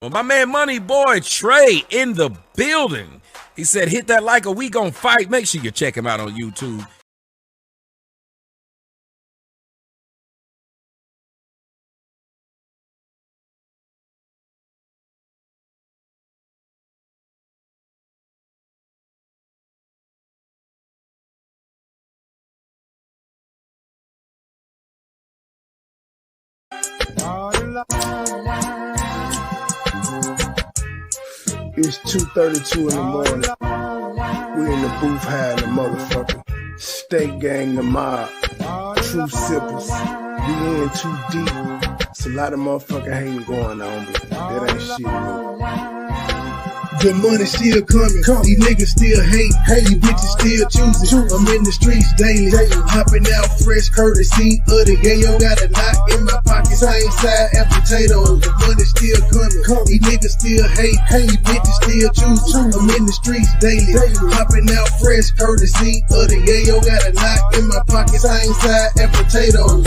Well, my man MoneyBoy Trey in the building. He said, hit that like or we gon' fight. Make sure you check him out on YouTube. It's 2:32 in the morning. We in the booth high in the motherfucker. State gang, the mob. True sippers. We in too deep. It's a lot of motherfucking hating going on, but that ain't shit new. The money still coming, these niggas still hate, these bitches still choosing. I'm in the streets daily, hopping out fresh courtesy of the yayo. Got a knot in my pocket, same side as potatoes. The money still coming, these niggas still hate, these bitches still choosing. I'm in the streets daily, hopping out fresh courtesy of the yayo. Got a knot in my pocket, same side as potatoes.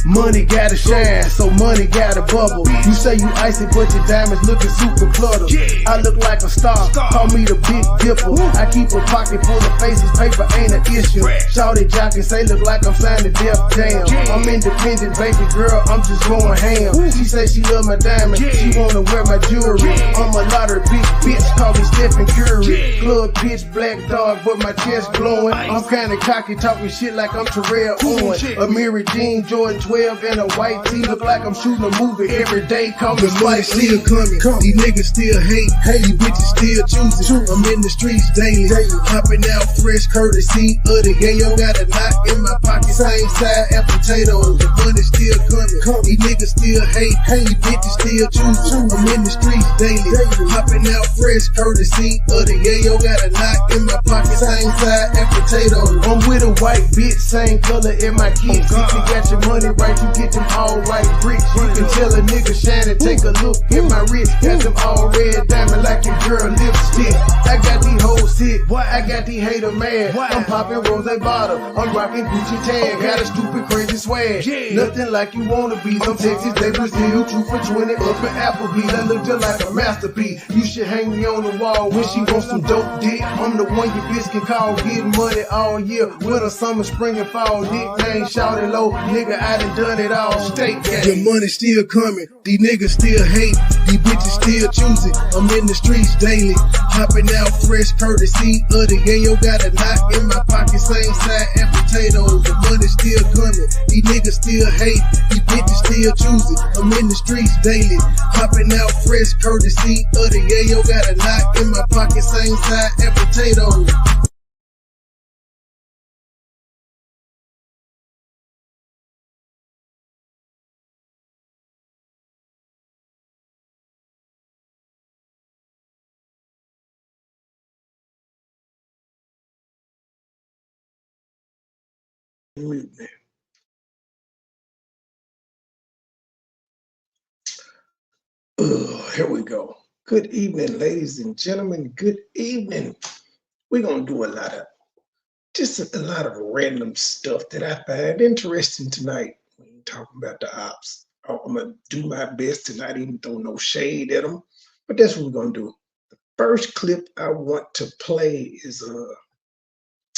Money gotta shine, so money gotta bubble. You say you icy, but your diamonds looking super cluttered. I look like a star, call me the Big Dipper. I keep a pocket full of faces, paper ain't an issue. Shawty jockey say look like I'm signed to Def Jam. I'm independent, baby girl, I'm just going ham. She say she love my diamonds, she wanna wear my jewelry. I'm a lottery big bitch, call me Stephen Curry. Club pitch black dog, but my chest glowing. I'm kinda cocky, talking shit like I'm Terrell Owens. A Mary Jean, Jordan 12 and a white tee, look like I'm shooting a movie every day. Call me Spike Lee. Still coming, these niggas still hate, these bitches still choosing. I'm in the streets daily, hopping out fresh courtesy of the yayo. Got a knot in my pocket, same side as potatoes. The money still coming, these niggas still hate, these bitches still choosing. I'm in the streets daily, hopping out fresh courtesy of the yayo. Got a knot in my pocket, same side as potatoes. I'm with a white bitch, same color in my kids. If you got your money right, you get them all white bricks. You can tell a nigga shining, take a look at my wrist. Got them all red diamond like your girl lipstick. I got these hoes sick, I got these hater mad. I'm popping rose bottle, I'm rocking Gucci tag. Got a stupid crazy swag, nothing like you wanna be. Some Texas, they Brazil, 2 for 20 up at Applebee's. I look just like a masterpiece. You should hang me on the wall when she wants some dope dick. I'm the one your bitch can call, getting money all year. Winter, summer, spring, and fall. Nickname Shawty Low, nigga, I done it all. State gang. The money still coming, these niggas still hate, these bitches still choosing. I'm in the streets daily, hopping out fresh courtesy of the yayo. Got a knot in my pocket, same side as potatoes. The money still coming, these niggas still hate, these bitches still choosing. I'm in the streets daily, hopping out fresh courtesy of the yayo. Got a knot in my pocket, same side as potatoes. Here we go. Good evening, ladies and gentlemen. Good evening. We're gonna do a lot of random stuff that I find interesting tonight. When we're talking about the ops, I'm gonna do my best to not even throw no shade at them, but that's what we're gonna do. The first clip I want to play is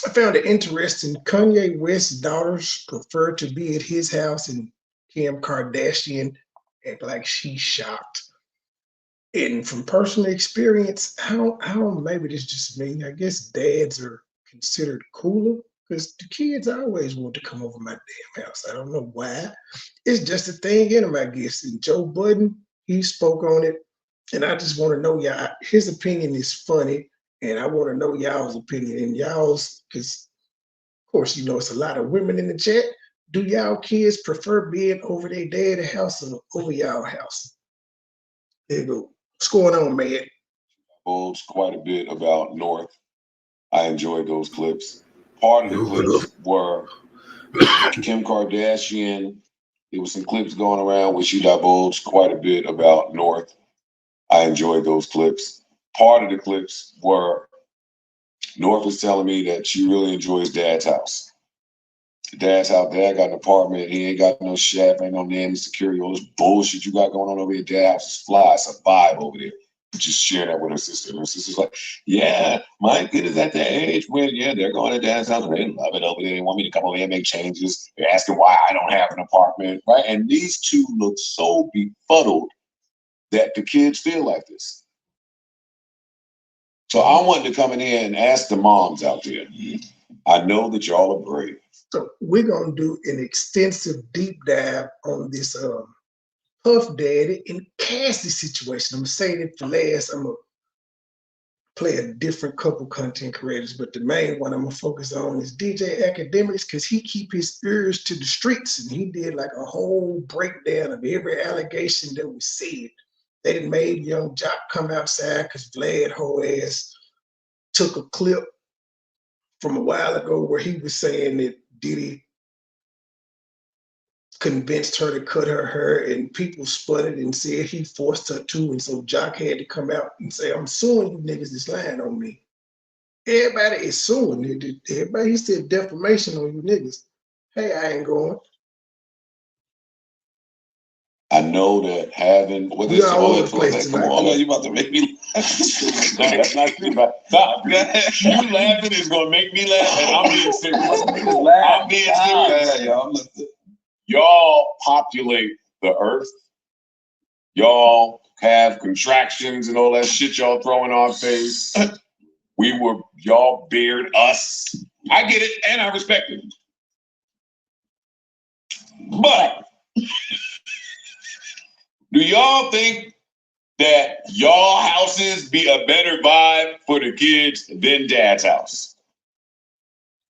I found it interesting. Kanye West's daughters prefer to be at his house, and Kim Kardashian act like she's shocked. And from personal experience, I don't, maybe this just me. I guess dads are considered cooler because the kids always want to come over my damn house. I don't know why. It's just a thing in them, I guess. And Joe Budden, he spoke on it. And I just want to know y'all, his opinion is funny. And I want to know y'all's opinion and y'all's, because of course, you know, it's a lot of women in the chat. Do y'all kids prefer being over their dad's house or over y'all house? There you go. What's going on, man? Bulbs quite a bit about North. I enjoyed those clips. Part of the clips were Kim Kardashian. There was some clips going around where she divulged quite a bit about North. I enjoyed those clips. Part of the clips were North was telling me that she really enjoys Dad's house. Dad's house. Dad got an apartment. He ain't got no chef, ain't no nanny, security, all this bullshit you got going on over here. Dad's house is fly. It's a vibe over there. Just share that with her sister. And her sister's like, yeah, my kid is at the age where, yeah, they're going to Dad's house. They love it over there. They want me to come over here and make changes. They're asking why I don't have an apartment, right? And these two look so befuddled that the kids feel like this. So I wanted to come in here and ask the moms out there. I know that y'all are brave. So we're gonna do an extensive deep dive on this Puff Daddy and Cassie situation. I'm gonna say it for last. I'm gonna play a different couple content creators, but the main one I'm gonna focus on is DJ Academics, because he keep his ears to the streets, and he did like a whole breakdown of every allegation that was said. They done made Young Jock come outside because Vlad whole ass took a clip from a while ago where he was saying that Diddy convinced her to cut her hair, and people sputtered and said he forced her to, and so Jock had to come out and say, I'm suing you niggas that's lying on me. Everybody is suing. Everybody, he said defamation on you niggas. Hey, I ain't going. I know that having what We all over the place come tonight. on, man, you about to make me laugh. No, that's not true. Stop. You laughing is gonna make me laugh, and I'm being serious. I'm being serious. Y'all populate the earth. Y'all have contractions and all that shit y'all throw in our face. Y'all bared us. I get it, and I respect it. But do y'all think that y'all houses be a better vibe for the kids than Dad's house?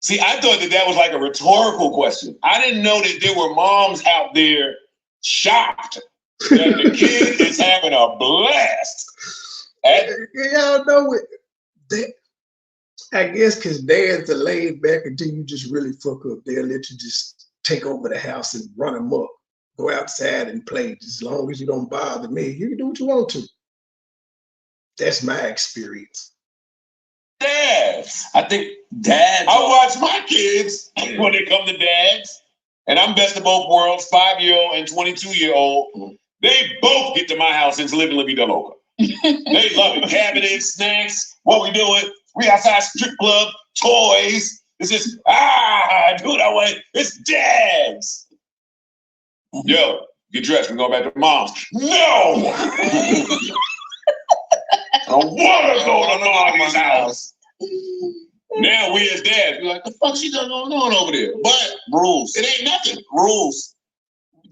See, I thought that was like a rhetorical question. I didn't know that there were moms out there shocked that the kid is having a blast. Y'all know it. I guess because Dad's a laid back until you just really fuck up. They'll let you just take over the house and run them up. Go outside and play. As long as you don't bother me, you can do what you want to. That's my experience. Dads. I think dads. I watch my kids when they come to dads, and I'm best of both worlds, 5-year-old and 22-year-old. They both get to my house and live in La Vida Loca. They love it. Cabinets, snacks, what we doing? We outside strip club, toys. It's just, do it our way. It's dads. Yo, get dressed. We're going back to mom's. No! I want to go to mommy's house. Now we as dads, we're like, the fuck she got going on over there? But rules. It ain't nothing. Rules.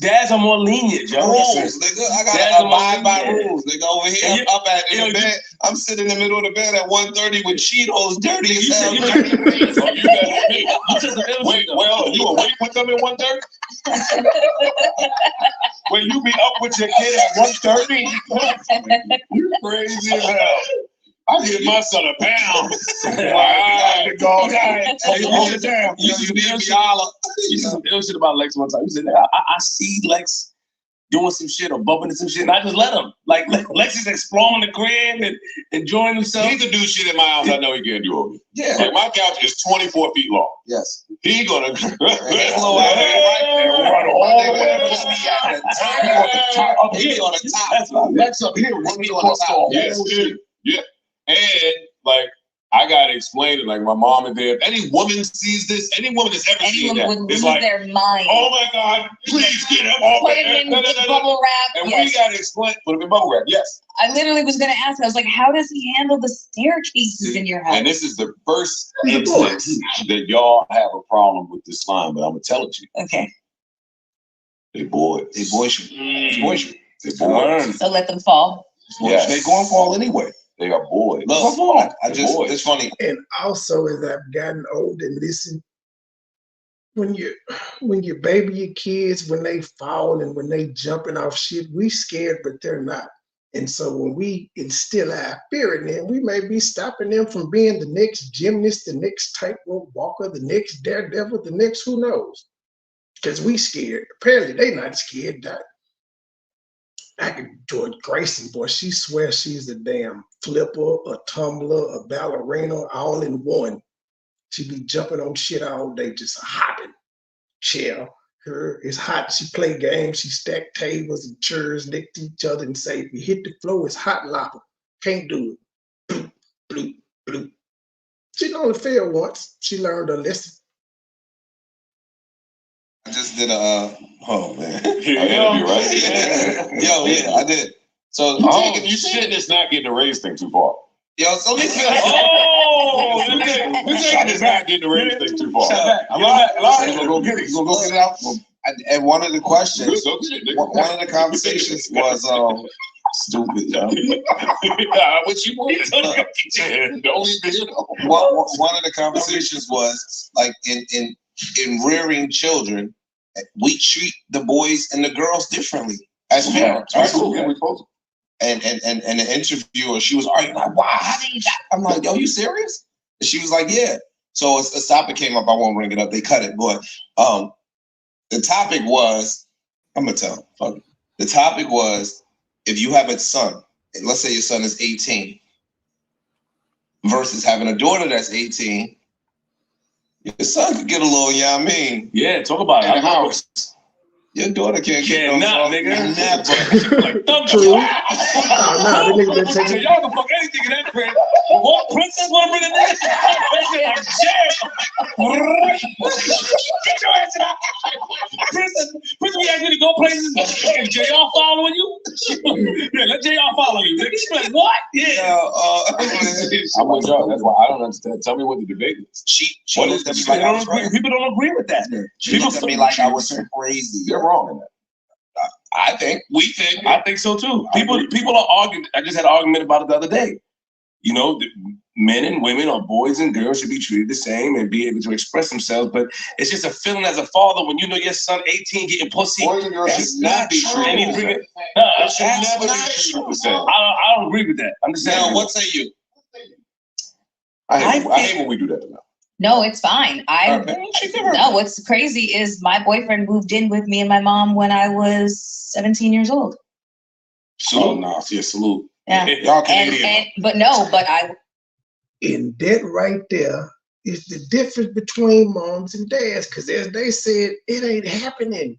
Dads are more lenient, yo. Rules, nigga. I gotta abide by rules. Nigga, over here, in the bed. I'm sitting in the middle of the bed at 1:30 with Cheetos dirty as hell. Well, you awake with them at 1:30? When you be up with your kid at 1:30? You crazy as hell. I give my son a pound. Hold it down. You said some ill shit about Lex one time. You said, I see Lex doing some shit or bumping into some shit, and I just let him. Like, Lex is exploring the crib and enjoying himself. He can do shit in my house I know he can't do over here. Yeah. Like, my couch is 24 feet long. Yes. He gonna blow out there and run all the way up the top. Lex up here, run me on the top. Yes, yeah. And like, I gotta explain it. Like, my mom and dad. Any woman sees this. Any woman that's ever seen that, would it's lose like, their mind. Oh my God! Please get him off. Put him in bubble wrap. And we gotta explain. Put him in bubble wrap. Yes. I literally was gonna ask. I was like, how does he handle the staircases in your house? And this is the first instance that y'all have a problem with this line, but I'm gonna tell it to you. Okay. They boys. They boys. They boys. So let them fall. Yes. They gonna fall anyway. They are boys. Look, it's funny. And also, as I've gotten older and listened, when you baby your kids, when they fall and when they jumping off shit, we scared, but they're not. And so when we instill our fear in them, we may be stopping them from being the next gymnast, the next tightrope walker, the next daredevil, the next who knows. Because we scared. Apparently they not scared. I could George Grayson, boy, she swears she's a damn flipper, a tumbler, a ballerina, all in one. She be jumping on shit all day, just hopping. chill. Her, it's hot. She play games. She stack tables and chairs next to each other and say, if you hit the floor, it's hot lava. Can't do it. Bloop, bloop, bloop. She only failed once. She learned her lesson. I just did a oh man. Interview, right? Yo, yeah, I did. So You said it's not getting the raise thing too far. yo, so listen. Oh, you said it's not getting the raise thing too far. I'm gonna go get it. You gonna go get it out? And one of the questions, one of the conversations was stupid, yo. What you want? Don't even know. One of the conversations was like in rearing children, we treat the boys and the girls differently as parents, right? And the interviewer, she was arguing like, "Why? How did you?" I'm like, "Yo, you serious?" And she was like, "Yeah." So a topic came up. I won't bring it up. They cut it, but the topic was, I'm gonna tell. Fuck it. The topic was, if you have a son, and let's say your son is 18, versus having a daughter that's 18. Your son could get a little, you know what I mean? Yeah, talk about it. In the house. Your daughter can't get no not, nigga. Never. Like, thumb True. Nah, the nigga been taking. Y'all can fuck anything in that crib. What princess wanna bring a nigga? Like, get your ass out. Princess, we asked you to go places. Is JR following you? Yeah, let JR follow you. Nigga, she like, what? Yeah. I'm with y'all. That's why I don't understand. Tell me what the debate is. She What looked is at me like I was People crazy. don't agree with that. She looked at me like I was crazy. You're wrong in that. I think. We think. I think so too. People are arguing. I just had an argument about it the other day. You know, men and women or boys and girls should be treated the same and be able to express themselves. But it's just a feeling as a father when you know your son 18 getting pussy. Boys and girls should not be treated. And he bring it. It should never be treated the same. I don't agree with that. I'm just saying. Now, what say you? I hate when we do that now. No, it's fine. No, what's crazy is my boyfriend moved in with me and my mom when I was 17 years old. Salute. No, yeah, salute. Yeah. Y'all Canadian. But I. And that right there is the difference between moms and dads. Because as they said, it ain't happening.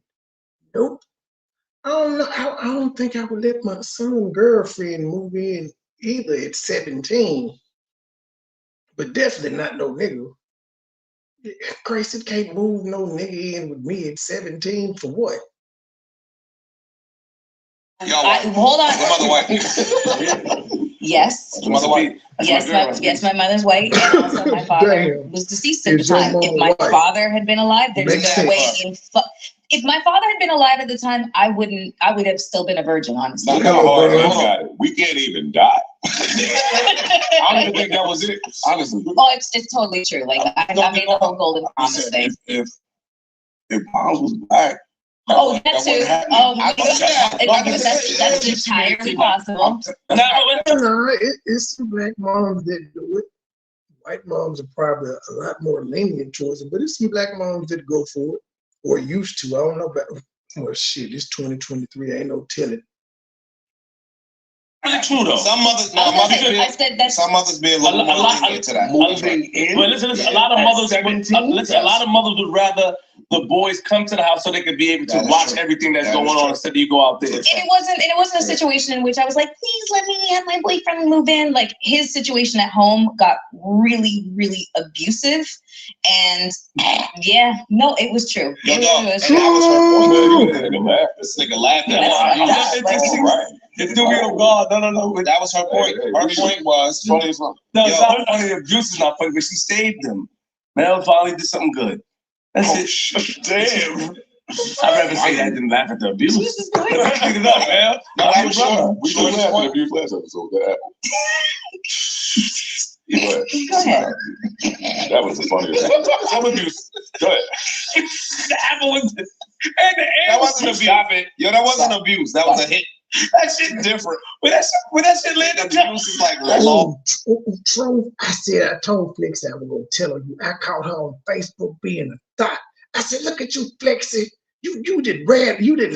Nope. I don't know. I don't think I would let my son girlfriend move in either at 17. But definitely not no nigga. Grayson can't move no nigga in with me at 17 for what? Hold on. Your mother white. Yes. Your mother white. Yes, my mother's white, and also my father was deceased at the time. If my father had been alive, there's no way in if my father had been alive at the time, I would have still been a virgin, honestly. We can't even die. I don't even think that was it, honestly. Oh, it's totally true. Like I made the whole golden promise thing. If Miles was black. Oh, that too. Oh, that's entirely possible. It's some black moms that do it. White moms are probably a lot more lenient towards it, but it's some black moms that go for it or used to. I don't know about. Well, shit, it's 2023. Ain't no telling. Really true though. Some mothers, some mothers be a little more lenient to that. But listen, a lot of mothers would rather the boys come to the house so they could be able to watch everything that's going on instead of you go out there. And it wasn't a situation in which I was like, please let me have my boyfriend move in. Like his situation at home got really, really abusive. And yeah, no, it was true. This nigga laughed. It threw me off guard. No. That was her point. Her point was funny as well. No, it's not funny. The abuse is not funny, but she saved him. Mel finally did something good. That's it. Damn. I'd rather say that than laugh at the abuse. Pick it up, man. We should laugh at the abuse last episode. That happened. Go ahead. That was the funniest thing. Some abuse. Go ahead. That wasn't abuse. Yo, that wasn't abuse. That was a hit. That shit different. When that shit landed, abuse is like law. I told Flexi I was gonna tell her. I caught her on Facebook being a thought. I said, "Look at you, Flexi. You did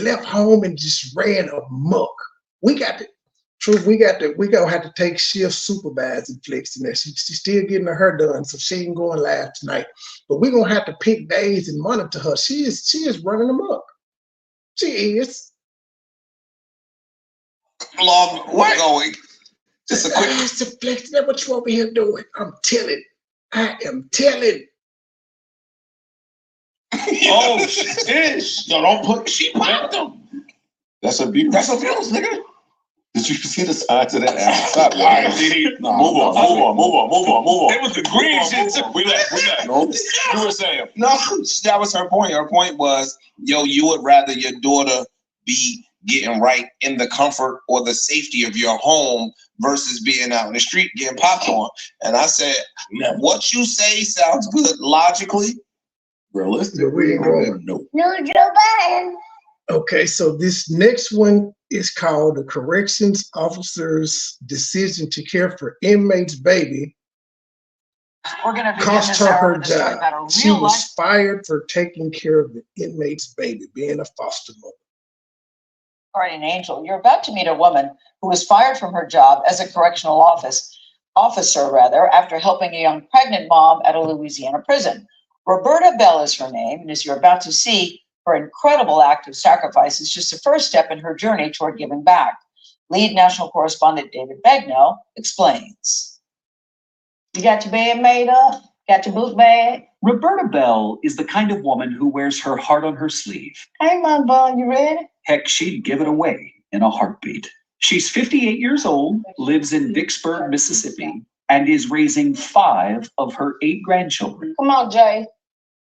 left home and just ran amok. We got to Truth, we gonna have to take shift supervising flexing that. She's still getting her hair done, so she ain't going live tonight. But we're gonna have to pick days and monitor her. She is running them up. She is. Long way going. Just a quick. Mr. Flex, that's what you over here doing. I'm telling. I am telling. Oh shit! Yo, don't put. She popped them. That's abuse. That's abuse, nigga. Did you see the signs of that ass? Stop Move on. It was the green shit. We left. No. You were saying. No, that was her point. Her point was, yo, you would rather your daughter be getting right in the comfort or the safety of your home versus being out in the street getting popcorn. And I said, what you say sounds good logically. Realistic. But we ain't going. No. No, Joe Biden. Okay, so this next one is called the corrections officer's decision to care for inmate's baby We're going to cost her job. She was fired for taking care of the inmate's baby, being a foster mother. Guardian angel. You're about to meet a woman who was fired from her job as a correctional officer after helping a young pregnant mom at a Louisiana prison. Roberta Bell is her name, and as you're about to see, her incredible act of sacrifice is just the first step in her journey toward giving back. Lead national correspondent David Begnaud explains. You got your bed made up? Got your book bag? Roberta Bell is the kind of woman who wears her heart on her sleeve. Hey, my boy, you ready? Heck, she'd give it away in a heartbeat. She's 58 years old, lives in Vicksburg, Mississippi, and is raising 5 of her 8 grandchildren. Come on, Jay.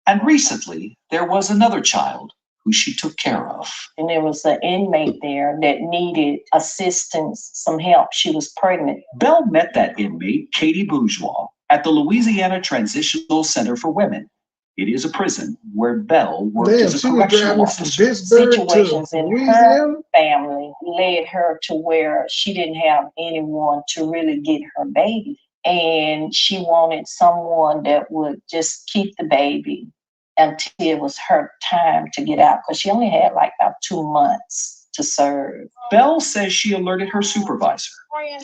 And recently, there was another child who she took care of. And there was an inmate there that needed assistance, some help. She was pregnant. Bell met that inmate, Katie Bourgeois, at the Louisiana Transitional Center for Women. It is a prison where Bell worked as a correctional officer. Situations in her family led her to where she didn't have anyone to really get her baby. And she wanted someone that would just keep the baby until it was her time to get out, because she only had like about 2 months to serve. Bell says she alerted her supervisor,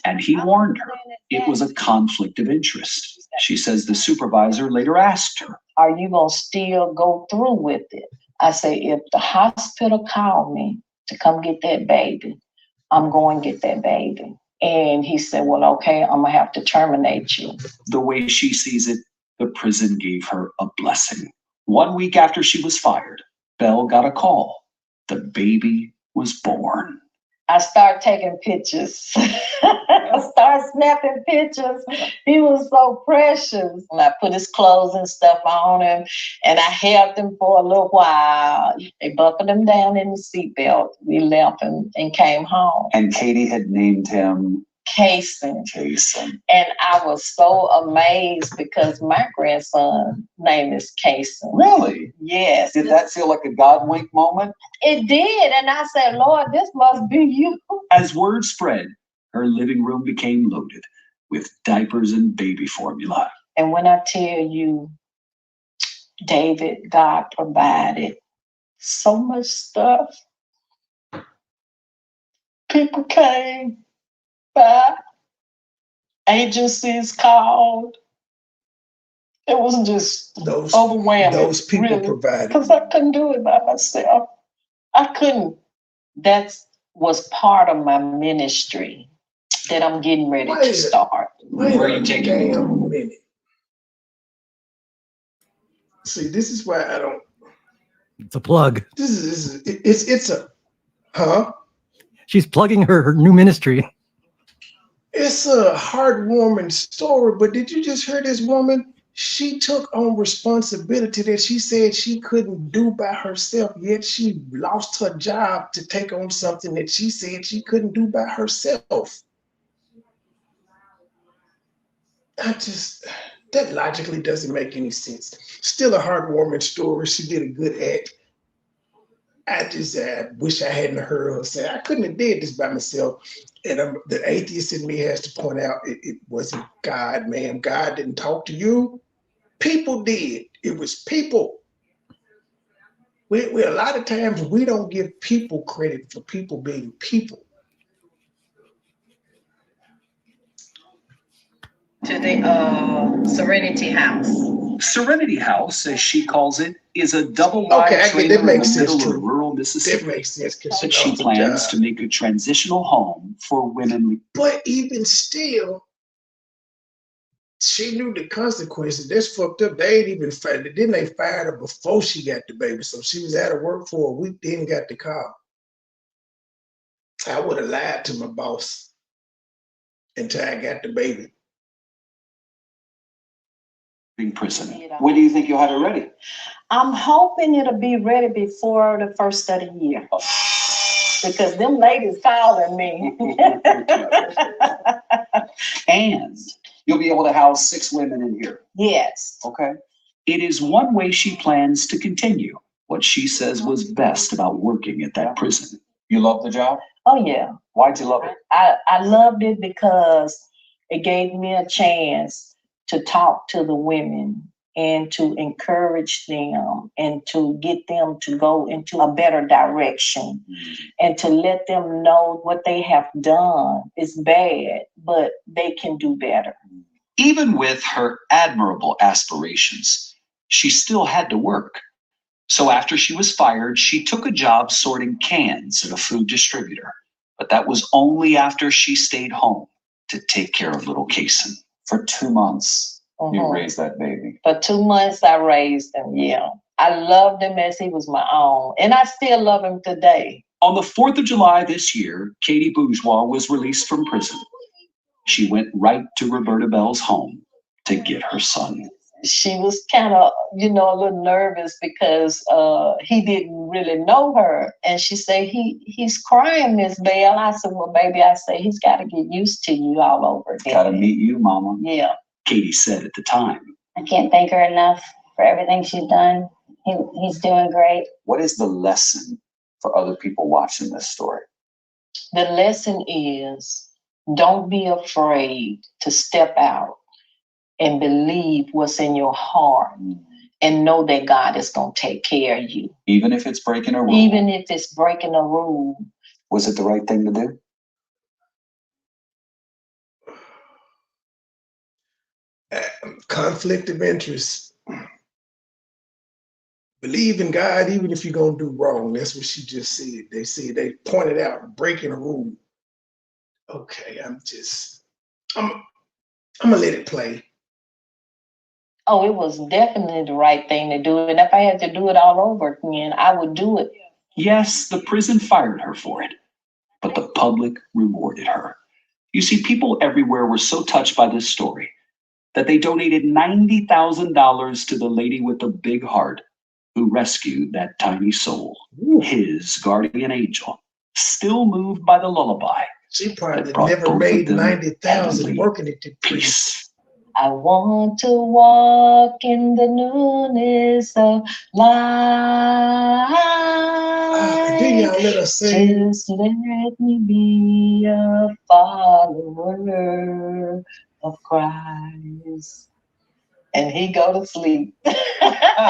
and he warned her it was a conflict of interest. She says the supervisor later asked her, "Are you going to still go through with it?" I say, "If the hospital called me to come get that baby, I'm going to get that baby." And he said, "Well, okay, I'm going to have to terminate you." The way she sees it, the prison gave her a blessing. 1 week after she was fired, Bell got a call. The baby was born. I started taking pictures. I started snapping pictures. He was so precious. And I put his clothes and stuff on him, and I held him for a little while. They buckled him down in the seatbelt. We left him and came home. And Katie had named him Kason. And I was so amazed because my grandson's name is Kason. Really? Yes. Did that feel like a God wink moment? It did. And I said, "Lord, this must be you." As word spread, her living room became loaded with diapers and baby formula. And when I tell you, David, God provided so much stuff. People came by, agencies called. It was just overwhelming. Those people really, provided. because I couldn't do it by myself. I couldn't. That was part of my ministry that I'm getting ready to start. Where are you taking a minute? See, this is why I don't. It's a plug. It's a, huh? She's plugging her new ministry. It's a heartwarming story, but did you just hear this woman? She took on responsibility that she said she couldn't do by herself, yet she lost her job to take on something that she said she couldn't do by herself. That logically doesn't make any sense. Still a heartwarming story. She did a good act. I wish I hadn't heard her say, "I couldn't have did this by myself." And the atheist in me has to point out it wasn't God, man. God didn't talk to you. People did. It was people. We a lot of times we don't give people credit for people being people. to the Serenity House. Serenity House, as she calls it, is a double-wide trailer in the middle of rural Mississippi. That makes sense because But she plans to make a transitional home for women. But even still, she knew the consequences. That's fucked up. They ain't even fired. Didn't they fire her before she got the baby? So she was out of work for a week, then got the call. I would have lied to my boss until I got the baby. Prison. When do you think you'll have it ready? I'm hoping it'll be ready before the first of the year. Because them ladies calling me. And you'll be able to house 6 women in here. Yes. Okay. It is one way she plans to continue what she says was best about working at that prison. You love the job? Oh, yeah. Why'd you love it? I loved it because it gave me a chance to talk to the women and to encourage them and to get them to go into a better direction and to let them know what they have done is bad, but they can do better. Even with her admirable aspirations, she still had to work. So after she was fired, she took a job sorting cans at a food distributor. But that was only after she stayed home to take care of little Kason. For 2 months, you raised that baby. For 2 months, I raised him, yeah. I loved him as he was my own. And I still love him today. On the 4th of July this year, Katie Bourgeois was released from prison. She went right to Roberta Bell's home to get her son. She was kind of, a little nervous because he didn't really know her. And she said, he's crying, Miss Bell. I said, well, baby, he's got to get used to you all over again. Got to meet you, Mama. Yeah. Katie said at the time. I can't thank her enough for everything she's done. He's doing great. What is the lesson for other people watching this story? The lesson is don't be afraid to step out and believe what's in your heart and know that God is going to take care of you. Even if it's breaking a rule? Even if it's breaking a rule. Was it the right thing to do? Conflict of interest. Believe in God even if you're going to do wrong. That's what she just said. They pointed out breaking a rule. Okay, I'm going to let it play. Oh, it was definitely the right thing to do. And if I had to do it all over again, I would do it. Yes, the prison fired her for it, but the public rewarded her. You see, people everywhere were so touched by this story that they donated $90,000 to the lady with the big heart who rescued that tiny soul, his guardian angel, still moved by the lullaby. She probably never made 90,000 working at the peace. I want to walk in the newness of life. Then y'all let us sing. Just let me be a follower of Christ. And he go to sleep. I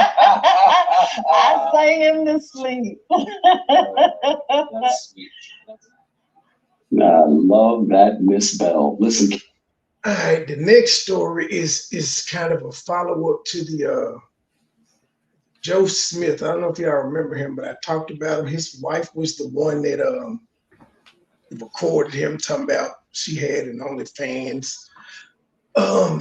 sang him to sleep. That's sweet. I love that, Miss Bell. Listen. All right, the next story is kind of a follow-up to the Joe Smith. I don't know if y'all remember him, but I talked about him. His wife was the one that recorded him talking about she had an OnlyFans.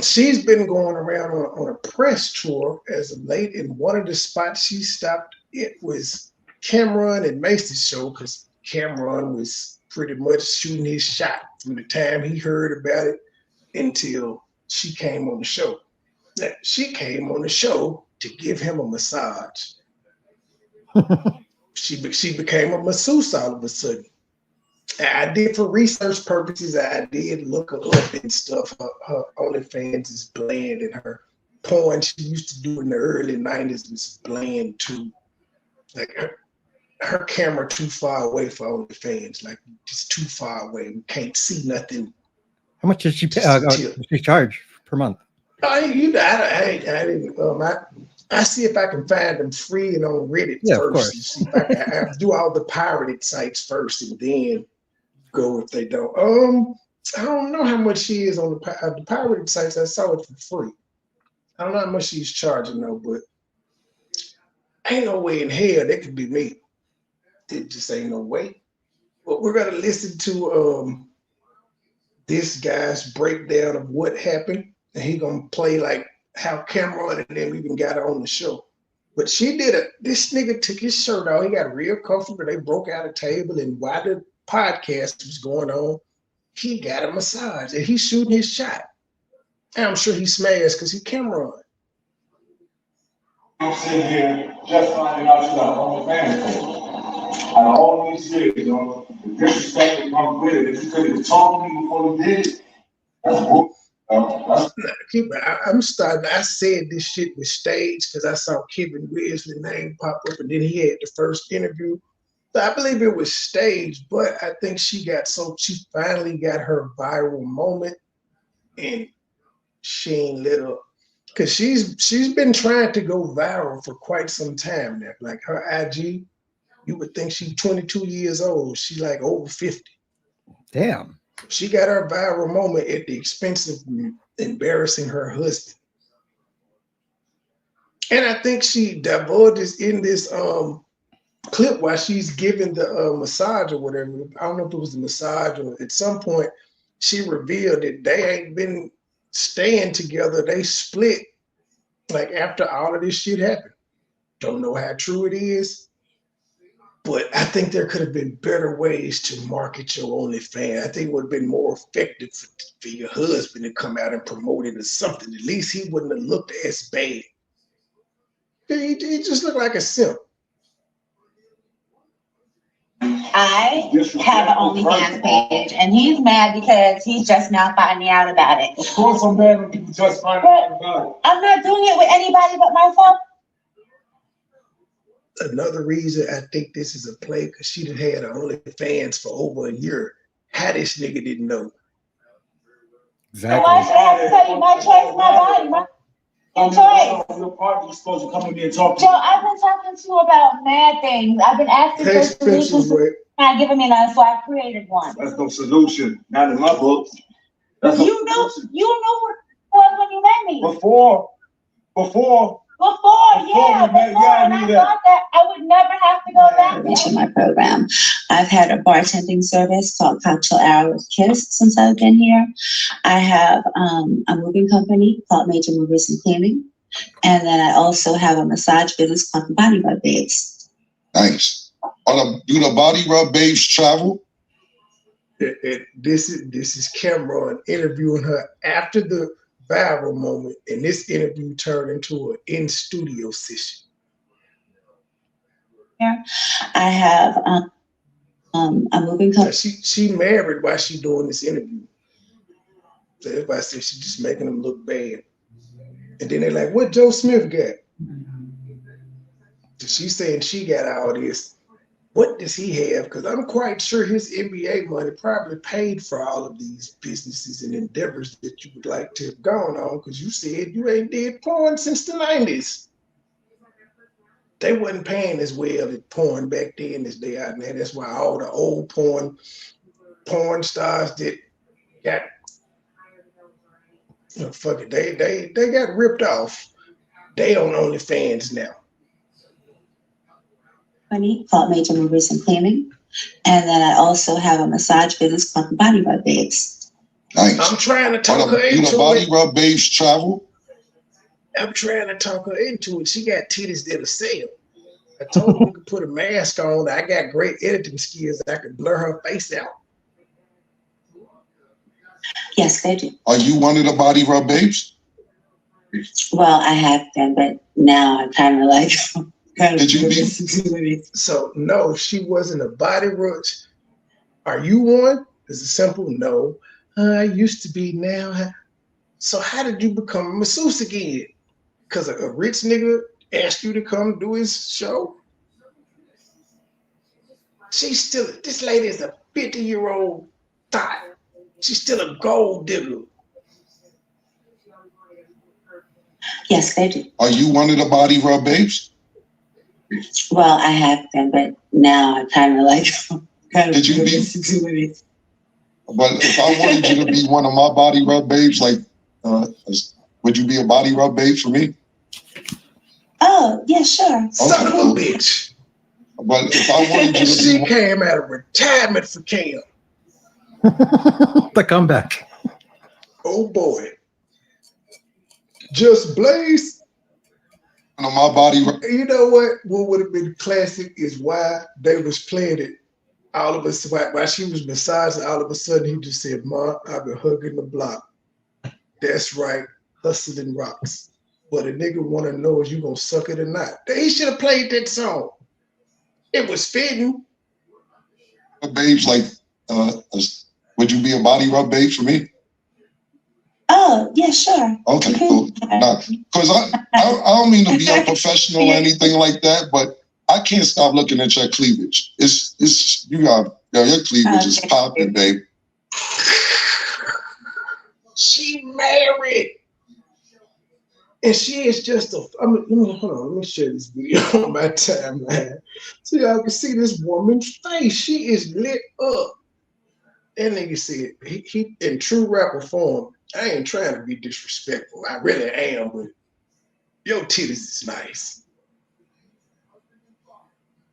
She's been going around on a press tour as of late, and one of the spots she stopped, it was Cameron and Macy's show, because Cameron was pretty much shooting his shot from the time he heard about it until she came on the show. Now, she came on the show to give him a massage. She became a masseuse all of a sudden. I did, for research purposes, I did look her up and stuff. Her OnlyFans is bland, and her porn she used to do in the early 90s was bland too. Like her camera too far away for OnlyFans, like just too far away. We can't see nothing. How much does she charge per month? I see if I can find them free and on Reddit first. And see if I do all the pirated sites first and then go if they don't. I don't know how much she is on the pirated sites. I saw it for free. I don't know how much she's charging though, but ain't no way in hell that could be me. It just ain't no way. But we're gonna listen to this guy's breakdown of what happened, and he gonna play like how Cameron and them even got her on the show. But this nigga took his shirt off. He got real comfortable. They broke out a table, and while the podcast was going on, he got a massage, and he's shooting his shot. And I'm sure he smashed because he Cameron. I'm sitting here just finding out you got OnlyFans page. Out of all these years, you know, the disrespect that comes with it, if you could have told me before you did it, that's cool. I'm starting. I said this shit was staged because I saw Kevin Wesley's name pop up, and then he had the first interview. So I believe it was staged, but I think she finally got her viral moment, and she ain't lit up because she's been trying to go viral for quite some time now. Like her IG, you would think she's 22 years old. She's like over 50. Damn. She got her viral moment at the expense of embarrassing her husband. And I think she divulges in this clip while she's giving the massage or whatever. I don't know if it was the massage or at some point she revealed that they ain't been staying together. They split like after all of this shit happened. Don't know how true it is. But I think there could have been better ways to market your OnlyFans. I think it would have been more effective for your husband to come out and promote it or something. At least he wouldn't have looked as bad. He just looked like a simp. I have an OnlyFans page, and he's mad because he's just now finding out about it. Of course I'm mad when people just find out about it. I'm not doing it with anybody but myself. Another reason I think this is a play because she done had her OnlyFans for over a year. How this nigga didn't know? Exactly. Why should I have to tell you my choice, my body, my choice? Your partner, you're supposed to come to me and talk to Joe, I've been talking to you about mad things. I've been asking for solutions. Not giving me none, so I created one. That's no solution. Not in my book. You knew what it was when you met me. Before, yeah, and I thought that I would never have to go back into my program. I've had a bartending service called Cocktail Hour with Kiss since I've been here. I have a moving company called Major Movers and Cleaning. And then I also have a massage business called Body Rub Babes. Nice. Do the Body Rub Babes travel? This is Cameron interviewing her after the viral moment, and this interview turned into an in-studio session. Yeah, I have a moving company. She married while she doing this interview. So everybody says she's just making them look bad. And then they're like, what Joe Smith got? So she's saying she got all this. What does he have? Because I'm quite sure his NBA money probably paid for all of these businesses and endeavors that you would like to have gone on, because you said you ain't did porn since the 90s. They wasn't paying as well at porn back then as they are now. That's why all the old porn stars that got, fuck it, they got ripped off. They on OnlyFans now. Called Major Movers and Cleaning. And then I also have a massage business called Body Rub Babes. Nice. I'm trying to talk her into it. Do the Body Rub Babes travel? I'm trying to talk her into it. She got titties that'll sell. I told her we could put a mask on. I got great editing skills. I could blur her face out. Yes, they do. Are you one of the Body Rub Babes? Well, I have been, but now I'm kind of like... Did you So no, she wasn't a body rub. Are you one? It's a simple no. I used to be now. So how did you become a masseuse again? Because a rich nigga asked you to come do his show? This lady is a 50-year-old thought. She's still a gold digger. Yes, they do. Are you one of the Body Rub Babes? Well, I have been, but now I'm kind of like... Did you But if I wanted you to be one of my body rub babes, like, would you be a body rub babe for me? Oh, yeah, sure. Son of a bitch. But if I wanted you to she came out of retirement for Cam. The comeback. Oh boy. Just Blaze. On my body. You know what? What would have been classic is why they was playing it. All of us, while she was massaging, all of a sudden he just said, "Ma, I've been hugging the block." That's right, hustling rocks. What a nigga want to know is you gonna suck it or not. He should have played that song. It was fitting. Babes, like, would you be a body rub babe for me? Oh, yeah, sure. Okay, cool. Because I don't mean to be unprofessional or anything like that, but I can't stop looking at your cleavage. It's you got your cleavage is popping, babe. She married. And she is just hold on, let me share this video on my timeline so y'all can see this woman's face. She is lit up. That nigga said, he in true rapper form, I ain't trying to be disrespectful. I really am, but your titties is nice.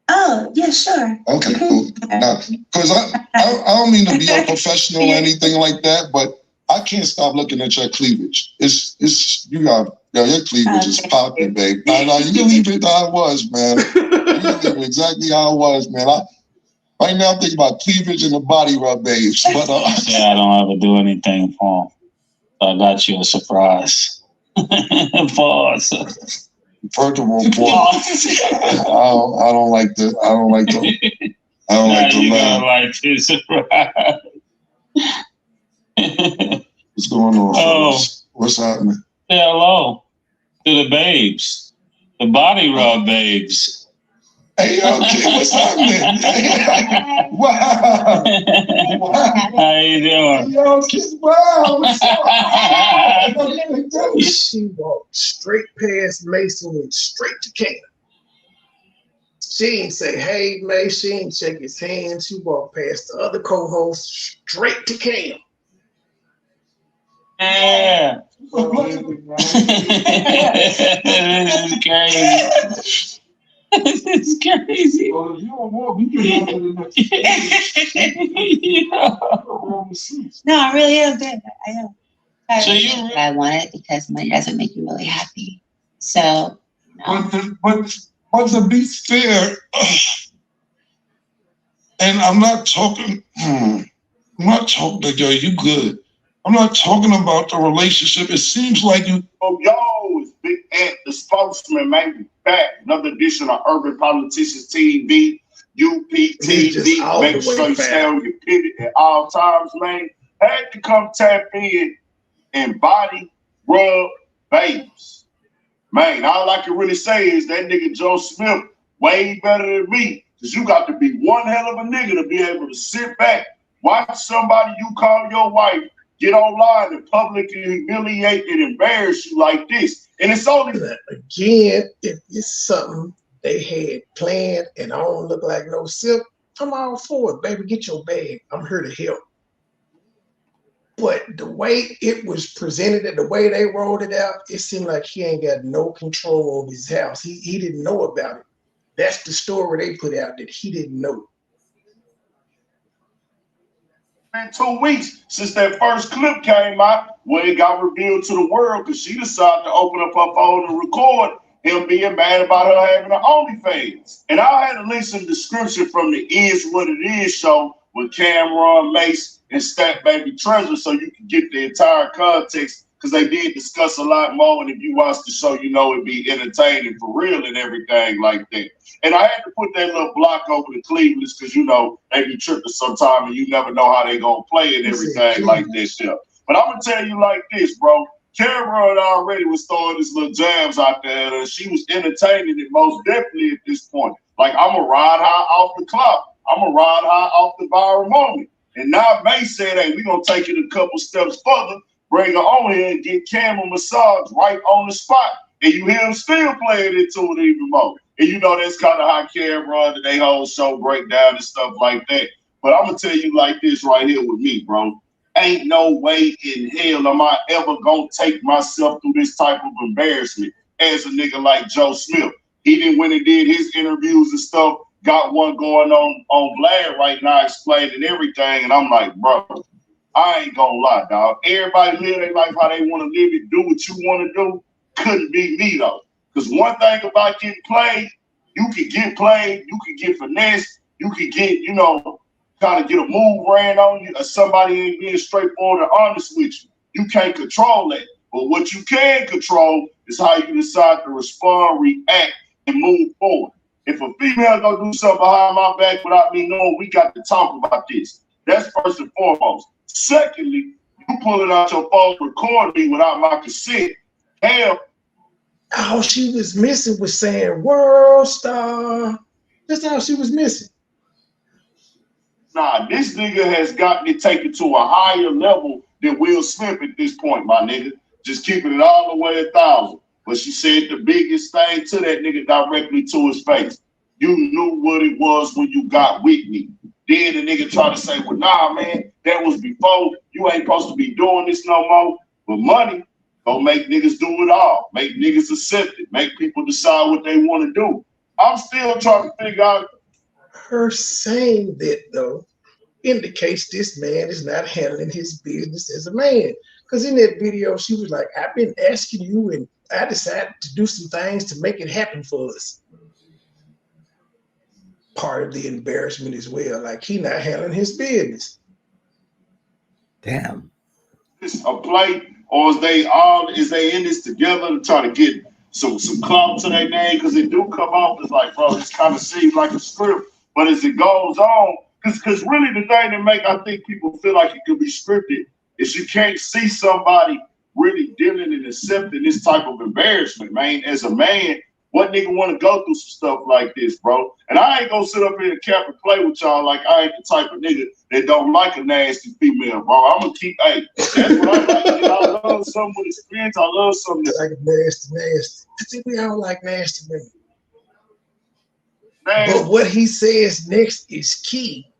Oh, yeah, sure. Okay, cool. Now, because I don't mean to be unprofessional or anything like that, but I can't stop looking at your cleavage. It's you got your cleavage is popping, babe. No, you can leave it how it was, man. You can leave it exactly how it was, man. Right now I'm thinking about cleavage and the body rub babes. But I don't ever do anything for him. So I got you a surprise. Pause. First of all, I don't like the laugh. Like this surprise. What's going on? Oh. What's happening? Say hello to the babes, the body rub babes. Hey, yo, kid, what's happening? Wow. How you doing? Yo, kid, wow. What's up? She walked straight past Mason and straight to Cam. She ain't say, "Hey, May." She ain't shake his hand. She walked past the other co-host straight to Cam. Yeah. This is crazy. This is crazy. No, I really am good. I am. So I want it because money doesn't make you really happy. So, But to be fair, and I'm not talking to yo, you good. I'm not talking about the relationship. It seems like you. Oh, yo, it's Big Ant, the spokesman, man. Back. Another edition of Urban Politicians TV, UPTV. Make sure you stay on your pivot at all times, man. Had to come tap in and body rub babes. Man, all I can really say is that nigga Joe Smith way better than me. Because you got to be one hell of a nigga to be able to sit back, watch somebody you call your wife get online and publicly humiliate and embarrass you like this. And it's only that. Again, if it's something they had planned and I don't look like no sip, I'm all for it. Baby, get your bag. I'm here to help. But the way it was presented and the way they rolled it out, it seemed like he ain't got no control over his house. He didn't know about it. That's the story they put out, that he didn't know. 2 weeks since that first clip came out when it got revealed to the world because she decided to open up her phone and record him being mad about her having an OnlyFans. And I had to link some description from the Is What It Is show with Cameron, Mace, and Stat Baby Treasure so you can get the entire context because they did discuss a lot more. And if you watch the show, you know it'd be entertaining for real and everything like that. And I had to put that little block over the Clevelands because, you know, they be tripping sometime and you never know how they going to play and everything like this shit. But I'm going to tell you like this, bro. Cameron already was throwing his little jabs out there and she was entertaining it most definitely at this point. Like, I'm going to ride high off the clock. I'm going to ride high off the viral moment. And now May said, hey, we're going to take it a couple steps further, bring her on here and get Cam a massage right on the spot. And you hear him still playing into it even more. And you know that's kind of how Cameron and they whole show break down and stuff like that. But I'm gonna tell you like this right here with me, bro. Ain't no way in hell am I ever gonna take myself through this type of embarrassment as a nigga like Joe Smith. He didn't when he did his interviews and stuff, got one going on Vlad right now explaining everything. And I'm like, bro, I ain't gonna lie, dog. Everybody live their life how they want to live it, do what you want to do. Couldn't be me though. Because one thing about getting played, you can get played, you can get finessed, you can get, kind of get a move ran on you, or somebody ain't being straightforward and honest with you. You can't control that. But what you can control is how you decide to respond, react, and move forward. If a female gonna do something behind my back without me knowing, we got to talk about this. That's first and foremost. Secondly, you pulling out your phone, recording me without my consent. Hell, all she was missing was saying world star. That's all she was missing. Nah, this nigga has gotten it taken to a higher level than Will Smith at this point, my nigga. Just keeping it all the way 1,000. But she said the biggest thing to that nigga directly to his face. You knew what it was when you got with me. Then the nigga tried to say, well, nah, man, that was before. You ain't supposed to be doing this no more. But money don't make niggas do it all. Make niggas accept it. Make people decide what they want to do. I'm still trying to figure out. Her saying that, though, indicates this man is not handling his business as a man. Because in that video, she was like, I've been asking you, and I decided to do some things to make it happen for us. Part of the embarrassment as well. Like, he not handling his business. Damn. It's a play, or is they in this together to try to get some clout to their name? Because it do come off as like, bro, this kind of seems like a script. But as it goes on, because really the thing that make I think people feel like it could be scripted is you can't see somebody really dealing and accepting this type of embarrassment, man. As a man, what nigga want to go through some stuff like this, bro? And I ain't gonna sit up here and cap and play with y'all like I ain't the type of nigga that don't like a nasty female, bro. I'm gonna keep, that's what I like. I love something with experience. I love something that's like nasty. I think we all like nasty women. But what he says next is key.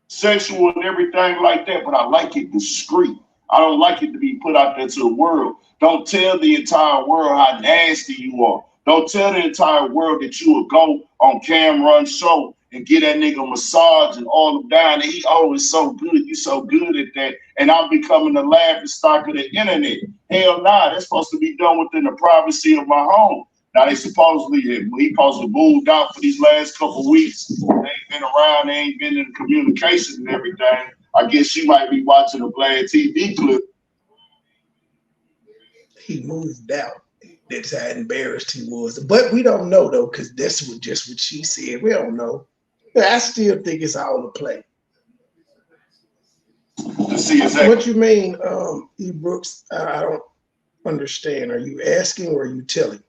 Sexual and everything like that, but I like it discreet. I don't like it to be put out there to the world. Don't tell the entire world how nasty you are. Don't tell the entire world that you will go on camera and show and get that nigga a massage and all them down. And he, it's so good. You so good at that. And I'm becoming the laughing stock of the internet. Hell nah, that's supposed to be done within the privacy of my home. Now he supposed to moved out for these last couple of weeks. They ain't been around, they ain't been in communication and everything. I guess she might be watching a Vlad TV clip. He moved out. That's how embarrassed he was. But we don't know though, because that's just what she said. We don't know. But I still think it's all a play. See exactly. What you mean, E. Brooks? I don't understand. Are you asking or are you telling?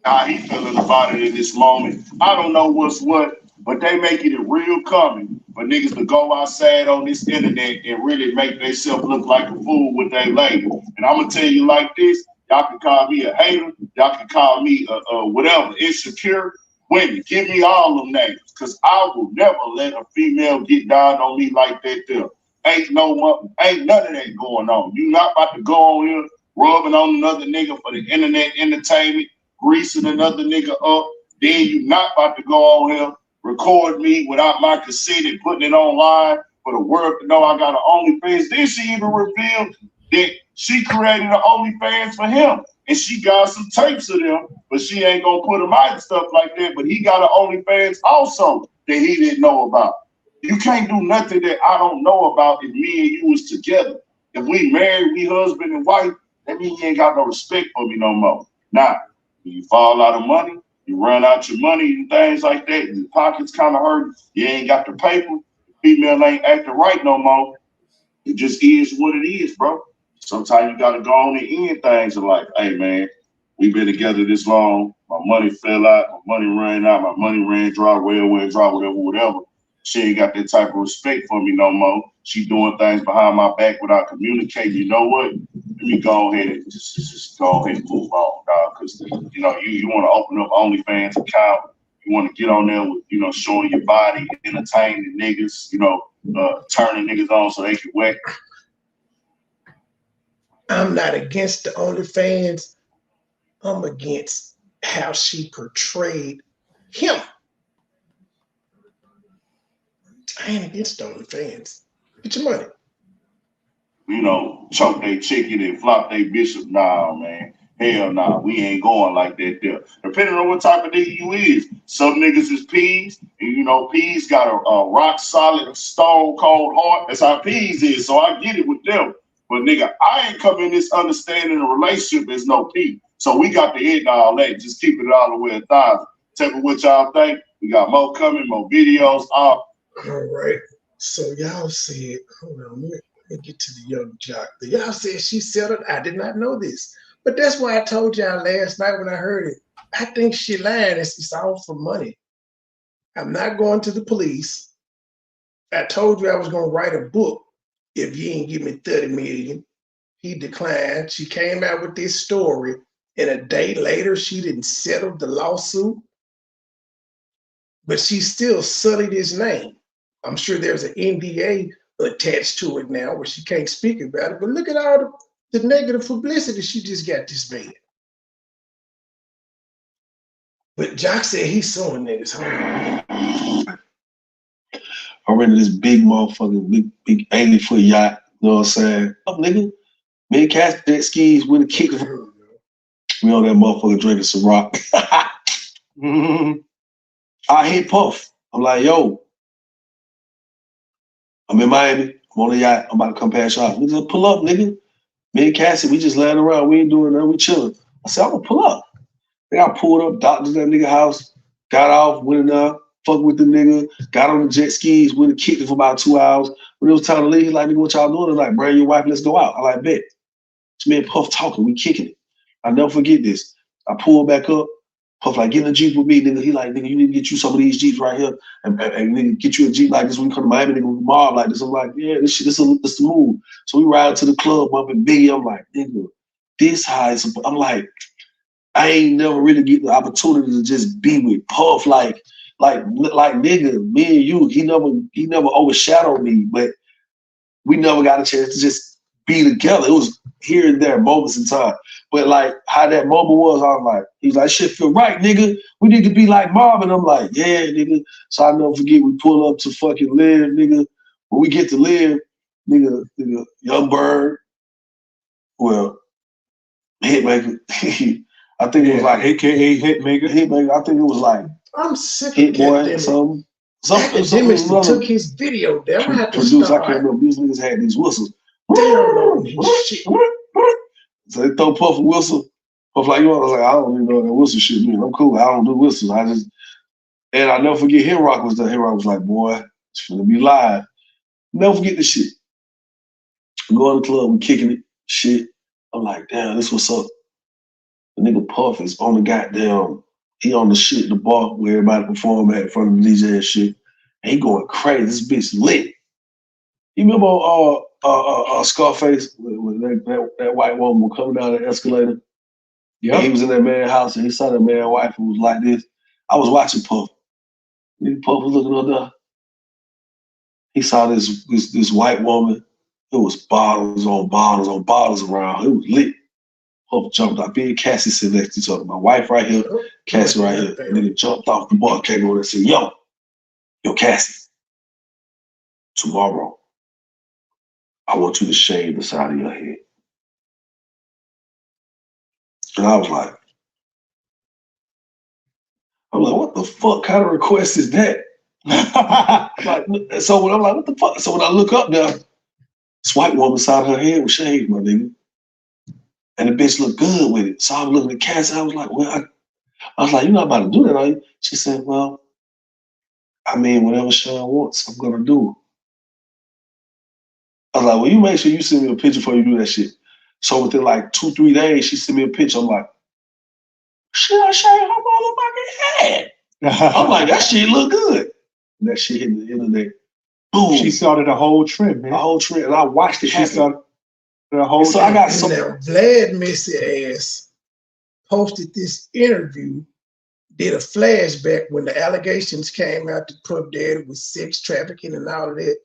How he feeling about it in this moment. I don't know what's what, but they making it real common for niggas to go outside on this internet and really make themselves look like a fool with their lady. And I'm gonna tell you like this, y'all can call me a hater, y'all can call me whatever, insecure. Women, give me all them names, because I will never let a female get down on me like that there. Ain't none of that going on. You not about to go on here rubbing on another nigga for the internet entertainment, greasing another nigga up. Then you not about to go on here, record me without my consent and putting it online for the world to know I got an OnlyFans. Then she even revealed that she created an OnlyFans for him. And she got some tapes of them, but she ain't gonna put them out and stuff like that. But he got an OnlyFans also that he didn't know about. You can't do nothing that I don't know about if me and you was together. If we married, we husband and wife, that means you ain't got no respect for me no more. Now, when you fall out of money, you run out your money and things like that, and your pockets kind of hurt, you ain't got the paper, the female ain't acting right no more. It just is what it is, bro. Sometimes you gotta go on and end things in life. Hey man, we've been together this long. My money fell out, my money ran out, my money ran dry, railway dry, whatever. She ain't got that type of respect for me no more. She doing things behind my back without communicating. You know what? Let me go ahead and just go ahead and move on, dog. Because you want to open up OnlyFans account. You want to get on there with, showing your body, entertaining niggas, turning niggas on so they can wet. I'm not against the OnlyFans. I'm against how she portrayed him. I ain't against the OnlyFans. Get your money. Choke they chicken and flop they bishop. Nah, man. Hell nah. We ain't going like that there. Depending on what type of nigga you is. Some niggas is peas. And peas got a rock solid, stone cold heart. That's how peas is. So I get it with them. But nigga, I ain't come in this understanding a relationship as no pea. So we got to end all that. Just keep it all the way 1,000. Tell me what y'all think. We got more coming, more videos. All right. So y'all said, hold on, let me get to the young jock. Y'all said she settled. I did not know this. But that's why I told y'all last night when I heard it. I think she lied. It's all for money. I'm not going to the police. I told you I was going to write a book if you ain't give me 30 million. He declined. She came out with this story, and a day later, she didn't settle the lawsuit. But she still sullied his name. I'm sure there's an NDA attached to it now where she can't speak about it. But look at all the negative publicity she just got this man. But Jock said he's suing niggas. I rented this big motherfucking big 80-foot yacht. You know what I'm saying? Nigga, me and Cassie jet skis with a kicker. We on that motherfucker drinking some rock. I hit Puff. I'm like, yo, I'm in Miami. I'm on the yacht. I'm about to come past y'all. We just pull up, nigga. Me and Cassie, we just laying around. We ain't doing nothing. We chilling. I said, I'm gonna pull up. Then I pulled up, doctored that nigga house, got off, went in there, fucked with the nigga, got on the jet skis, went and kicked it for about 2 hours. When it was time to leave, he's like, nigga, what y'all doing? They're like, bring your wife, let's go out. I like, bet. It's me and Puff talking, we kicking it. I never forget this. I pulled back up. Puff like, get in the Jeep with me, nigga. He like, nigga, you need to get you some of these Jeeps right here and nigga, get you a Jeep like this when you come to Miami, nigga, we mob like this. I'm like, yeah, this is the move. So we ride to the club, bumping Biggie. I'm like, nigga, this high is, I'm like, I ain't never really get the opportunity to just be with Puff like nigga, me and you, he never overshadowed me, but we never got a chance to just be together. It was here and there, moments in time. But like how that moment was, I was like, he's like, shit feel right, nigga. We need to be like Mom. And I'm like, yeah, nigga. So I never forget we pull up to fucking Live, nigga. When we get to Live, nigga, Young Bird, well, Hitmaker. I think it was like AKA Hitmaker. I think it was like I'm sick Hit of Boy or something. Something took his video down. I can't remember. These niggas had these whistles. So they throw Puff a whistle. Puff like, you know, I was like, I don't even know what that whistle shit mean. I'm cool. I don't do whistles. And I never forget Hit Rock was there. Hit Rock was like, boy, it's gonna be live. Never forget this shit. We go in the club, we kicking it, shit. I'm like, damn, this what's up. The nigga Puff is on the goddamn, he on the shit, the bar where everybody perform at in front of the DJ and shit. And he going crazy. This bitch lit. You remember Scarface when that white woman was coming down the escalator? Yeah. He was in that man's house and he saw that man's wife who was like this. I was watching Puff. Nigga Puff was looking up there. He saw this white woman. It was bottles on bottles on bottles around. It was lit. Puff jumped out. Me and Cassie sit next to each other. My wife right here, Cassie right here. And nigga jumped off the bar, came over and said, yo, Cassie, tomorrow, I want you to shave the side of your head. And I was like, what the fuck kind of request is that? So when I'm like, what the fuck? So when I look up now, this white woman's side of her head was shaved, my nigga. And the bitch looked good with it. So I was looking at Cassie, I was like, well, I was like, you're not about to do that, are you? She said, well, I mean, whatever Sean wants, I'm gonna do. I was like, well, you make sure you send me a picture before you do that shit. So within like 2-3 days, she sent me a picture. I'm like, should I shave her motherfucking head? I'm like, that shit look good. And that shit hit the internet. Boom. She started a whole trend, man. A whole trend. And I watched it happen. The whole so I got some. Now, Vlad Messy ass posted this interview did a flashback when the allegations came out to Puff Daddy with sex trafficking and all of that.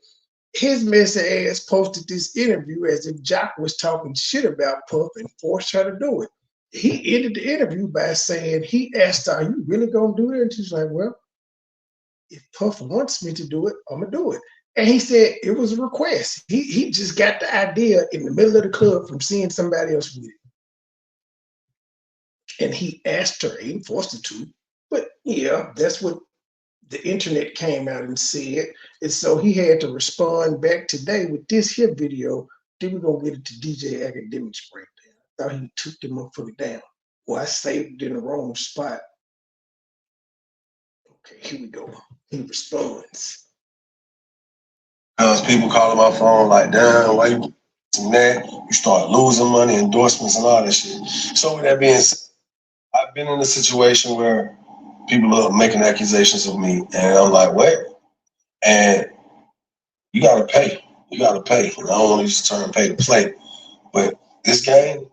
His messy ass posted this interview as if Jock was talking shit about Puff and forced her to do it. He ended the interview by saying, he asked her, are you really gonna do it? And she's like, well, if Puff wants me to do it, I'm gonna do it. And he said it was a request. He just got the idea in the middle of the club from seeing somebody else with it. And he asked her, he forced her to. But yeah, that's what the internet came out and said. And so he had to respond back today with this here video. Then we're gonna get it to DJ Academic's breakdown. I thought he took the motherfucker down. Well, I saved it in the wrong spot. Okay, here we go. He responds. Because people calling my phone like, damn, why you and that? You start losing money, endorsements, and all that shit. So with that being said, I've been in a situation where people are making accusations of me, and I'm like, what? And you gotta pay. You gotta pay. And I don't want to use the term pay to play, but this game,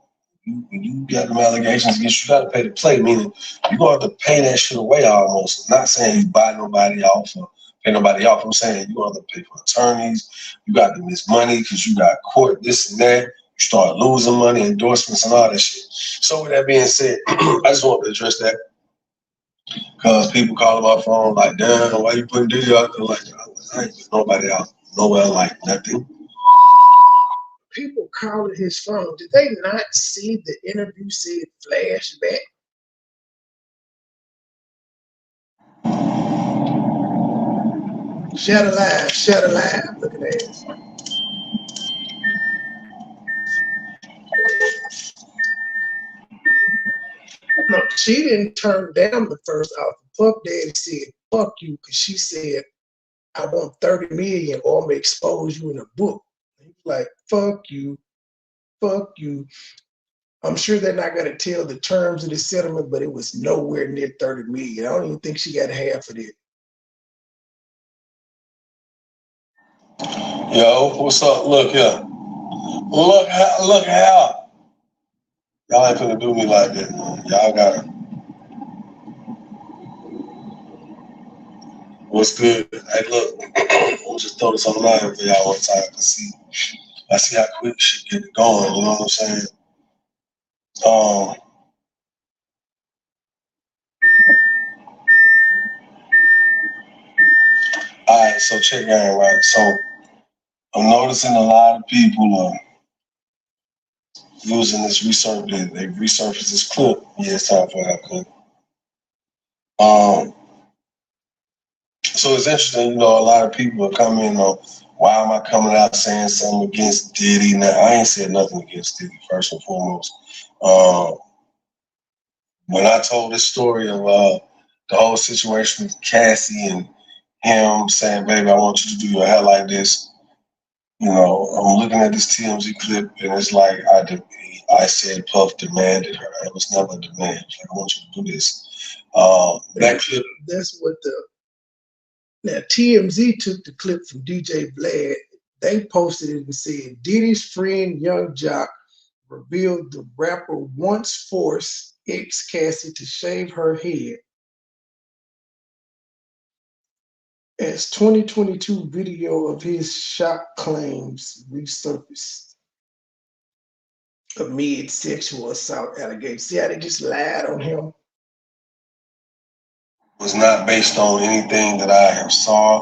you got them allegations against you, gotta pay to play, meaning you gonna have to pay that shit away almost. I'm not saying you buy nobody off or pay nobody off. I'm saying you gonna have to pay for attorneys, you got to miss money because you got court, this and that. You start losing money, endorsements, and all that shit. So with that being said, I just want to address that. Because people calling my phone like, damn, why you putting Diddy out there like that? I ain't put nobody out nowhere like nothing. People calling his phone. Did they not see the interview said flashback? Shut alive, shut alive. Look at that. No, she didn't turn down the first offer. Puff Daddy said, fuck you, because she said, I want 30 million or I'm gonna expose you in a book. He's like, fuck you, fuck you. I'm sure they're not gonna tell the terms of the settlement, but it was nowhere near 30 million. I don't even think she got half of it. Yo, what's up? Look here. Look how. Y'all ain't finna do me like that, man. Y'all gotta. What's good? Hey, look, I'll just throw this online for y'all one time to see. I see how quick shit get going, you know what I'm saying? All right, so check it out, right? So I'm noticing a lot of people are using this research. They resurfaced this clip. Yeah, it's time for that clip. So it's interesting, you know, a lot of people are coming on, why am I coming out saying something against Diddy? Now, I ain't said nothing against Diddy, first and foremost. When I told this story of the whole situation with Cassie and him saying, baby, I want you to do your hair like this, you know, I'm looking at this TMZ clip and it's like I said Puff demanded her. It was never a demand. Like, I want you to do this. That clip. That's what now TMZ took the clip from DJ Vlad. They posted it and said, Diddy's friend Young Jock revealed the rapper once forced ex-Cassie to shave her head. As 2022 video of his shock claims resurfaced amid sexual assault allegations. See how they just lied on him? Was not based on anything that I have saw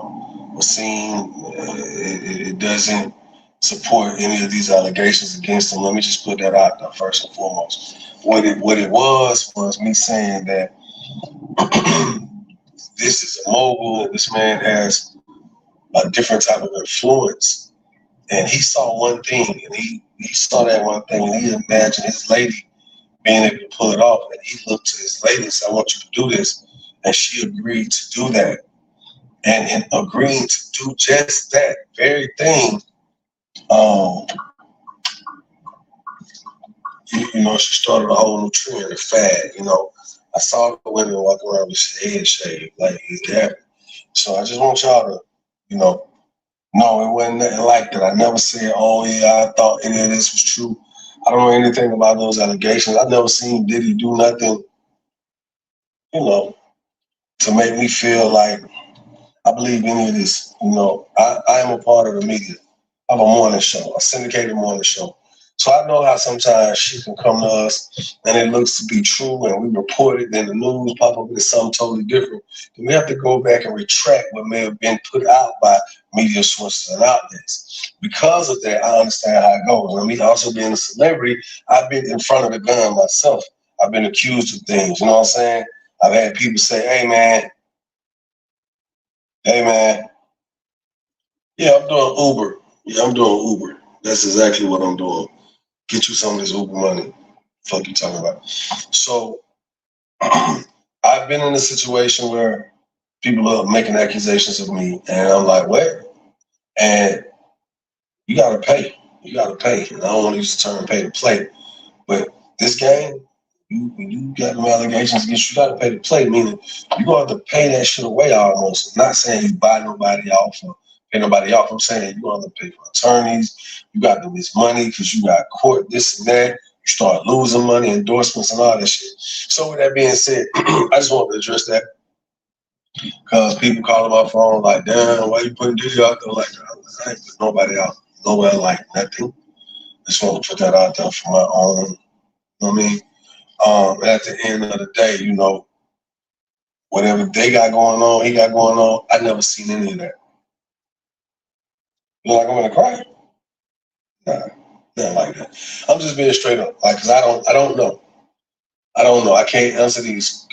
or seen. It doesn't support any of these allegations against him. Let me just put that out there first and foremost. What it was me saying that this is a mogul and this man has a different type of influence. And he saw one thing and he saw that one thing and he imagined his lady being able to pull it off. And he looked to his lady and said, I want you to do this. And she agreed to do that. And in agreeing to do just that very thing, you know, she started a whole new trend, a fad, you know. I saw the women walk around with head shaved, like it happened. So I just want y'all to, you know, no, it wasn't nothing like that. I never said, oh yeah, I thought any of this was true. I don't know anything about those allegations. I've never seen Diddy do nothing, you know, to make me feel like I believe any of this. You know, I am a part of the media. I have a morning show, a syndicated morning show. So I know how sometimes shit can come to us and it looks to be true and we report it, then the news pop up with something totally different. Then we have to go back and retract what may have been put out by media sources and outlets. Because of that, I understand how it goes. I mean, also being a celebrity, I've been in front of the gun myself. I've been accused of things, you know what I'm saying? I've had people say, hey man, yeah, I'm doing Uber. Yeah, I'm doing Uber. That's exactly what I'm doing. Get you some of this Uber money. Fuck you talking about. So I've been in a situation where people are making accusations of me and I'm like, what? And you gotta pay. You gotta pay. And I don't want to use the term pay to play, but this game, you got them allegations against you, gotta pay to play, meaning you gonna have to pay that shit away almost. I'm not saying you buy nobody off or pay nobody off. I'm saying you gonna have to pay for attorneys, you got to miss money because you got court, this and that. You start losing money, endorsements and all that shit. So with that being said, I just want to address that. Because people calling my phone like, damn, why you putting Diddy out there like that? I ain't put nobody out. Nobody like nothing. Just want to put that out there for my own. You know what I mean? At the end of the day, you know, whatever they got going on, he got going on, I never seen any of that. You like I'm gonna cry? Nah, nothing like that. I'm just being straight up, like, cause I don't know. I can't answer these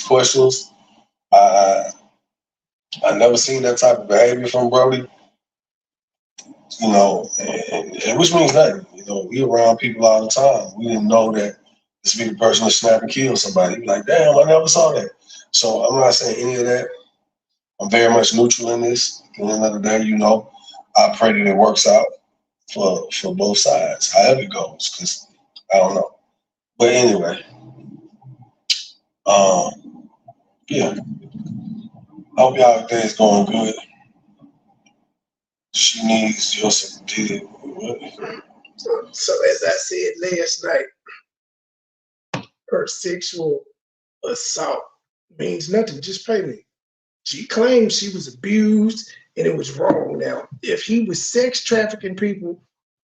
questions. I never seen that type of behavior from Brody. You know, and which means nothing. You know, we around people all the time. We didn't know that this be the person that snap and kill somebody. Like, damn, I never saw that. So I'm not saying any of that. I'm very much neutral in this. At the end of the day, you know, I pray that it works out for both sides, however it goes, because I don't know. But anyway, yeah. I hope y'all day is going good. She needs your support. So as I said last night, her sexual assault means nothing. Just pay me. She claims she was abused and it was wrong. Now, if he was sex trafficking people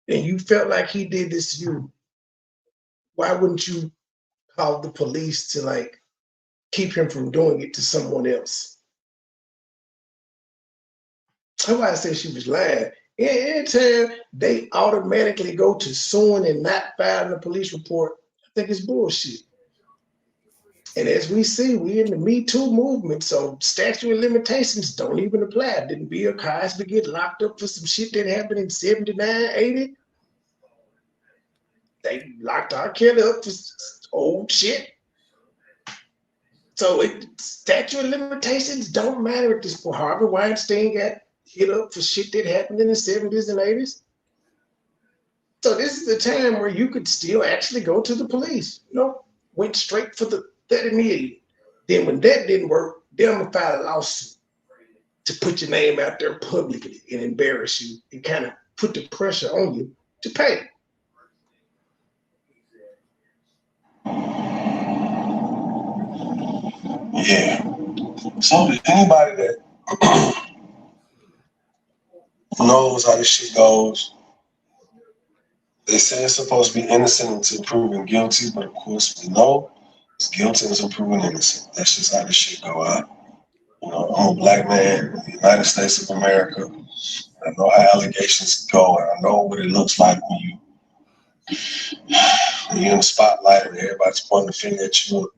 and you felt like he did this to you, why wouldn't you call the police to like keep him from doing it to someone else? That's why I said she was lying. Anytime they automatically go to suing and not filing a police report, I think it's bullshit. And as we see, we in the Me Too movement, so statute of limitations don't even apply. Didn't Bill Cosby get locked up for some shit that happened in 79, 80? They locked R. Kelly up for old shit. So statute of limitations don't matter at this point. Harvey Weinstein got hit up for shit that happened in the 70s and 80s. So this is the time where you could still actually go to the police. You know, went straight for the 30 million. Then when that didn't work, they're gonna file a lawsuit to put your name out there publicly and embarrass you and kind of put the pressure on you to pay. Yeah. So anybody that knows how this shit goes, they say it's supposed to be innocent until proven guilty, but of course we know it's guilty until proven innocent. That's just how this shit go out. You know, I'm a black man in the United States of America. I know how allegations go, and I know what it looks like when you're in the spotlight and everybody's pointing the finger at you.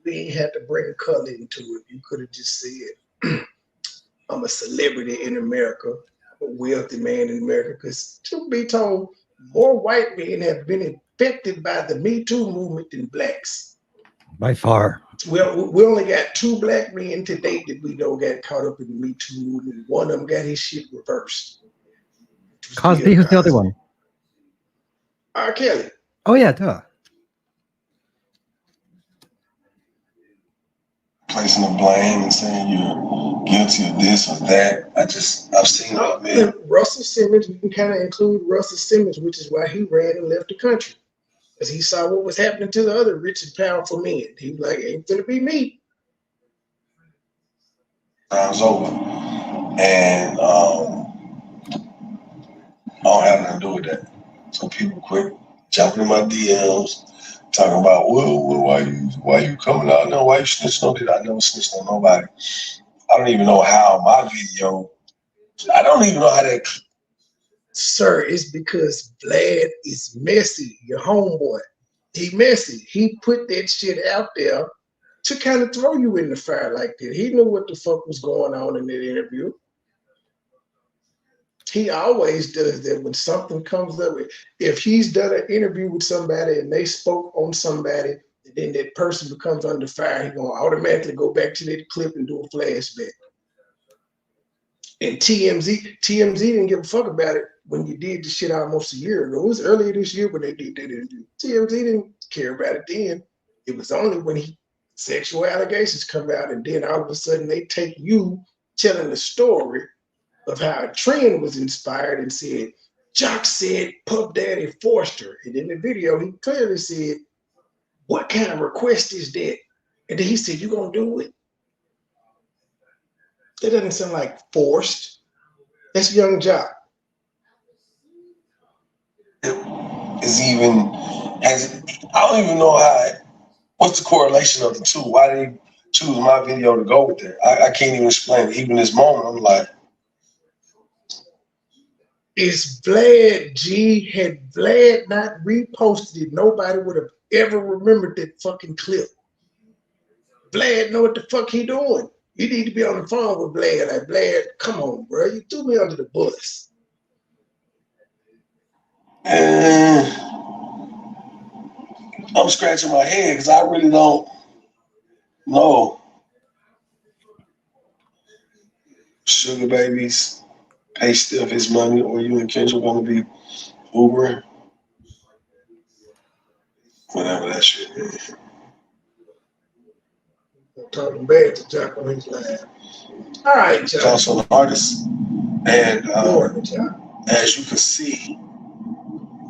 We ain't had to bring color into it. You could have just said, I'm a celebrity in America, I'm a wealthy man in America, because to be told, more white men have been affected by the Me Too movement than blacks. By far. Well, we only got 2 black men to date that we know got caught up in the Me Too movement. One of them got his shit reversed. Cosby, who's the other one? R. Kelly. Oh, yeah, duh. Placing the blame and saying you're guilty of this or that. I've seen it, man. Russell Simmons, we can kind of include Russell Simmons, which is why he ran and left the country. Because he saw what was happening to the other rich and powerful men. He was like, ain't gonna be me. Time's over. And I don't have nothing to do with that. So people quit jumping in my DMs, talking about, well, why you coming out now? Why you snitching on it? I never snitched on nobody. I don't even know how my video, I don't even know how that. Sir, it's because Vlad is messy, your homeboy. He messy. He put that shit out there to kind of throw you in the fire like that. He knew what the fuck was going on in that interview. He always does that when something comes up. If he's done an interview with somebody and they spoke on somebody, and then that person becomes under fire, he's going to automatically go back to that clip and do a flashback. And TMZ didn't give a fuck about it when you did the shit almost a year ago. It was earlier this year when they did that interview. TMZ didn't care about it then. It was only when sexual allegations come out, and then all of a sudden they take you telling the story of how a trend was inspired and said, Jock said Puff Daddy forced her. And in the video, he clearly said, what kind of request is that? And then he said, you gonna do it? That doesn't sound like forced. That's Young Jock. Is even, I don't even know what's the correlation of the two? Why did he choose my video to go with that? I can't even explain it. Even this moment, I'm like, it's Vlad, G. Had Vlad not reposted it, nobody would have ever remembered that fucking clip. Vlad know what the fuck he doing. You need to be on the phone with Vlad. Like, Vlad, come on, bro. You threw me under the bus. I'm scratching my head because I really don't know. Sugar babies pay still his money, or you and Kendra gonna be Ubering. Whatever that shit is. Talking bad to Jock on his live. All right, Jock. He's also an artist. And as you can see,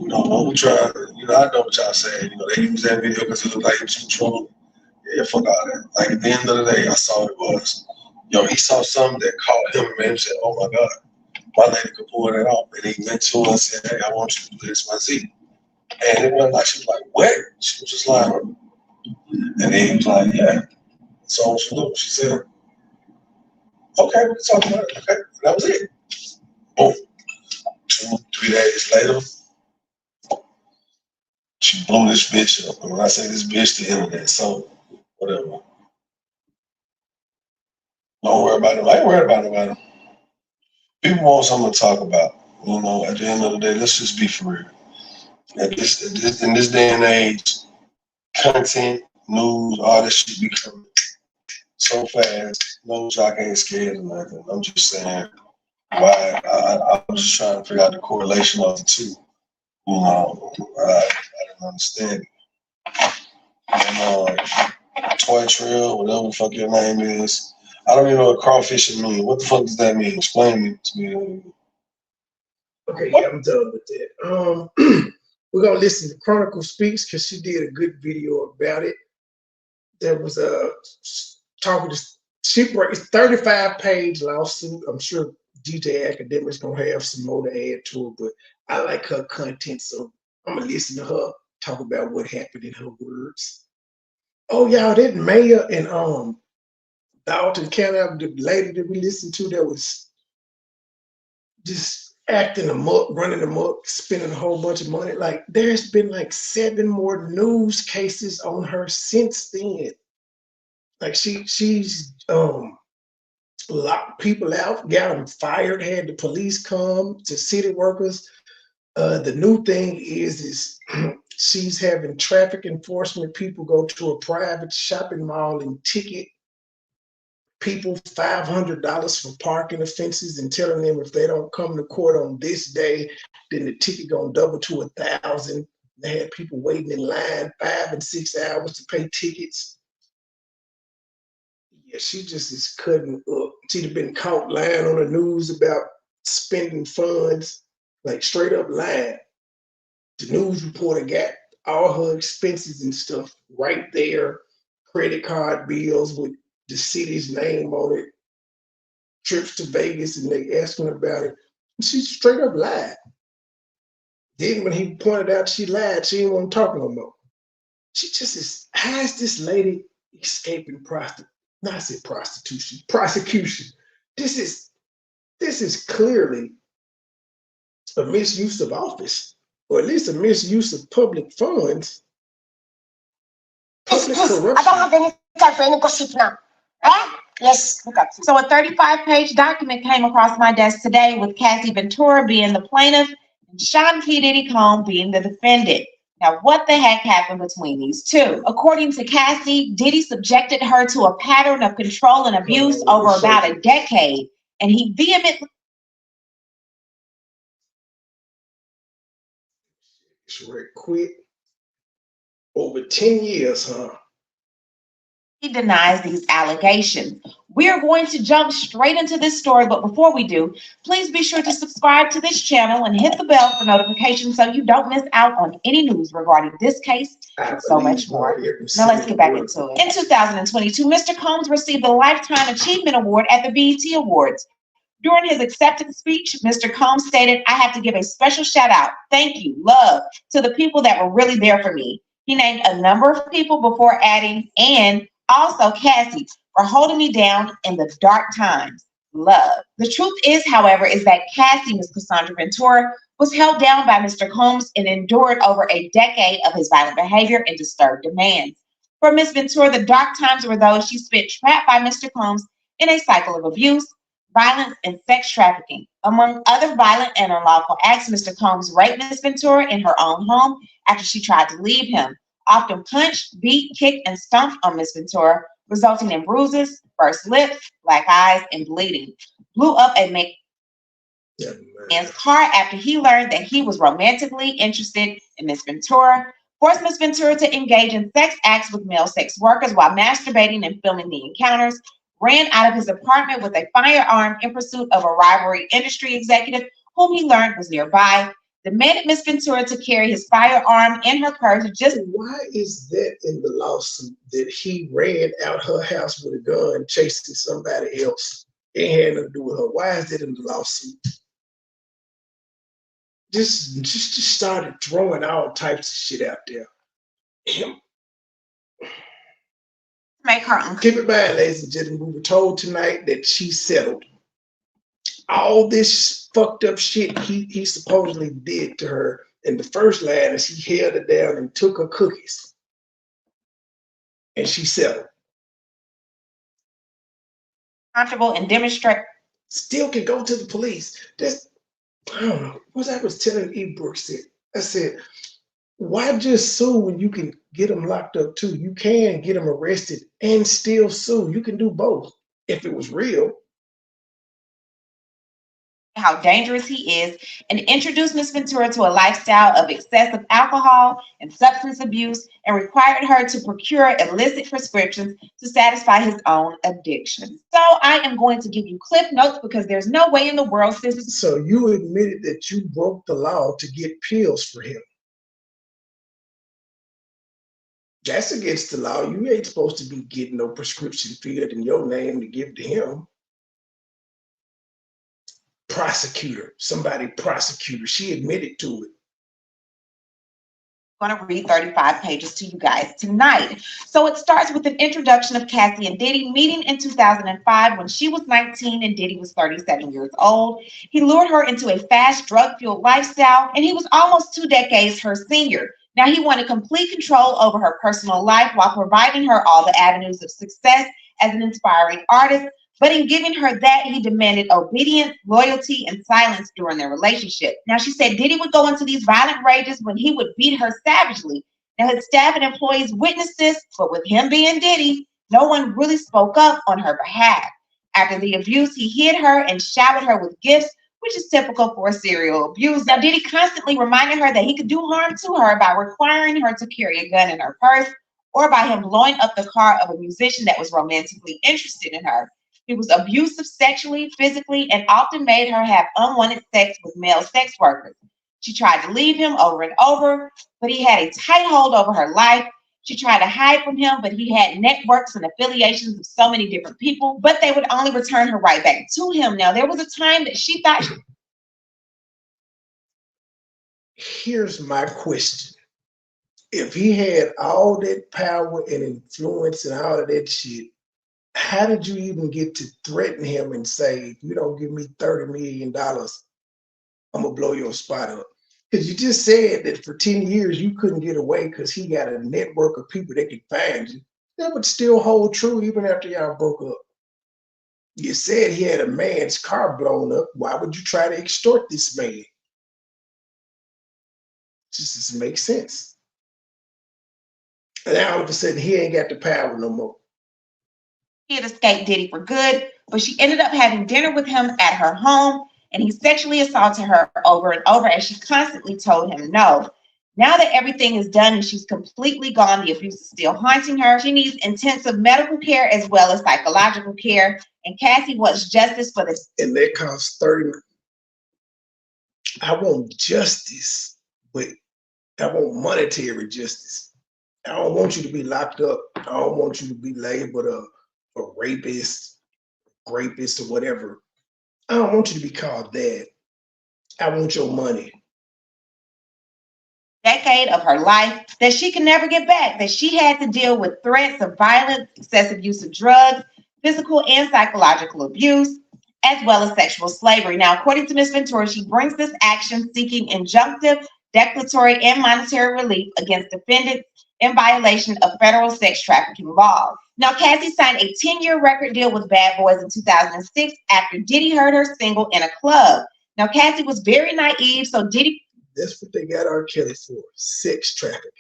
you know, what we're trying, you know, I know what y'all saying. You know, they use that video because it looked like he was controlling. Yeah, fuck all that. Like, at the end of the day, I saw what it was. Yo, he saw something that caught him and made him say, oh my God, my lady could pull that off. And he went to her and said, hey, I want you to do this, my Z. And it wasn't like, she was like, what? She was just like, and then he was like, yeah. So what you do? She said, okay, we can talk about it. Okay, and that was it. Boom. 2-3 days later, she blew this bitch up. And when I say this bitch, the internet, so whatever. Don't worry about it. I ain't worried about it. People want something to talk about. You know, at the end of the day, let's just be for real. In this day and age, content, news, all this shit be coming so fast. No Jock ain't scared of nothing. I'm just saying why. I'm just trying to figure out the correlation of the two. You know, I don't understand it. And Toy Trail, whatever the fuck your name is, I don't even know what crawfishing means. What the fuck does that mean? Explain it to me. Okay, yeah, I'm done with that. We're gonna listen to Chronicle Speaks because she did a good video about it. There was a talking to she breaks 35-page lawsuit. I'm sure DJ Academic's gonna have some more to add to it, but I like her content, so I'm gonna listen to her talk about what happened in her words. Oh, y'all, that mayor and Dalton County, the lady that we listened to that was just acting amok, running amok, spending a whole bunch of money. Like, there's been like 7 more news cases on her since then. Like, she's locked people out, got them fired, had the police come to city workers. The new thing is she's having traffic enforcement people go to a private shopping mall and ticket people $500 for parking offenses and telling them if they don't come to court on this day, then the ticket gonna double to $1,000. They had people waiting in line 5 and 6 hours to pay tickets. Yeah, she just is cutting up. She'd have been caught lying on the news about spending funds, like straight up lying. The news reporter got all her expenses and stuff right there, credit card bills with the city's name on it, trips to Vegas, and they asking about it. She straight up lied. Then when he pointed out she lied, she didn't want to talk no more. She just is, how is this lady escaping prosecution? This is clearly a misuse of office, or at least a misuse of public funds. Public corruption. I don't have any time for any gossip now. Yes. So a 35-page document came across my desk today with Cassie Ventura being the plaintiff and Sean P. Diddy Combs being the defendant. Now, what the heck happened between these two? According to Cassie, Diddy subjected her to a pattern of control and abuse over about a decade, and he vehemently quit over 10 years, huh? He denies these allegations. We are going to jump straight into this story, but before we do, please be sure to subscribe to this channel and hit the bell for notifications so you don't miss out on any news regarding this case and so much more. Now let's get back into it. In 2022, Mr. Combs received the Lifetime Achievement Award at the BET Awards. During his acceptance speech, Mr. Combs stated, "I have to give a special shout out, thank you, love, to the people that were really there for me." He named a number of people before adding, "and also Cassie for holding me down in the dark times. Love." The truth is, however, is that Cassie, Ms. Cassandra Ventura, was held down by Mr. Combs and endured over a decade of his violent behavior and disturbed demands. For Ms. Ventura, the dark times were those she spent trapped by Mr. Combs in a cycle of abuse, violence, and sex trafficking. Among other violent and unlawful acts, Mr. Combs raped Ms. Ventura in her own home after she tried to leave him, often punched, beat, kicked, and stomped on Ms. Ventura, resulting in bruises, burst lips, black eyes, and bleeding. Blew up a man's car after he learned that he was romantically interested in Ms. Ventura, forced Ms. Ventura to engage in sex acts with male sex workers while masturbating and filming the encounters, ran out of his apartment with a firearm in pursuit of a rivalry industry executive whom he learned was nearby, demanded Ms. Ventura to carry his firearm in her purse. Just why is that in the lawsuit that he ran out her house with a gun chasing somebody else? It had nothing to do with her. Why is that in the lawsuit? Just started throwing all types of shit out there. Make her keep in mind, ladies and gentlemen, we were told tonight that she settled. All this fucked up shit he supposedly did to her. In the first line is he held her down and took her cookies. And she settled. Comfortable and demonstrate. Still can go to the police. That's, I don't know. What I was telling E. Brooks, I said, why just sue when you can get them locked up too? You can get them arrested and still sue. You can do both if it was real. How dangerous he is, and introduced Ms. Ventura to a lifestyle of excessive alcohol and substance abuse, and required her to procure illicit prescriptions to satisfy his own addiction. So I am going to give you cliff notes because there's no way in the world, sis. So you admitted that you broke the law to get pills for him. That's against the law. You ain't supposed to be getting no prescription filled in your name to give to him. Prosecutor, she admitted to it. I'm going to read 35 pages to you guys tonight. So it starts with an introduction of Cassie and Diddy meeting in 2005 when she was 19 and Diddy was 37 years old. He lured her into a fast drug-fueled lifestyle, and he was almost 2 decades her senior. Now he wanted complete control over her personal life while providing her all the avenues of success as an inspiring artist. But in giving her that, he demanded obedience, loyalty, and silence during their relationship. Now, she said Diddy would go into these violent rages when he would beat her savagely. Now, his staff and employees witnessed this, but with him being Diddy, no one really spoke up on her behalf. After the abuse, he hid her and showered her with gifts, which is typical for a serial abuser. Now, Diddy constantly reminded her that he could do harm to her by requiring her to carry a gun in her purse or by him blowing up the car of a musician that was romantically interested in her. He was abusive sexually, physically, and often made her have unwanted sex with male sex workers. She tried to leave him over and over, but he had a tight hold over her life. She tried to hide from him, but he had networks and affiliations of so many different people, but they would only return her right back to him. Now, there was a time that she thought... Here's my question. If he had all that power and influence and all of that shit, how did you even get to threaten him and say, if you don't give me $30 million, I'm gonna blow your spot up? Because you just said that for 10 years you couldn't get away because he got a network of people that could find you. That would still hold true even after y'all broke up. You said he had a man's car blown up. Why would you try to extort this man? Just doesn't make sense. And now all of a sudden he ain't got the power no more. He had escaped Diddy for good, but she ended up having dinner with him at her home, and he sexually assaulted her over and over, and she constantly told him no. Now that everything is done and she's completely gone, the abuse is still haunting her. She needs intensive medical care as well as psychological care, and Cassie wants justice for this. And that costs $30 million. I want justice, but I want monetary justice. I don't want you to be locked up. I don't want you to be labeled a rapist, or whatever. I don't want you to be called that. I want your money. Decade of her life that she can never get back, that she had to deal with threats of violence, excessive use of drugs, physical and psychological abuse, as well as sexual slavery. Now, according to Ms. Ventura, she brings this action seeking injunctive, declaratory, and monetary relief against defendants in violation of federal sex trafficking laws. Now, Cassie signed a 10-year record deal with Bad Boys in 2006 after Diddy heard her single in a club. Now, Cassie was very naive, so Diddy... That's what they got R. Kelly for, sex trafficking.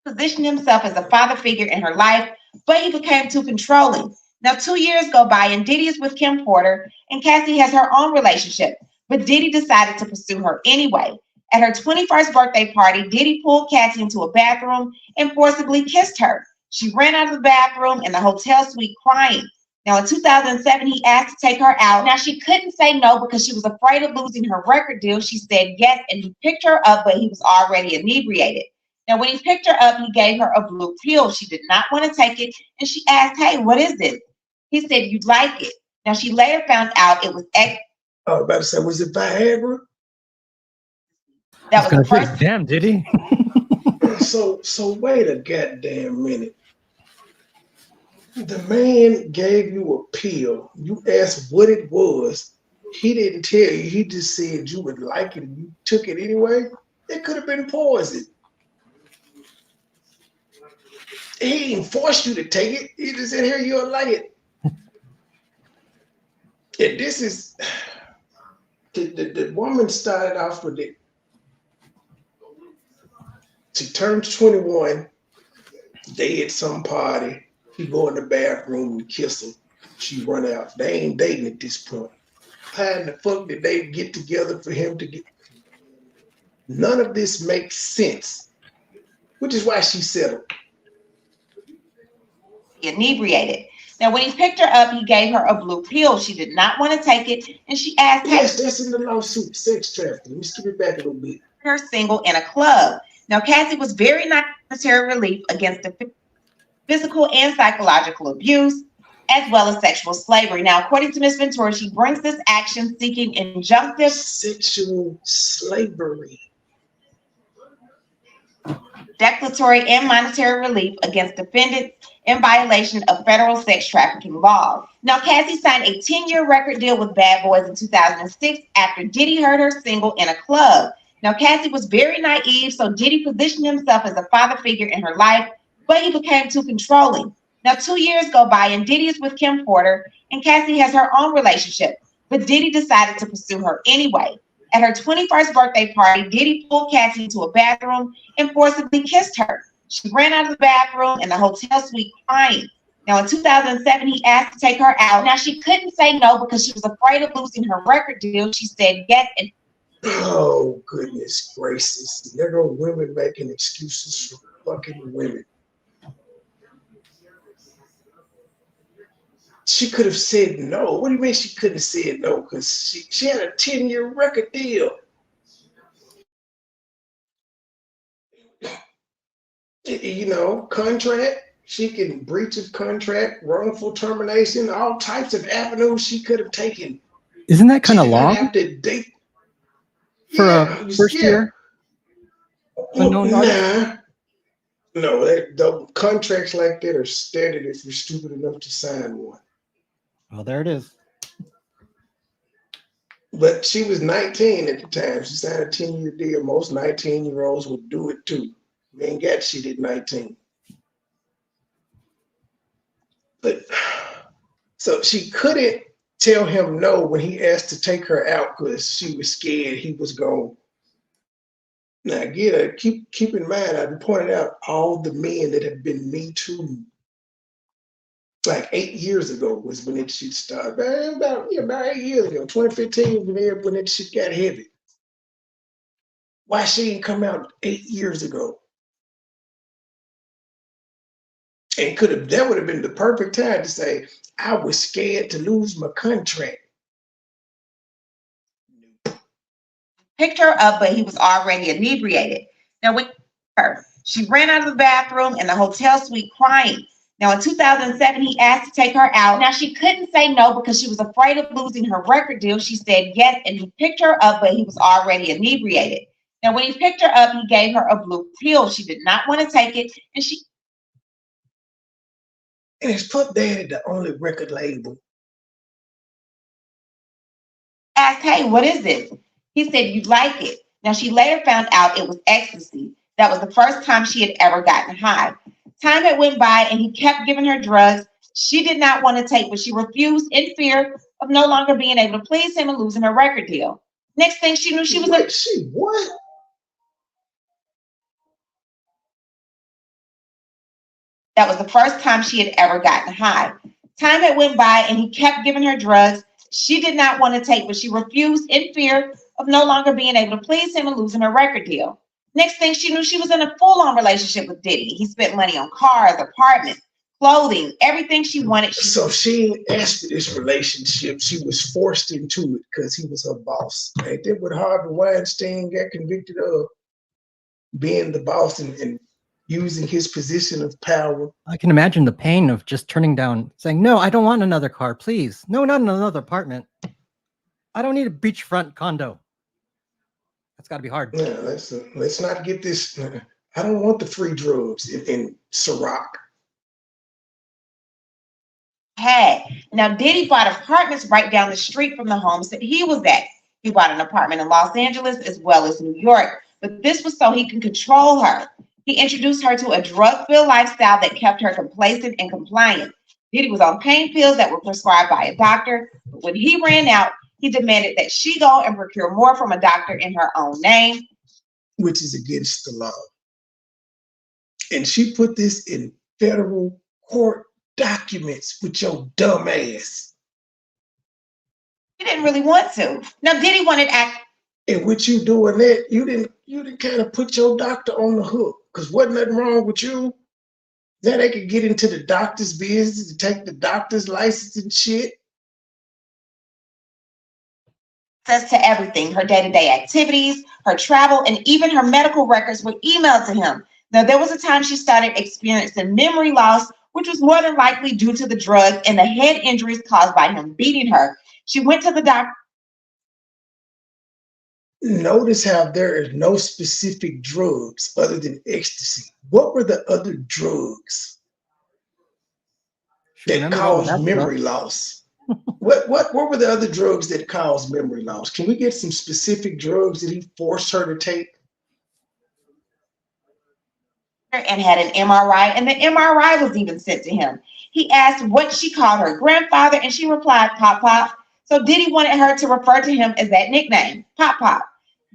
Positioned himself as a father figure in her life, but he became too controlling. Now, 2 years go by and Diddy is with Kim Porter, and Cassie has her own relationship, but Diddy decided to pursue her anyway. At her 21st birthday party, Diddy pulled Cassie into a bathroom and forcibly kissed her. She ran out of the bathroom in the hotel suite crying. Now, in 2007, he asked to take her out. Now, she couldn't say no because she was afraid of losing her record deal. She said yes, and he picked her up, but he was already inebriated. Now, when he picked her up, he gave her a blue pill. She did not want to take it, and she asked, "Hey, what is this?" He said, "You'd like it." Now, she later found out it was I was about to say, was it Viagra? That was the first. Damn, did he? So wait a goddamn minute. The man gave you a pill. You asked what it was. He didn't tell you. He just said you would like it and you took it anyway. It could have been poison. He didn't force you to take it. He just said, here, you'll like it. And this is, the woman started off with it. She turned 21. They at some party. He go in the bathroom and kiss her. She run out. They ain't dating at this point. How in the fuck did they get together for him to get? None of this makes sense, which is why she settled. Inebriated. Now, when he picked her up, he gave her a blue pill. She did not want to take it, and she asked, yes, that's in the lawsuit, sex trafficking. Let me skip it back a little bit. Her single in a club. Now, Cassie was very monetary relief against the physical and psychological abuse, as well as sexual slavery. Now, according to Ms. Ventura, she brings this action seeking injunctive sexual slavery, declaratory, and monetary relief against defendants in violation of federal sex trafficking laws. Now, Cassie signed a 10-year record deal with Bad Boys in 2006 after Diddy heard her single in a club. Now, Cassie was very naive, so Diddy positioned himself as a father figure in her life, but he became too controlling. Now, 2 years go by and Diddy is with Kim Porter, and Cassie has her own relationship, but Diddy decided to pursue her anyway. At her 21st birthday party, Diddy pulled Cassie into a bathroom and forcibly kissed her. She ran out of the bathroom in the hotel suite crying. Now, in 2007, he asked to take her out. Now, she couldn't say no because she was afraid of losing her record deal. She said yes. And oh, goodness gracious. There go women making excuses for fucking women. She could have said no. What do you mean she couldn't have said no? Because she had a 10-year record deal. You know, contract. She can breach of contract, wrongful termination, all types of avenues she could have taken. Isn't that kind of long? Have to date for a first year? No, the contracts like that are standard if you're stupid enough to sign one. Oh, there it is. But she was 19 at the time. She signed a 10-year deal. Most 19-year-olds would do it too. Man got shit at 19. But so she couldn't tell him no when he asked to take her out because she was scared he was gone. Now, again, keep in mind, I've pointed out all the men that have been Me Too, like 8 years ago was when that shit started. About 8 years ago, 2015, when that shit got heavy. Why she didn't come out 8 years ago? And that would have been the perfect time to say, I was scared to lose my contract. Picked her up, but he was already inebriated. Now, when she ran out of the bathroom in the hotel suite crying. Now, in 2007, he asked to take her out. Now, she couldn't say no because she was afraid of losing her record deal. She said yes, and he picked her up, but he was already inebriated. Now, when he picked her up, he gave her a blue pill. She did not want to take it, and it's put there at the only record label. Asked, hey, what is this? He said, you'd like it. Now, she later found out it was ecstasy. That was the first time she had ever gotten high. Time had went by and he kept giving her drugs she did not want to take, but she refused in fear of no longer being able to please him and losing her record deal. Next thing she knew, she was what? That was the first time she had ever gotten high. Time had went by and he kept giving her drugs she did not want to take, but she refused in fear of no longer being able to please him and losing her record deal. Next thing she knew, she was in a full-on relationship with Diddy. He spent money on cars, apartments, clothing, everything she wanted. So she asked for this relationship. She was forced into it because he was her boss. Ain't that what Harvey Weinstein got convicted of? Being the boss and using his position of power. I can imagine the pain of just turning down, saying, no, I don't want another car, please. No, not another apartment. I don't need a beachfront condo. That's got to be hard. Yeah, let's not get this. I don't want the free drugs in Ciroc. Hey, now Diddy bought apartments right down the street from the homes that he was at. He bought an apartment in Los Angeles as well as New York, but this was so he can control her. He introduced her to a drug-filled lifestyle that kept her complacent and compliant. Diddy was on pain pills that were prescribed by a doctor, but when he ran out, he demanded that she go and procure more from a doctor in her own name, which is against the law. And she put this in federal court documents with your dumb ass. He didn't really want to. Now, Diddy wanted act. And with you doing that, you didn't kind of put your doctor on the hook. Because wasn't nothing wrong with you. Now they could get into the doctor's business and take the doctor's license and shit. Access to everything, her day-to-day activities, her travel, and even her medical records were emailed to him. Now, there was a time she started experiencing memory loss, which was more than likely due to the drugs and the head injuries caused by him beating her. She went to the doctor. Notice how there are no specific drugs other than ecstasy. What were the other drugs that caused memory loss? What were the other drugs that caused memory loss? Can we get some specific drugs that he forced her to take? And had an MRI, and the MRI was even sent to him. He asked what she called her grandfather, and she replied, Pop Pop. So Diddy wanted her to refer to him as that nickname, Pop Pop.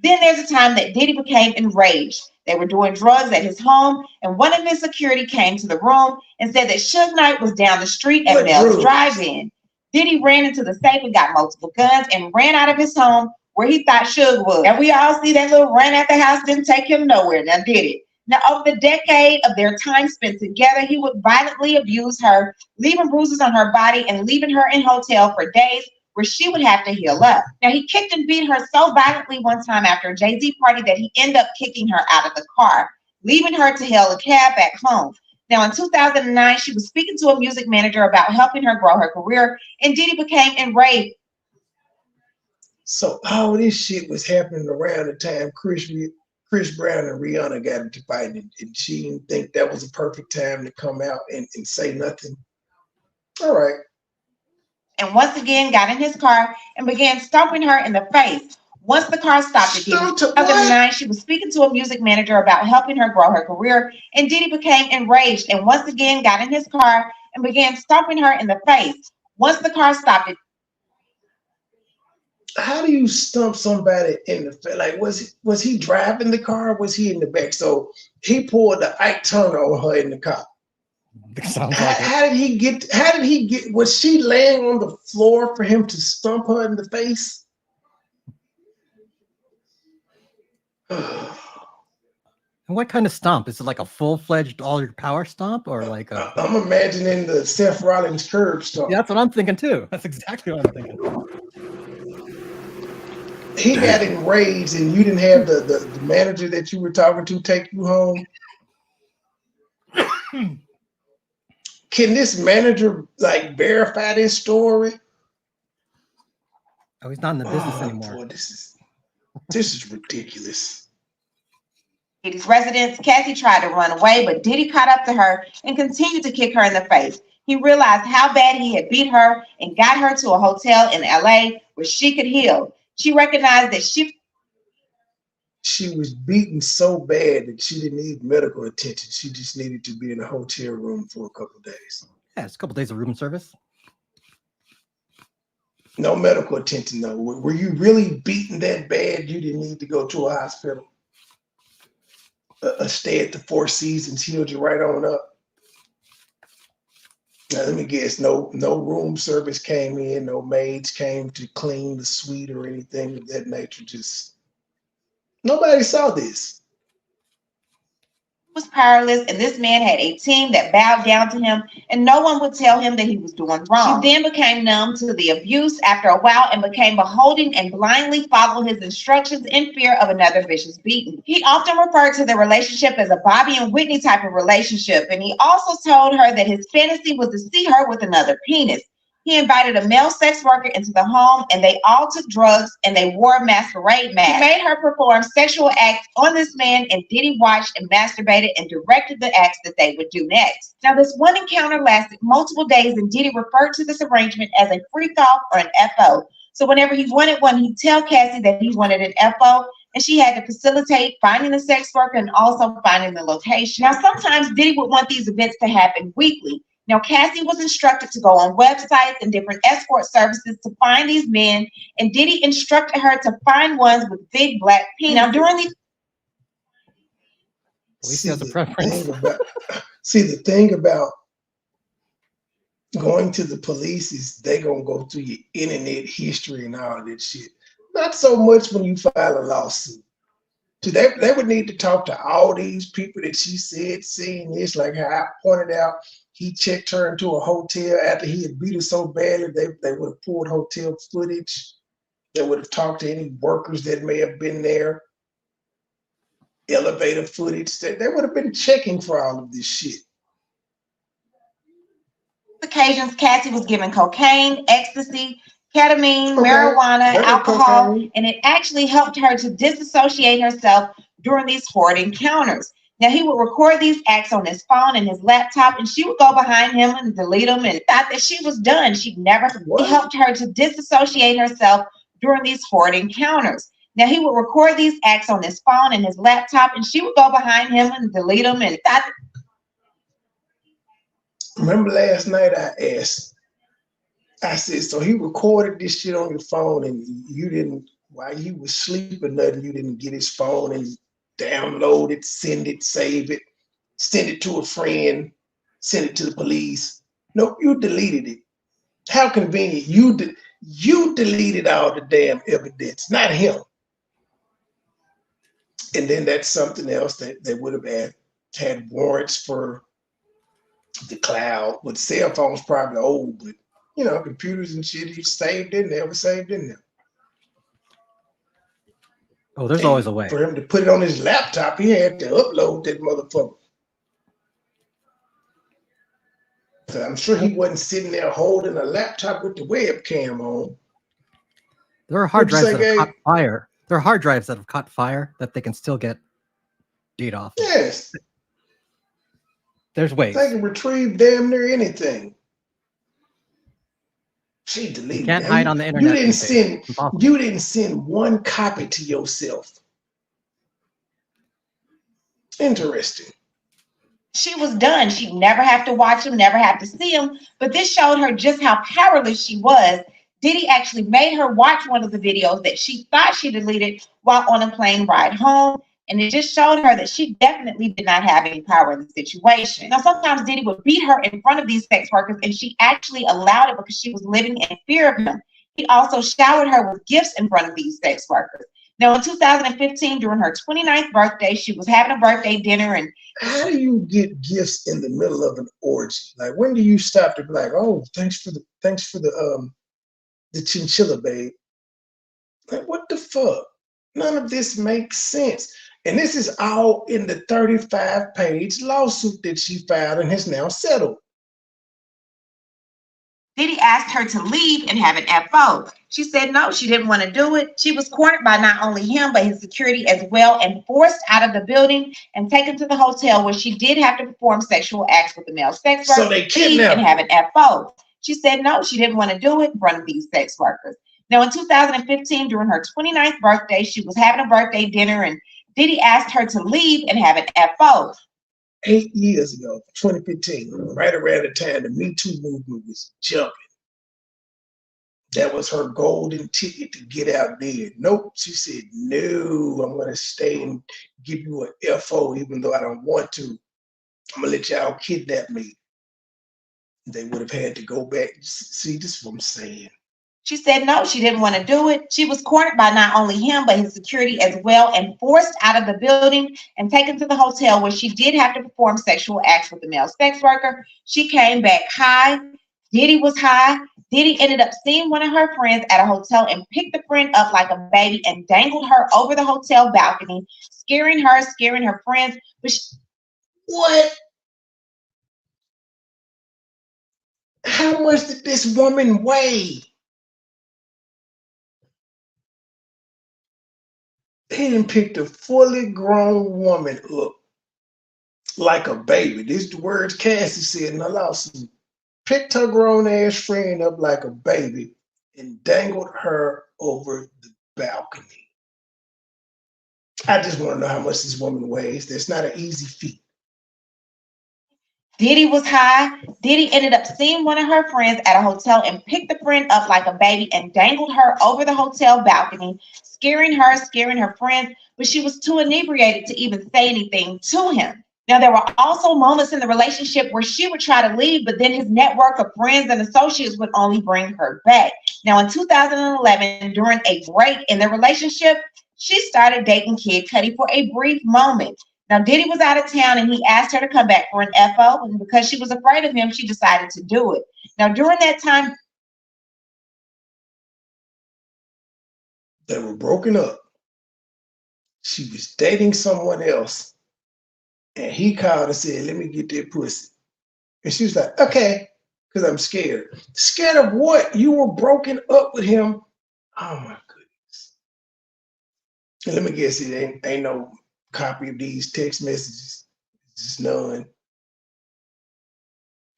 Then there's a time that Diddy became enraged. They were doing drugs at his home, and one of his security came to the room and said that Suge Knight was down the street at Mel's Drive-In. Diddy ran into the safe and got multiple guns and ran out of his home where he thought Suge was. And we all see that little run at the house didn't take him nowhere. Now, did it? Now, over the decade of their time spent together, he would violently abuse her, leaving bruises on her body and leaving her in hotel for days where she would have to heal up. Now, he kicked and beat her so violently one time after a Jay-Z party that he ended up kicking her out of the car. leaving her to hail a cab back home. Now, in 2009, she was speaking to a music manager about helping her grow her career, and Diddy became enraged. So all this shit was happening around the time Chris Brown and Rihanna got into fighting, and she didn't think that was a perfect time to come out and say nothing. All right. And once again got in his car and began stomping her in the face. Once the car stopped again, in 2009, she was speaking to a music manager about helping her grow her career, and Diddy became enraged and once again got in his car and began stomping her in the face. Once the car stopped, how do you stump somebody in the face? Like, was he driving the car? Or was he in the back? So he pulled the Ike Turner on her in the car. How did he get? Was she laying on the floor for him to stump her in the face? And what kind of stomp? Is it like a full-fledged all your power stomp, or like a? I'm imagining the Seth Rollins curb stomp. Yeah, that's what I'm thinking too. That's exactly what I'm thinking. He got enraged, and you didn't have the manager that you were talking to take you home. Can this manager like verify this story? Oh, he's not in the business anymore. Boy, this is ridiculous. Diddy's residence, Cassie tried to run away, but Diddy caught up to her and continued to kick her in the face. He realized how bad he had beat her and got her to a hotel in LA where she could heal. She recognized that she was beaten so bad that she didn't need medical attention. She just needed to be in a hotel room for a couple of days. Yeah, it's a couple of days of room service. No medical attention, though. Were you really beaten that bad you didn't need to go to a hospital? A stay at the Four Seasons healed you right on up. Now, let me guess, no room service came in, no maids came to clean the suite or anything of that nature. Just nobody saw this. was powerless, and this man had a team that bowed down to him, and no one would tell him that he was doing wrong. She then became numb to the abuse after a while and became beholden and blindly followed his instructions in fear of another vicious beating. He often referred to the relationship as a Bobby and Whitney type of relationship, and he also told her that his fantasy was to see her with another penis. He invited a male sex worker into the home, and they all took drugs and they wore masquerade masks. He made her perform sexual acts on this man, and Diddy watched and masturbated and directed the acts that they would do next. Now, this one encounter lasted multiple days, and Diddy referred to this arrangement as a freak off or an FO. So whenever he wanted one, he'd tell Cassie that he wanted an FO, and she had to facilitate finding the sex worker and also finding the location. Now, sometimes Diddy would want these events to happen weekly. Now, Cassie was instructed to go on websites and different escort services to find these men, and Diddy instructed her to find ones with big black penises. Now, during these... At least he has a preference. The thing about going to the police is they gonna go through your internet history and all that shit. Not so much when you file a lawsuit. So they would need to talk to all these people that she said seen this, like how I pointed out. He checked her into a hotel after he had beat her so badly. They would have pulled hotel footage. They would have talked to any workers that may have been there. Elevator footage. They would have been checking for all of this shit. Occasions, Cassie was given cocaine, ecstasy, ketamine, marijuana, alcohol, and it actually helped her to disassociate herself during these horrid encounters. Now, he would record these acts on his phone and his laptop, and she would go behind him and delete them and thought that she was done. She never helped her to disassociate herself during these horrid encounters. Now, he would record these acts on his phone and his laptop, and she would go behind him and delete them and thought. Remember last night I said, so he recorded this shit on your phone and you didn't, while you was sleeping, nothing, you didn't get his phone and download it, send it, save it, send it to a friend, send it to the police. Nope, you deleted it. How convenient. You deleted all the damn evidence, not him. And then that's something else that they would have had warrants for the cloud. But cell phones probably old, but you know, computers and shit, you saved in there, was saved in there. Oh, there's always a way. For him to put it on his laptop, he had to upload that motherfucker. So I'm sure he wasn't sitting there holding a laptop with the webcam on. There are hard drives that have caught fire. There are hard drives that have caught fire that they can still get DDoS. Yes. There's ways. They can retrieve damn near anything. She deleted. You can't hide on the internet. You didn't send one copy to yourself. Interesting. She was done. She'd never have to watch him, never have to see him. But this showed her just how powerless she was. Diddy actually made her watch one of the videos that she thought she deleted while on a plane ride home. And it just showed her that she definitely did not have any power in the situation. Now, sometimes Diddy would beat her in front of these sex workers, and she actually allowed it because she was living in fear of him. He also showered her with gifts in front of these sex workers. Now, in 2015, during her 29th birthday, she was having a birthday dinner. And how do you get gifts in the middle of an orgy? Like, when do you stop to be like, oh, thanks for the chinchilla, babe? Like, what the fuck? None of this makes sense. And this is all in the 35-page lawsuit that she filed and has now settled. Diddy asked her to leave and have an FO. She said no, she didn't want to do it. She was cornered by not only him, but his security as well, and forced out of the building and taken to the hotel where she did have to perform sexual acts with the male sex worker. So they kidnapped and have an FO. She said no, she didn't want to do it in front of these sex workers. Now, in 2015, during her 29th birthday, she was having a birthday dinner, and Diddy asked her to leave and have an FO. 8 years ago, 2015, right around the time the Me Too movement was jumping. That was her golden ticket to get out there. Nope, she said, no, I'm gonna stay and give you an FO even though I don't want to. I'm gonna let y'all kidnap me. They would have had to go back. See, this is what I'm saying. She said no, she didn't want to do it. She was cornered by not only him, but his security as well, and forced out of the building and taken to the hotel where she did have to perform sexual acts with the male sex worker. She came back high. Diddy was high. Diddy ended up seeing one of her friends at a hotel and picked the friend up like a baby and dangled her over the hotel balcony, scaring her friends. But what? How much did this woman weigh? He done picked a fully grown woman up like a baby. These the words Cassie said in the lawsuit. Picked her grown ass friend up like a baby and dangled her over the balcony. I just want to know how much this woman weighs. That's not an easy feat. Diddy was high. Diddy ended up seeing one of her friends at a hotel and picked the friend up like a baby and dangled her over the hotel balcony, scaring her friends, but she was too inebriated to even say anything to him. Now, there were also moments in the relationship where she would try to leave, but then his network of friends and associates would only bring her back. Now, in 2011, during a break in their relationship, she started dating Kid Cudi for a brief moment. Now, Diddy was out of town and he asked her to come back for an FO, and because she was afraid of him, she decided to do it. Now, during that time, they were broken up. She was dating someone else, and he called and said, let me get that pussy. And she was like, okay, because I'm scared. Scared of what? You were broken up with him. Oh, my goodness. And let me guess, it ain't no copy of these text messages. Just none.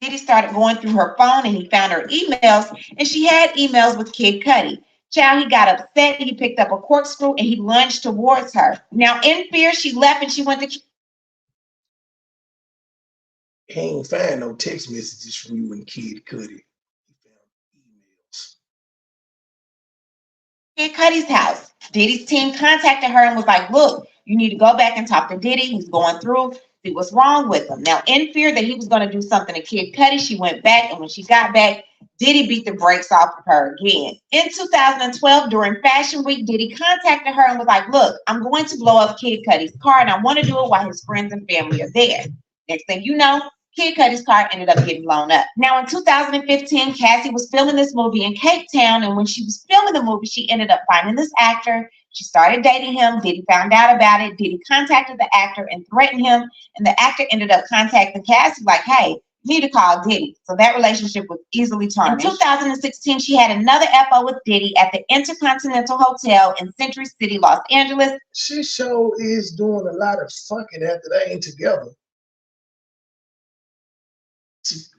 Diddy started going through her phone and he found her emails, and she had emails with Kid Cudi. Child, he got upset. He picked up a corkscrew and he lunged towards her. Now, in fear, she left and she went to. He ain't find no text messages from you and Kid Cudi. He found emails. Kid Cudi's house. Diddy's team contacted her and was like, look, you need to go back and talk to Diddy. He's going through, see what's wrong with him. Now, in fear that he was going to do something to Kid Cudi, she went back, and when she got back, Diddy beat the brakes off of her again. In 2012, during Fashion Week, Diddy contacted her and was like, look, I'm going to blow up Kid Cudi's car, and I want to do it while his friends and family are there. Next thing you know, Kid Cudi's car ended up getting blown up. Now, in 2015, Cassie was filming this movie in Cape Town, and when she was filming the movie, she ended up finding this actor. She started dating him. Diddy found out about it. Diddy contacted the actor and threatened him. And the actor ended up contacting Cassie like, hey, you need to call Diddy. So that relationship was easily tarnished. In 2016, she had another FO with Diddy at the Intercontinental Hotel in Century City, Los Angeles. She sure is doing a lot of fucking after they ain't together.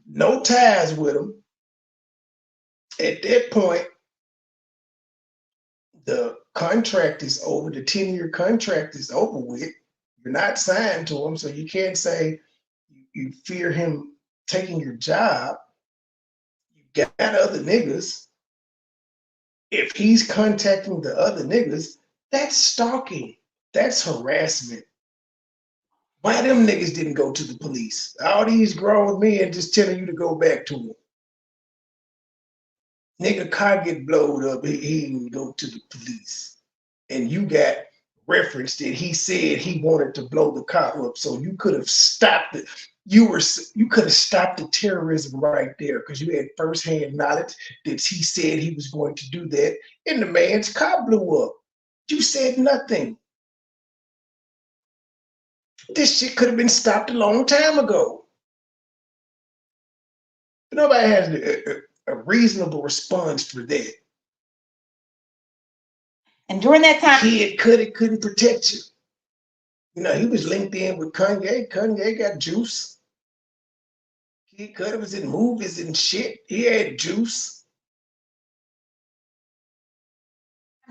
No ties with him. At that point, the contract is over. The 10-year contract is over with. You're not signed to him, so you can't say you fear him taking your job. You got other niggas. If he's contacting the other niggas, that's stalking. That's harassment. Why them niggas didn't go to the police? All these grown men just telling you to go back to them. Nigga car get blowed up, he didn't go to the police. And you got reference that he said he wanted to blow the car up, so you could have stopped it. You could have stopped the terrorism right there because you had firsthand knowledge that he said he was going to do that, and the man's car blew up. You said nothing. This shit could have been stopped a long time ago. But nobody has a reasonable response for that. And during that time, kid couldn't protect you. You know, he was linked in with Kanye. Kanye got juice. Kid Cudi was in movies and shit. He had juice.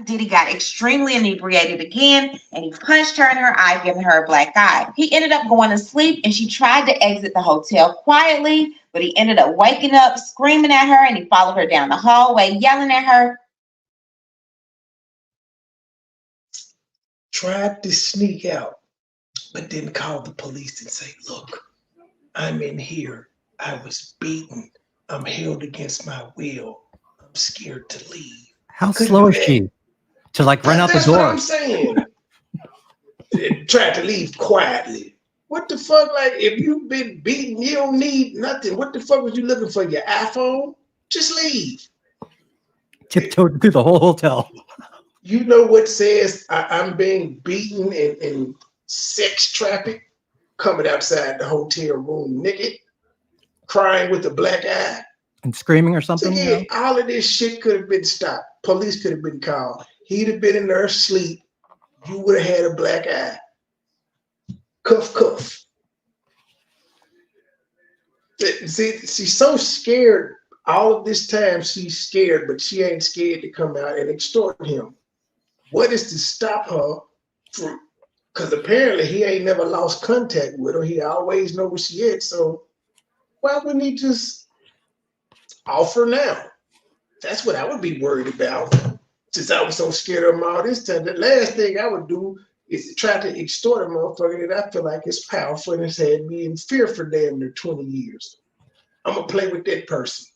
Diddy got extremely inebriated again, and he punched her in her eye, giving her a black eye. He ended up going to sleep, and she tried to exit the hotel quietly, but he ended up waking up, screaming at her, and he followed her down the hallway, yelling at her. Tried to sneak out, but didn't call the police and say, look, I'm in here. I was beaten. I'm held against my will. I'm scared to leave. How slow is she to like run out the door? That's what I'm saying. Tried to leave quietly. What the fuck? Like, if you've been beaten, you don't need nothing. What the fuck was you looking for? Your iPhone? Just leave. Tiptoed through the whole hotel. You know what says I'm being beaten and sex trafficked? Coming outside the hotel room naked, crying with a black eye. And screaming or something? So yeah, all of this shit could have been stopped. Police could have been called. He'd have been in there asleep. You would have had a black eye. Cuff, cuff. See, she's so scared. All of this time she's scared, but she ain't scared to come out and extort him. What is to stop her from? Because apparently he ain't never lost contact with her. He always know where she is. So why wouldn't he just offer now? That's what I would be worried about. Since I was so scared of him all this time, the last thing I would do is to try to extort a motherfucker that I feel like is powerful and has had me in fear for damn near 20 years. I'm going to play with that person.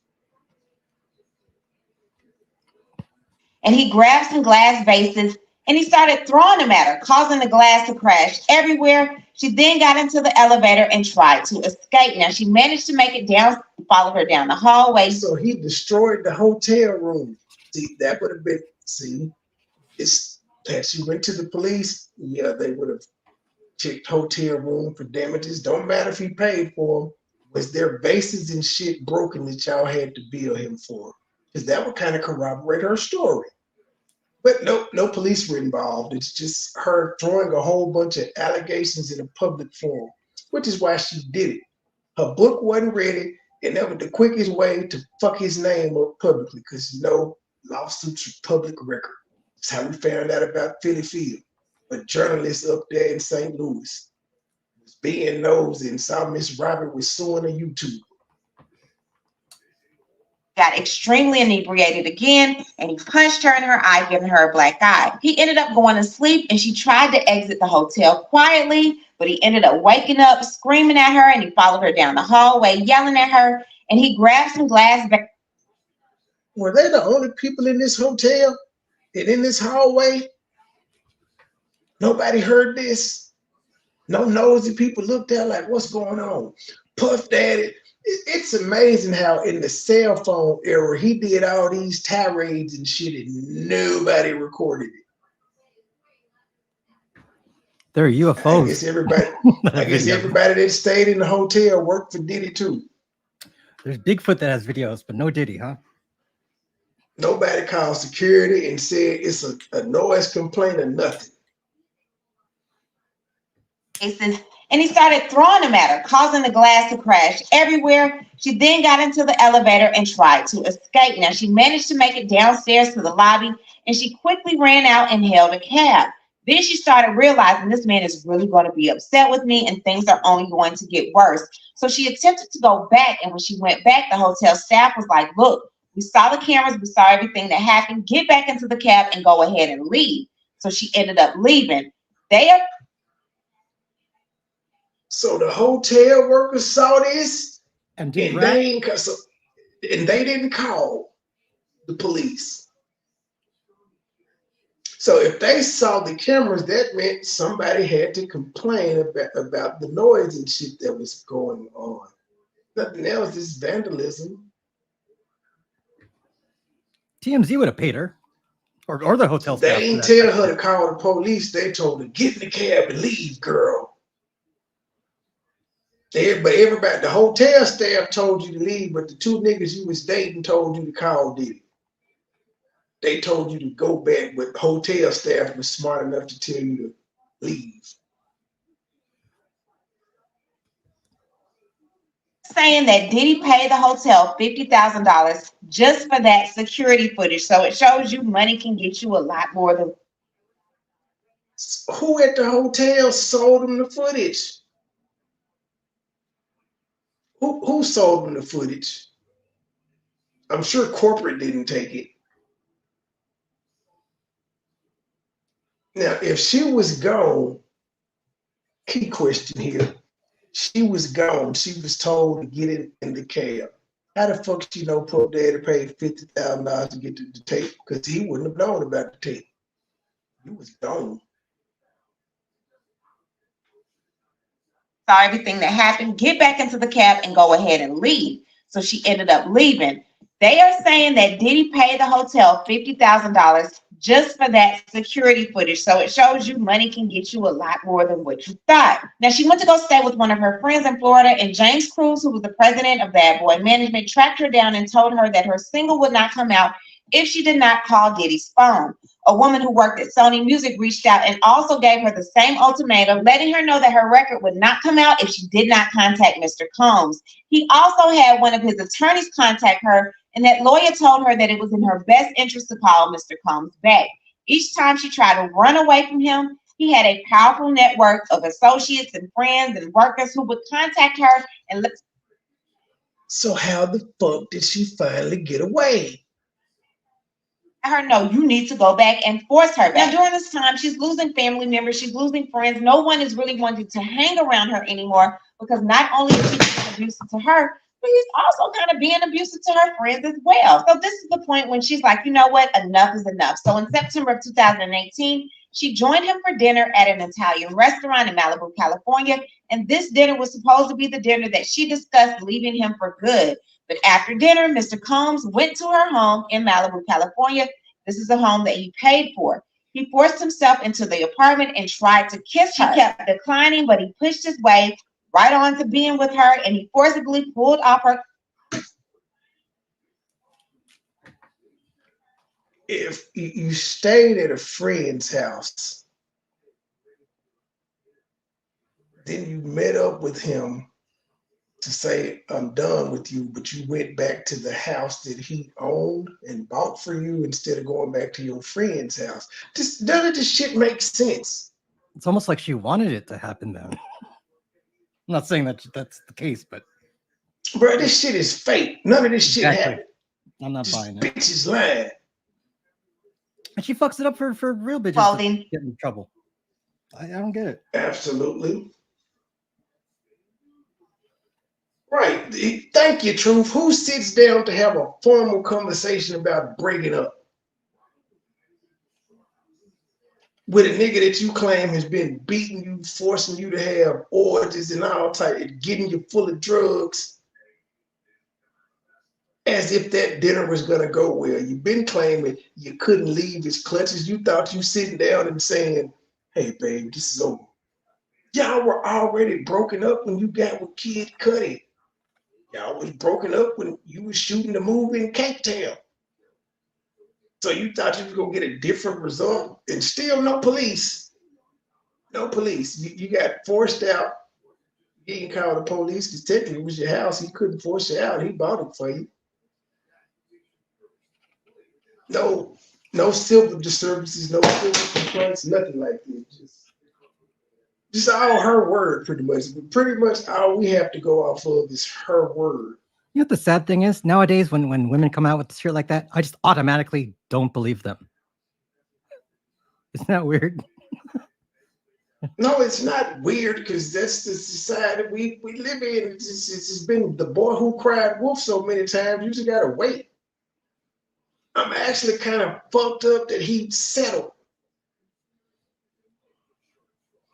And he grabbed some glass vases and he started throwing them at her, causing the glass to crash everywhere. She then got into the elevator and tried to escape. Now, she managed to make it down, followed her down the hallway. So he destroyed the hotel room. See, that would have been, had she went to the police, yeah, they would have checked hotel room for damages. Don't matter if he paid for them. Was there vases and shit broken that y'all had to bill him for? Because that would kind of corroborate her story. But no police were involved. It's just her throwing a whole bunch of allegations in a public forum, which is why she did it. Her book wasn't ready, and that was the quickest way to fuck his name up publicly, because lawsuits are public record. That's how we found out about Philly Field. A journalist up there in St. Louis was being nosy and saw Miss Robert was suing a YouTuber. Got extremely inebriated again, and he punched her in her eye, giving her a black eye. He ended up going to sleep, and she tried to exit the hotel quietly, but he ended up waking up, screaming at her, and he followed her down the hallway, yelling at her, and he grabbed some glass. Were they the only people in this hotel and in this hallway? Nobody heard this? No nosy people looked there like, what's going on? Puff Daddy. It's amazing how in the cell phone era, he did all these tirades and shit and nobody recorded it. There are UFOs. I guess everybody that stayed in the hotel worked for Diddy too. There's Bigfoot that has videos, but no Diddy, huh? Nobody called security and said it's a noise complaint or nothing. And he started throwing them at her, causing the glass to crash everywhere. She then got into the elevator and tried to escape. Now, she managed to make it downstairs to the lobby, and she quickly ran out and hailed a cab. Then she started realizing this man is really going to be upset with me, and things are only going to get worse. So she attempted to go back, and when she went back, the hotel staff was like, look, we saw the cameras, we saw everything that happened. Get back into the cab and go ahead and leave. So she ended up leaving. So the hotel workers saw this, and they didn't call the police. So if they saw the cameras, that meant somebody had to complain about the noise and shit that was going on. Nothing else, this vandalism. TMZ would have paid her, or the hotel staff. They didn't tell her to call the police. They told her, get in the cab and leave, girl. But everybody, the hotel staff told you to leave, but the two niggas you was dating told you to call Diddy. They told you to go back, but hotel staff was smart enough to tell you to leave. Saying that Diddy paid the hotel $50,000 just for that security footage. So it shows you money can get you a lot more than. Who at the hotel sold them the footage? Who sold them the footage? I'm sure corporate didn't take it. Now, if she was gone, key question here. She was gone. She was told to get in the cab. How the fuck she know Pope Daddy paid $50,000 to get the tape? Because he wouldn't have known about the tape. He was gone. Saw everything that happened, get back into the cab and go ahead and leave. So she ended up leaving. They are saying that Diddy paid the hotel $50,000 just for that security footage. So it shows you money can get you a lot more than what you thought. Now, she went to go stay with one of her friends in Florida, and James Cruz, who was the president of Bad Boy Management, tracked her down and told her that her single would not come out if she did not call Diddy's phone. A woman who worked at Sony Music reached out and also gave her the same ultimatum, letting her know that her record would not come out if she did not contact Mr. Combs. He also had one of his attorneys contact her, and that lawyer told her that it was in her best interest to call Mr. Combs back. Each time she tried to run away from him, he had a powerful network of associates and friends and workers who would contact her and let. So how the fuck did she finally get away? Her know you need to go back and force her back. Now, during this time, she's losing family members, she's losing friends. No one is really wanting to hang around her anymore because not only is he being abusive to her, but he's also kind of being abusive to her friends as well. So this is the point when she's like, you know what, enough is enough. So in September of 2018, she joined him for dinner at an Italian restaurant in Malibu, California. And this dinner was supposed to be the dinner that she discussed leaving him for good. But after dinner, Mr. Combs went to her home in Malibu, California. This is a home that he paid for. He forced himself into the apartment and tried to kiss her. She kept declining, but he pushed his way right on to being with her, and he forcibly pulled off her. If you stayed at a friend's house, then you met up with him to say, I'm done with you, but you went back to the house that he owned and bought for you instead of going back to your friend's house. Just none of this shit makes sense. It's almost like she wanted it to happen then. I'm not saying that that's the case, but bro, this shit is fake. None of this shit happened. I'm not buying it. Bitch is lying. And she fucks it up for real bitches Clothing. Get in trouble. I don't get it. Absolutely. Right. Thank you, Truth. Who sits down to have a formal conversation about breaking up with a nigga that you claim has been beating you, forcing you to have orgies and all type, getting you full of drugs, as if that dinner was gonna go well? You've been claiming you couldn't leave his clutches. You thought you sitting down and saying, hey babe, this is over. Y'all were already broken up when you got with Kid Cudi. Y'all was broken up when you was shooting the movie in Cape Town. So you thought you was gonna get a different result, and still no police. No police. You got forced out. You didn't call the police because technically it was your house. He couldn't force you out. He bought it for you. No civil disturbances, no civil complaints, nothing like that. Just all her word, pretty much. Pretty much all we have to go off of is her word. You know what the sad thing is? Nowadays, when women come out with shit like that, I just automatically don't believe them. Isn't that weird? No, it's not weird because that's the society we live in. It's been the boy who cried wolf so many times, you just gotta wait. I'm actually kind of fucked up that he settled.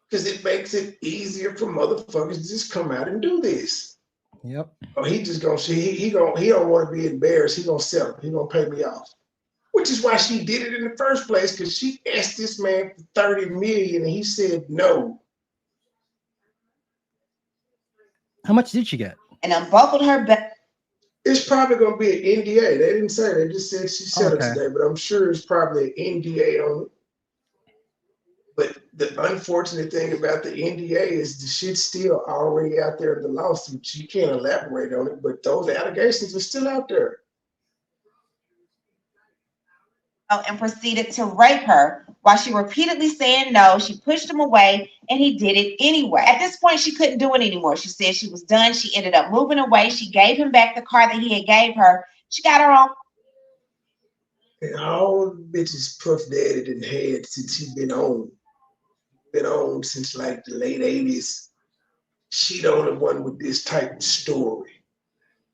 Because it makes it easier for motherfuckers to just come out and do this. Yep. Oh, he just gonna see he don't want to be embarrassed. He gonna settle. He gonna pay me off. Which is why she did it in the first place, because she asked this man for 30 million and he said no. How much did she get? And unbuckled her back. It's probably gonna be an NDA. They didn't say. They just said she settled today, but I'm sure it's probably an NDA on it. But the unfortunate thing about the NDA is the shit's still already out there in the lawsuit. You can't elaborate on it, but those allegations are still out there. And proceeded to rape her. While she repeatedly saying no, she pushed him away and he did it anyway. At this point, she couldn't do it anymore. She said she was done. She ended up moving away. She gave him back the car that he had gave her. She got her own. And all the bitches Puff Daddy done had since he been on since like the late 80s. She the only one with this type of story.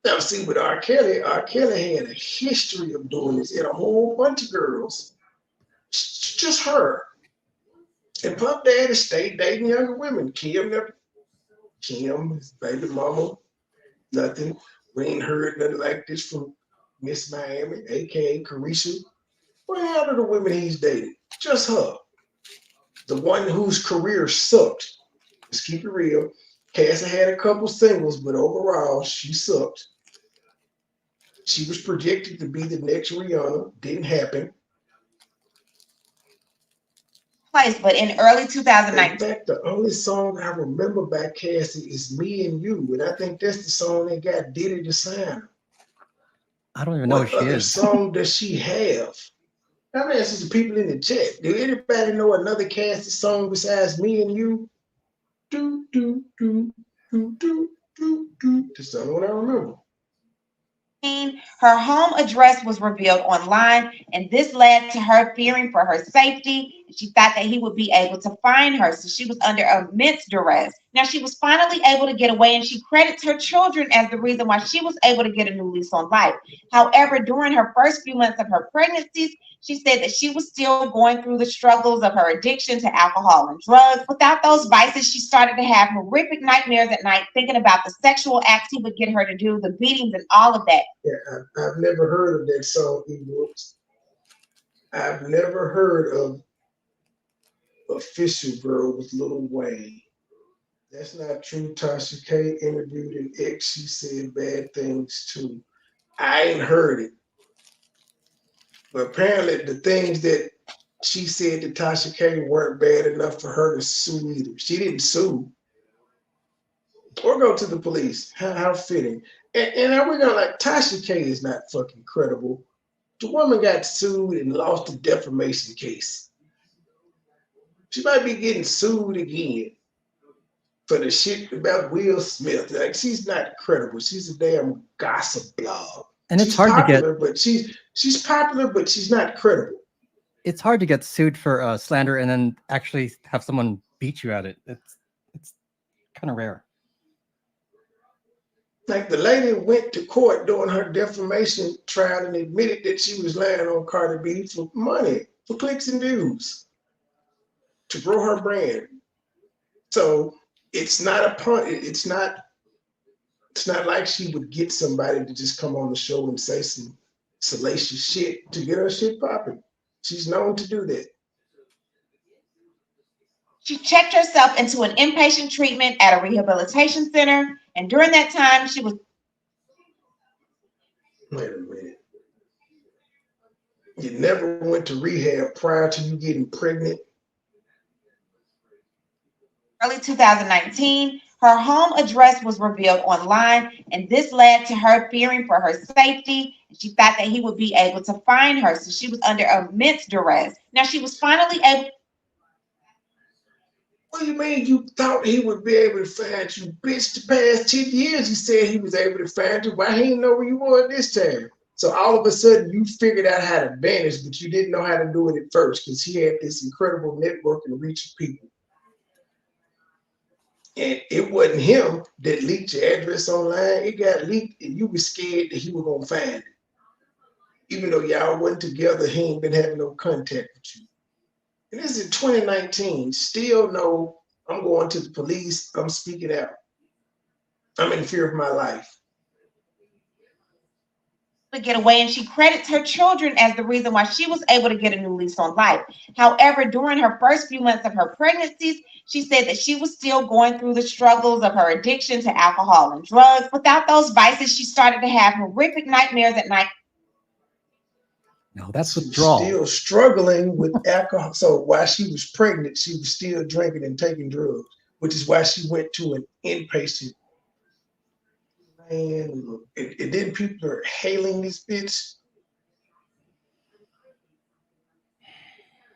Now, see, with R. Kelly had a history of doing this in a whole bunch of girls. Just her. And Puff Daddy stayed dating younger women. Kim, his baby mama, nothing. We ain't heard nothing like this from Miss Miami, aka Carisha. What happened to the women he's dated? Just her. The one whose career sucked. Let's keep it real. Cassie had a couple singles, but overall, she sucked. She was projected to be the next Rihanna. Didn't happen. But in early 2019. In fact, the only song I remember by Cassie is Me and You, and I think that's the song that got Diddy to sign her. I don't even know what who she other is. song does she have? I'm asking the people in the chat. Do anybody know another Cassie song besides Me and You? Do, do, do, do, do, do, do. That's the only one I remember. Her home address was revealed online, and this led to her fearing for her safety. She thought that he would be able to find her, so she was under immense duress. Now, she was finally able to get away, and she credits her children as the reason why she was able to get a new lease on life. However, during her first few months of her pregnancies, she said that she was still going through the struggles of her addiction to alcohol and drugs. Without those vices, she started to have horrific nightmares at night, thinking about the sexual acts he would get her to do, the beatings and all of that. Yeah, I've never heard of that song, E-Brooks. I've never heard of Official Girl with Lil Wayne. That's not true. Tasha K interviewed an ex. She said bad things too. I ain't heard it. But apparently the things that she said to Tasha K weren't bad enough for her to sue either. She didn't sue or go to the police. How fitting. And we're gonna like, Tasha K is not fucking credible. The woman got sued and lost a defamation case. She might be getting sued again for the shit about Will Smith. Like, she's not credible. She's a damn gossip blog. And it's hard popular, to get. But she's popular, but she's not credible. It's hard to get sued for slander and then actually have someone beat you at it. It's kind of rare. Like, the lady went to court during her defamation trial and admitted that she was lying on Cardi B for money, for clicks and views, to grow her brand. So it's not a pun. It's not like she would get somebody to just come on the show and say some salacious shit to get her shit popping. She's known to do that. She checked herself into an inpatient treatment at a rehabilitation center, and during that time, she was. Wait a minute. You never went to rehab prior to you getting pregnant? Early 2019, her home address was revealed online, and this led to her fearing for her safety. She thought that he would be able to find her, so she was under immense duress. Now, she was finally able. What do you mean you thought he would be able to find you? Bitch, the past 10 years he said he was able to find you. Why he didn't know where you were this time? So all of a sudden you figured out how to vanish, but you didn't know how to do it at first because he had this incredible network and reach of people. And it wasn't him that leaked your address online. It got leaked and you were scared that he was going to find it. Even though y'all wasn't together, he ain't been having no contact with you. And this is 2019. Still no, I'm going to the police. I'm speaking out. I'm in fear of my life. To get away, and she credits her children as the reason why she was able to get a new lease on life. However, during her first few months of her pregnancies, she said that she was still going through the struggles of her addiction to alcohol and drugs. Without those vices, she started to have horrific nightmares at night. No, that's withdrawal. Still struggling with alcohol. So while she was pregnant, she was still drinking and taking drugs, which is why she went to an inpatient. And then people are hailing this bitch.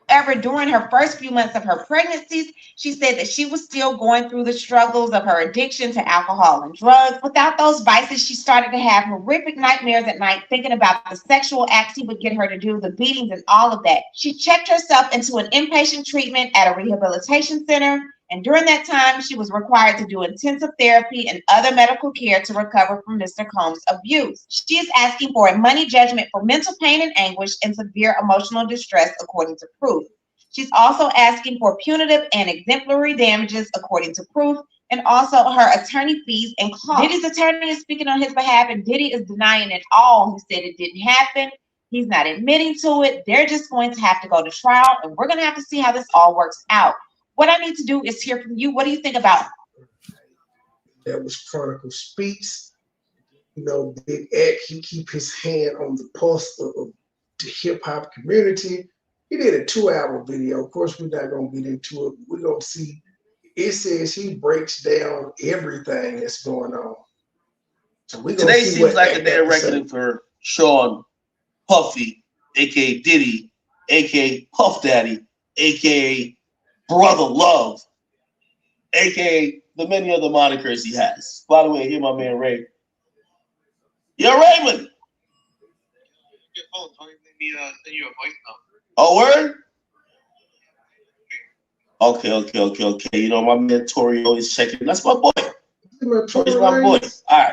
However, during her first few months of her pregnancies, she said that she was still going through the struggles of her addiction to alcohol and drugs. Without those vices, she started to have horrific nightmares at night, thinking about the sexual acts he would get her to do, the beatings and all of that. She checked herself into an inpatient treatment at a rehabilitation center. And during that time, she was required to do intensive therapy and other medical care to recover from Mr. Combs' abuse. She is asking for a money judgment for mental pain and anguish and severe emotional distress, according to proof. She's also asking for punitive and exemplary damages, according to proof, and also her attorney fees and costs. Diddy's attorney is speaking on his behalf, and Diddy is denying it all. He said it didn't happen. He's not admitting to it. They're just going to have to go to trial, and we're going to have to see how this all works out. What I need to do is hear from you. What do you think about it? That was Chronicle Speaks. You know, Big X, he keep his hand on the pulse of the hip-hop community. He did a 2-hour video. Of course, we're not going to get into it. We're going to see. It says he breaks down everything that's going on. So we're Today seems like a day of reckoning for Sean Puffy, a.k.a. Diddy, a.k.a. Puff Daddy, a.k.a. Brother Love, aka the many other monikers he has. By the way, here my man Ray. Yo, Raymond. Oh, word? Okay. You know, my man Tori always checking. That's my boy. Tori's my boy. All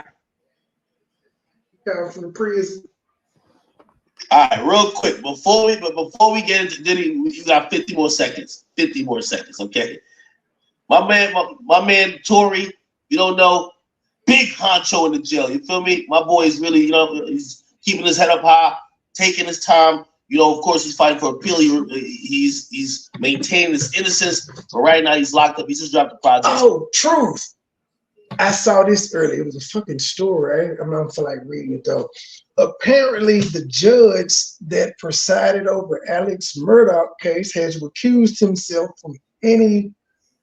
right. From the prison. All right, real quick, before we get into Diddy, you got 50 more seconds. 50 more seconds, okay? My man Tory, you don't know, big honcho in the jail. You feel me? My boy is really, you know, he's keeping his head up high, taking his time. You know, of course, he's fighting for appeal. He's maintaining his innocence, but right now he's locked up. He just dropped the project. Oh, truth. I saw this earlier. It was a fucking story. I'm not feel like reading it though. Apparently, the judge that presided over Alex Murdaugh case has recused himself from any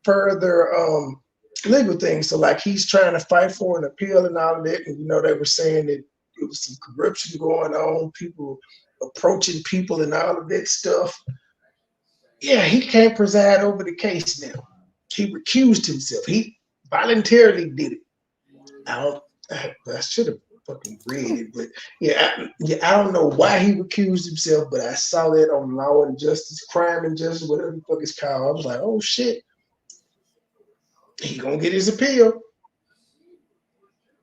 further legal things. So, like, he's trying to fight for an appeal and all of that. And you know, they were saying that it was some corruption going on, people approaching people and all of that stuff. Yeah, he can't preside over the case now. He recused himself. He voluntarily did it. I should have fucking read it, but I don't know why he recused himself, but I saw that on Law and Justice, Crime and Justice, whatever the fuck it's called. I was like, oh shit, he gonna get his appeal.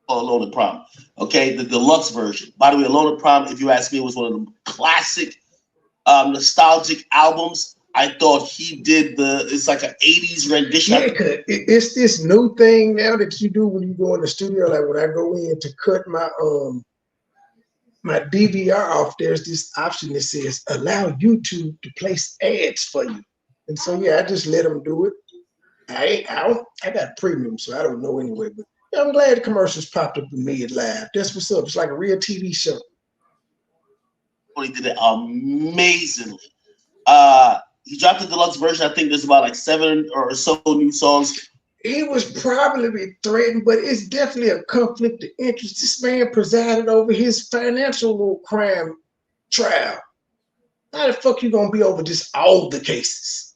Alone in Prom, okay, the deluxe version. By the way, Alone in Prom, if you ask me, was one of the classic, nostalgic albums. I thought he did it's like an 80s rendition. Yeah, it's this new thing now that you do when you go in the studio. Like when I go in to cut my my DVR off, there's this option that says allow YouTube to place ads for you. And so, yeah, I just let them do it. I got premium, so I don't know anyway. But I'm glad the commercials popped up in mid live. That's what's up. It's like a real TV show. He did it amazingly. He dropped the deluxe version. I think there's about like 7 or so new songs. He was probably threatened, but it's definitely a conflict of interest. This man presided over his financial little crime trial. How the fuck you gonna be over just all the cases?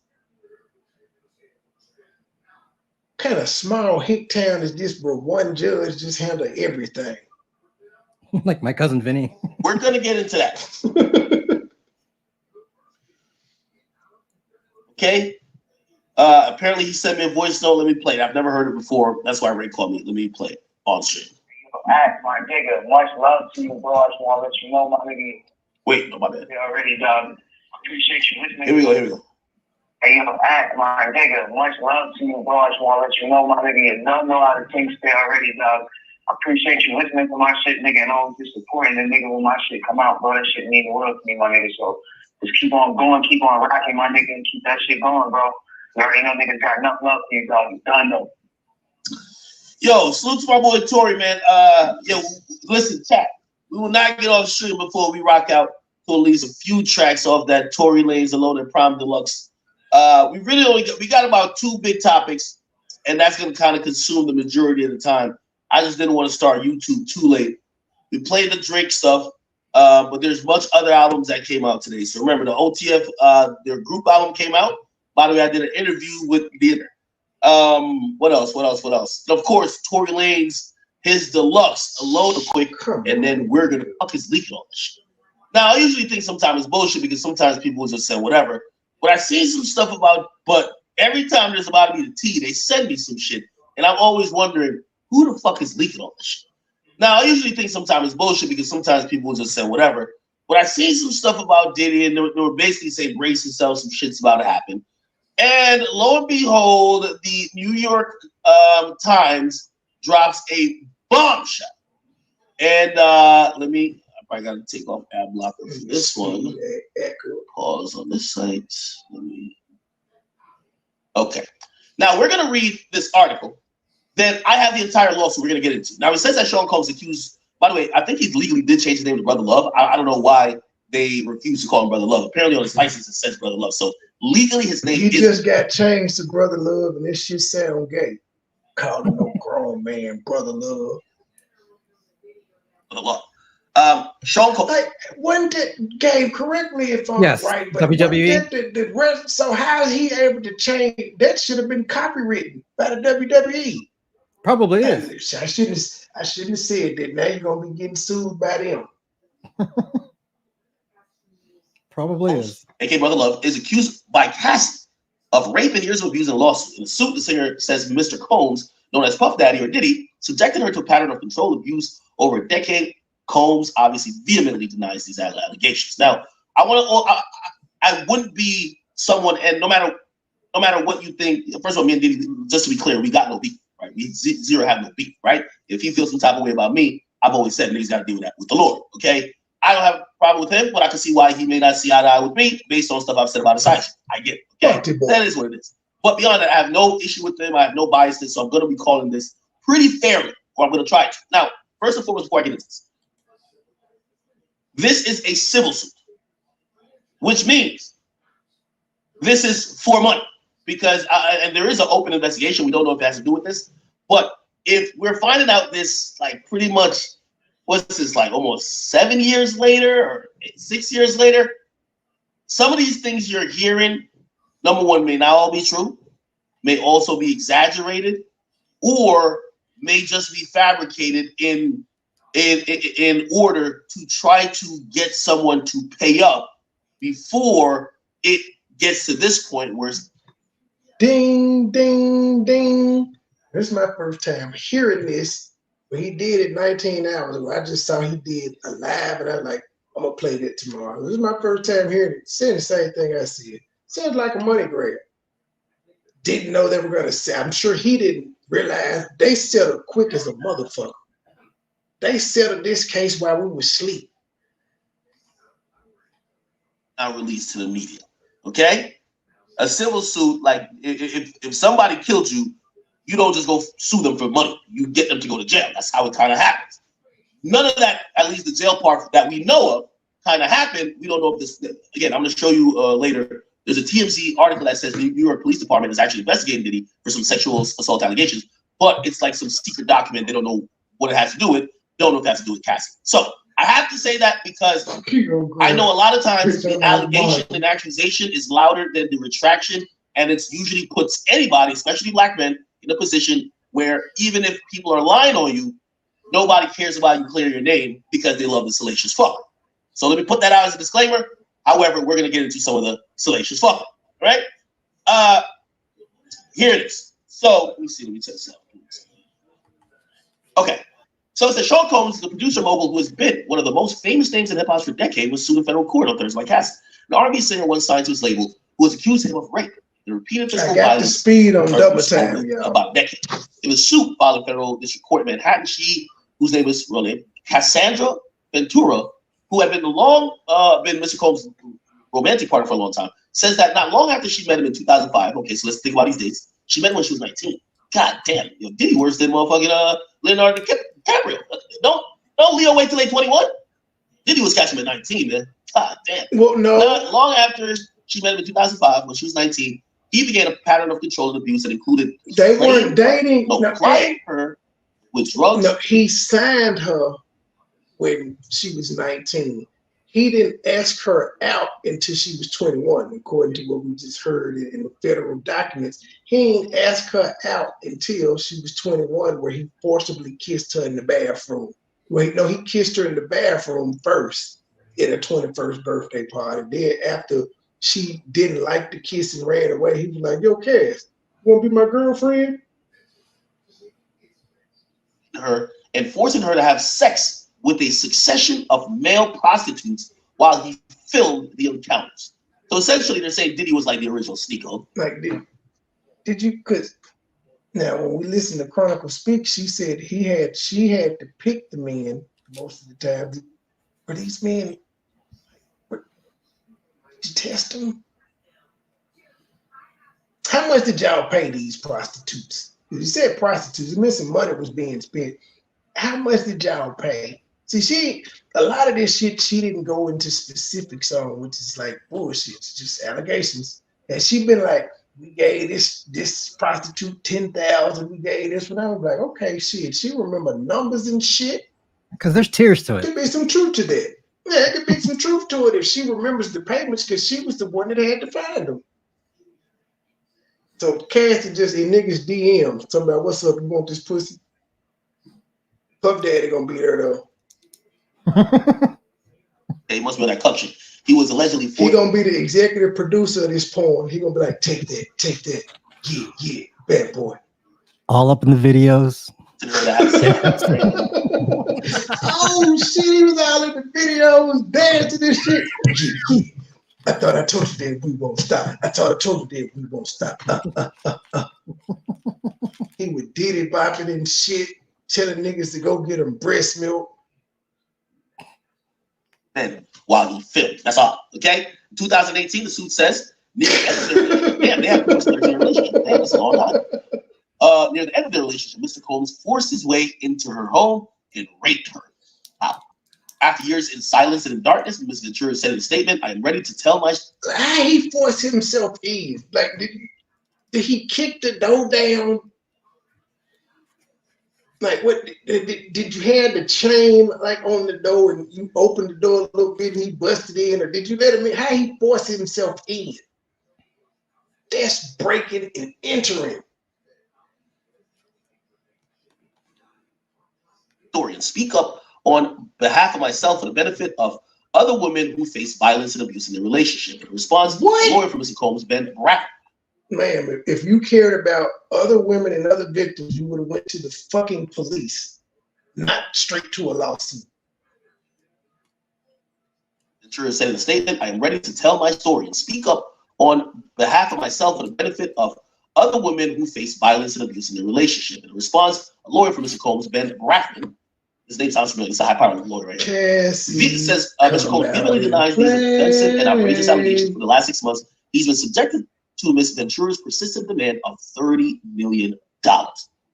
What kind of small hick town is this where one judge just handle everything? Like my cousin Vinny. We're gonna get into that. Okay. Apparently he sent me a voice note. Let me play it. I've never heard it before. That's why Ray called me. Let me play it on stream. Act, my nigga. Much love to you, bro. I just want to let you know, my nigga. Wait, no, my bad. You already done. Appreciate you listening. Here we go. Here we go. Hey, yo, Act, my nigga. Much love to you, bro. I just want to let you know, my nigga. You don't know how to think stay already, dog. I appreciate you listening to my shit, nigga, and always just supporting the nigga when my shit come out, bro. That shit mean the world to me, my nigga. So just keep on going, keep on rocking, my nigga, and keep that shit going, bro. You already know niggas got enough love for you, dog. You done though. Yo, salute to my boy Tory, man. Yo, listen, chat. We will not get off stream before we rock out to at least a few tracks off that Tory Lanez Alone and Prime Deluxe. We really only got about 2 big topics, and that's gonna kind of consume the majority of the time. I just didn't want to start YouTube too late. We played the Drake stuff, but there's much other albums that came out today. So remember, the OTF, their group album came out. By the way, I did an interview with Dinner. What else? And of course, Tory Lanez, his deluxe, Alone quick, and then we're gonna fuck his leaking all this shit. Now, I usually think sometimes it's bullshit because sometimes people just say whatever. But I see some stuff about, but every time there's about to be the tea, they send me some shit, and I'm always wondering who the fuck is leaking all this shit. Now, I usually think sometimes it's bullshit because sometimes people just say whatever. But I see some stuff about Diddy, and they were basically saying brace yourself, some shit's about to happen. And lo and behold, the New York Times drops a bombshell. And I probably got to take off ad blocker for this one. Pause on this site. Okay. Now we're going to read this article. Then I have the entire lawsuit we're going to get into. Now it says that Sean Combs accused, by the way, I think he legally did change his name to Brother Love. I don't know why they refused to call him Brother Love. Apparently on his license it says Brother Love. So legally his name He just got changed to Brother Love, and this shit sound gay. Calling no grown man Brother Love. Brother Love. Sean Combs. Like, wasn't that, Gabe, correct me if I'm right, but WWE. The rest, so how is he able to change? That should have been copywritten by the WWE. Probably is. I shouldn't have said that. Now you're gonna be getting sued by them. Probably is. A.K. Brother Love is accused by Cassie of rape and years of abuse in a lawsuit. In the suit, the singer says Mr. Combs, known as Puff Daddy or Diddy, subjected her to a pattern of controlled abuse over a decade. Combs obviously vehemently denies these allegations. Now, I wouldn't be someone, and no matter what you think. First of all, me and Diddy, just to be clear, we got no beef, right? We zero have no beef, right? If he feels some type of way about me, I've always said niggas got to deal with that with the Lord, okay? I don't have a problem with him, but I can see why he may not see eye to eye with me based on stuff I've said about his side. I get it, okay? That is what it is. But beyond that, I have no issue with him. I have no biases, so I'm going to be calling this pretty fairly, or I'm going to try it. Now, first and foremost, before I get into this is a civil suit, which means this is for money because, and there is an open investigation. We don't know if it has to do with this, but if we're finding out this, like pretty much, what's this, like almost 7 years later or 6 years later, some of these things you're hearing, number one, may not all be true, may also be exaggerated, or may just be fabricated in order to try to get someone to pay up before it gets to this point where it's ding, ding, ding. This is my first time hearing this, but he did it 19 hours ago. I just saw he did a live, and I'm like, I'm gonna play that tomorrow. This is my first time hearing it. Saying the same thing I see it. Sounds like a money grab. Didn't know they were gonna say. I'm sure he didn't realize they settled quick as a motherfucker. They settled this case while we were asleep. Now released to the media. Okay? a civil suit, like if somebody killed you, you don't just go sue them for money. You get them to go to jail. That's how it kind of happens. None of that, at least the jail part that we know of, kind of happened. We don't know if this, again, I'm going to show you later. There's a TMZ article that says the New York Police Department is actually investigating Diddy for some sexual assault allegations, but it's like some secret document. They don't know what it has to do with. Don't know if it has to do with Cassie. So I have to say that because I know a lot of times the allegation and accusation is louder than the retraction, and it's usually puts anybody, especially black men, in a position where even if people are lying on you, nobody cares about you clear your name because they love the salacious fuck. So let me put that out as a disclaimer. However, we're going to get into some of the salacious fuck, right? Here it is. So let me see. Let me tell you something. Okay. So it says Sean Combs, the producer mogul who has been one of the most famous names in hip hop for decades, was sued in federal court on Thursday by Cassie. An R&B singer once signed to his label who was accused him of rape and repeated physical violence. The speed on double time, about a decade. In the suit filed in federal district court in Manhattan, she, whose name is real name, Cassandra Ventura, who had been been Mr. Combs' romantic partner for a long time, says that not long after she met him in 2005. Okay, so let's think about these dates. She met him when she was 19. God damn, Diddy worse than motherfucking Leonardo DiCaprio. Don't Leo wait till they 21? Diddy was catching him at 19, man. God damn. Well, no. Not long after she met him in 2005, when she was 19, he began a pattern of control and abuse that included they weren't dating. Plying her with drugs. No, he signed her when she was 19. He didn't ask her out until she was 21, according to what we just heard in the federal documents. He didn't ask her out until she was 21, where he forcibly kissed her in the bathroom. Wait, no, he kissed her in the bathroom first in her 21st birthday party. Then after she didn't like the kiss and ran away, he was like, yo, Cass, you want to be my girlfriend? Her and forcing her to have sex with a succession of male prostitutes while he filmed the encounters. So essentially, they're saying Diddy was like the original Sneako. Like, did you? Because now, when we listen to Chronicle speak, she said she had to pick the men most of the time. Were these men? Did you test them? How much did y'all pay these prostitutes? You said prostitutes. It meant some money was being spent. How much did y'all pay? See, a lot of this shit she didn't go into specifics on, which is like bullshit. It's just allegations. And she been like, we gave this prostitute 10,000. We gave this one. I was like, okay, shit. She remember numbers and shit. Because there's tears to it. Could be some truth to that. Yeah, it could be some truth to it if she remembers the payments, because she was the one that had to find them. So Cassie just in niggas DMs talking about, what's up? You want this pussy? Puff Daddy gonna be there though. He must be in that country. He was allegedly. He gonna be the executive producer of this porn. He gonna be like, take that, yeah, bad boy. All up in the videos. Oh shit, he was all in the videos, dancing and shit. Yeah. I thought I told you that we won't stop. I thought I told you that we won't stop. He was Diddy bopping and shit, telling niggas to go get him breast milk. And while he filmed, that's all. Okay. In 2018, the suit says near the end of their, they have a relationship. Damn, that's a long time. Near the end of their relationship, Mr. Combs forced his way into her home and raped her. After years in silence and in darkness, Ms. Ventura said in a statement, "I am ready to tell my." How he forced himself in? Like, did he kick the door down? Like, what did you have the chain like on the door and you opened the door a little bit and he busted in, or did you let him in? How he forced himself in? That's breaking and entering. Dorian, speak up on behalf of myself for the benefit of other women who face violence and abuse in their relationship. In response, the lawyer for Mr. Combs, Ben Brack. Ma'am, if you cared about other women and other victims, you would have went to the fucking police, not straight to a lawsuit. The juror said in a statement, "I am ready to tell my story and speak up on behalf of myself for the benefit of other women who face violence and abuse in their relationship." In response, a lawyer for Mr. Combs, Ben Brackman, his name sounds familiar, it's a high-powered lawyer right here. He says Mr. Combs vehemently denies these offensive and outrageous allegations. For the last 6 months, he's been subjected to Ms. Ventura's persistent demand of $30 million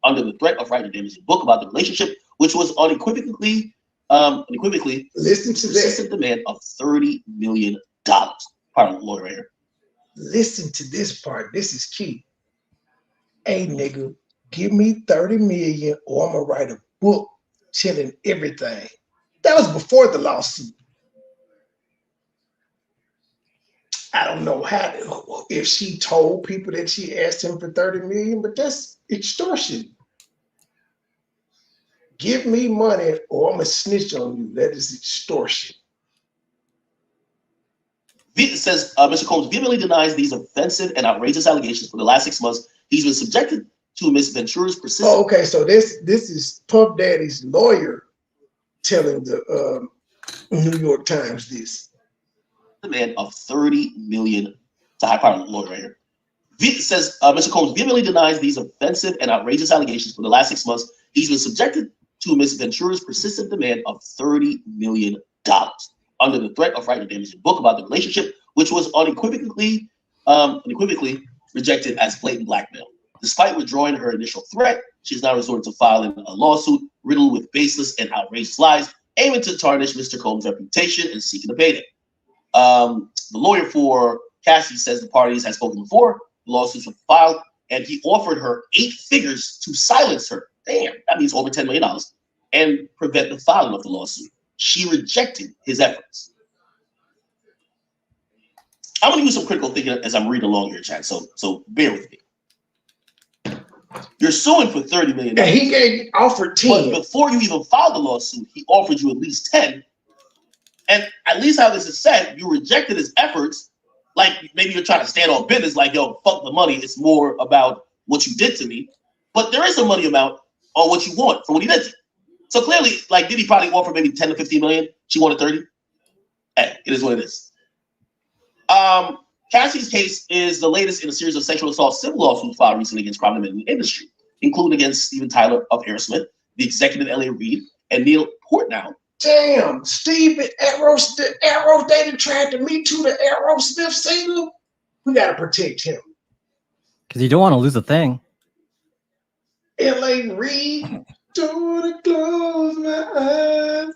under the threat of writing a damaging book about the relationship, which was unequivocally listen to persistent demand of $30 million. Pardon the lawyer here. Listen to this part. This is key. Hey, nigga, give me 30 million or I'm gonna write a book telling everything. That was before the lawsuit. I don't know if she told people that she asked him for 30 million, but that's extortion. Give me money or I'm gonna snitch on you. That is extortion. It says Mr. Combs vehemently denies these offensive and outrageous allegations. For the last 6 months, he's been subjected to Ms. Ventura's persistent. Oh, okay, so this is Puff Daddy's lawyer telling the New York Times this. Demand of $30 million. It's a high part of the lawyer right here. It says Mr. Combs vehemently denies these offensive and outrageous allegations. For the last 6 months, he's been subjected to Ms. Ventura's persistent demand of $30 million under the threat of writing a damaging book about the relationship, which was unequivocally rejected as blatant blackmail. Despite withdrawing her initial threat, she's now resorted to filing a lawsuit riddled with baseless and outrageous lies, aiming to tarnish Mr. Combs' reputation and seeking a payday. The lawyer for Cassie says the parties had spoken before the lawsuits were filed, and he offered her 8 figures to silence her. Damn, that means over $10 million, and prevent the filing of the lawsuit. She rejected his efforts. I'm going to use some critical thinking as I'm reading along here, chat. So bear with me. You're suing for $30 million. And he offered 10. But before you even filed the lawsuit, he offered you at least 10. And at least how this is said, you rejected his efforts. Like maybe you're trying to stand on business, like, yo, fuck the money. It's more about what you did to me. But there is a money amount on what you want for what he did to you. So clearly, like, did he probably offer maybe 10 to 15 million? She wanted 30. Hey, it is what it is. Cassie's case is the latest in a series of sexual assault civil lawsuits filed recently against prominent men in the industry, including against Steven Tyler of Aerosmith, the executive L.A. Reid, and Neil Portnow. Damn, Steven Aerosmith, they tried to meet to the Aerosmith singer. We gotta protect him. Because you don't want to lose a thing. L.A. Reid. Don't wanna close my eyes.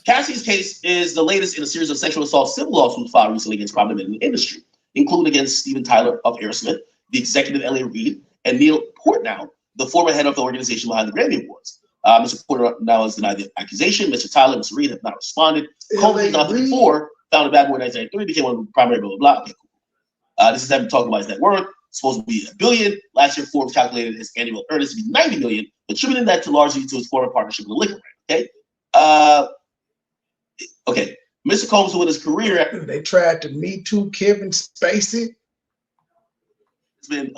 Cassie's case is the latest in a series of sexual assault civil lawsuits filed recently against prominent men in the industry, including against Steven Tyler of Aerosmith, the executive L.A. Reid, and Neil Portnow, the former head of the organization behind the Grammy Awards. Mr. Portnow has denied the accusation. Mr. Tyler and Mr. Reid have not responded. Combs in 1994 founded Bad Boy in 1993, became one of the primary blah, blah, blah. Okay, cool. This is them talking about his net worth. Supposed to be $1 billion. Last year, Forbes calculated his annual earnings to be $90 million, attributing that largely to his former partnership with the liquor brand. Okay. Mr. Combs, who in his career, they tried to Me Too Kevin Spacey. It's been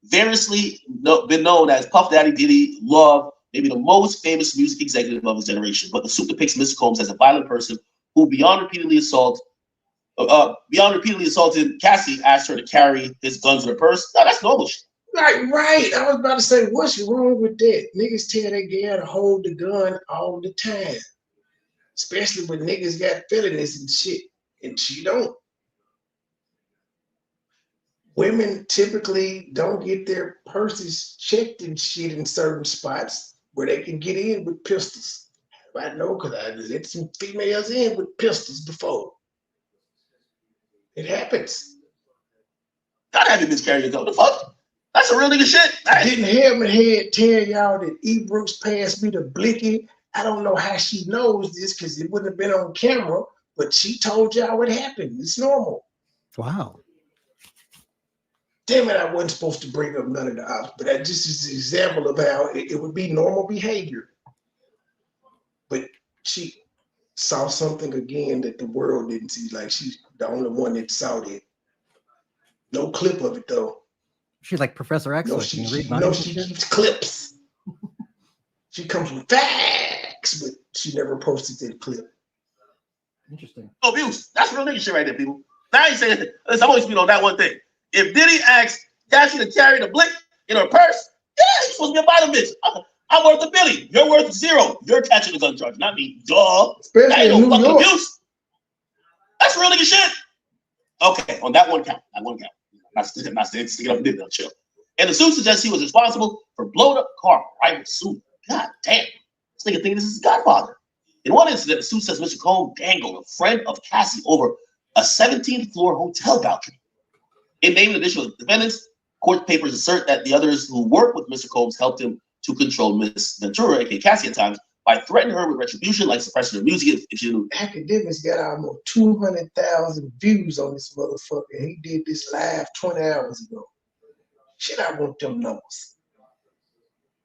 variously been known as Puff Daddy, Diddy, Love, maybe the most famous music executive of his generation. But the suit depicts Mr. Combs as a violent person who, beyond repeatedly assaulted Cassie, asked her to carry his guns in her purse. No, that's normal shit. Right. I was about to say, what's wrong with that? Niggas tell their gal to hold the gun all the time. Especially when niggas got felonies and shit. And she don't. Women typically don't get their purses checked and shit in certain spots where they can get in with pistols. I know because I let some females in with pistols before. It happens. God have you miscarried your gun. The fuck? That's a real nigga shit. Didn't Helmet Head tell y'all that E. Brooks passed me the blicky? I don't know how she knows this because it wouldn't have been on camera, but she told y'all what happened. It's normal. Wow. Damn it, I wasn't supposed to bring up none of the ops, but that just is an example of how it would be normal behavior. But she saw something again that the world didn't see. Like she's the only one that saw that. No clip of it though. She's like Professor X. No, she keeps clips. She comes with facts, but she never posted that clip. Interesting. Abuse. That's real nigga shit right there, people. Now you saying, listen, I'm always speaking on that one thing. If Diddy asked Cassie to carry the blick in her purse, yeah, he's supposed to be a bottom bitch. I'm worth $1 billion. You're worth 0. You're catching the gun charge, not me. Duh. Especially in New York. Abuse. That's real nigga shit. Okay, on that one count. Not sticking up a dick, chill. And the suit suggests he was responsible for blowing up the car private suit. God damn. This nigga thinking this is his godfather. In one incident, the suit says Mr. Combs dangled a friend of Cassie over a 17th floor hotel balcony. In naming additional defendants, court papers assert that the others who worked with Mr. Combs helped him to control Miss Ventura, aka Cassie at times, by threatening her with retribution like suppression of music if she didn't. Academics got almost 200,000 views on this motherfucker. He did this live 20 hours ago. Shit, I want them numbers.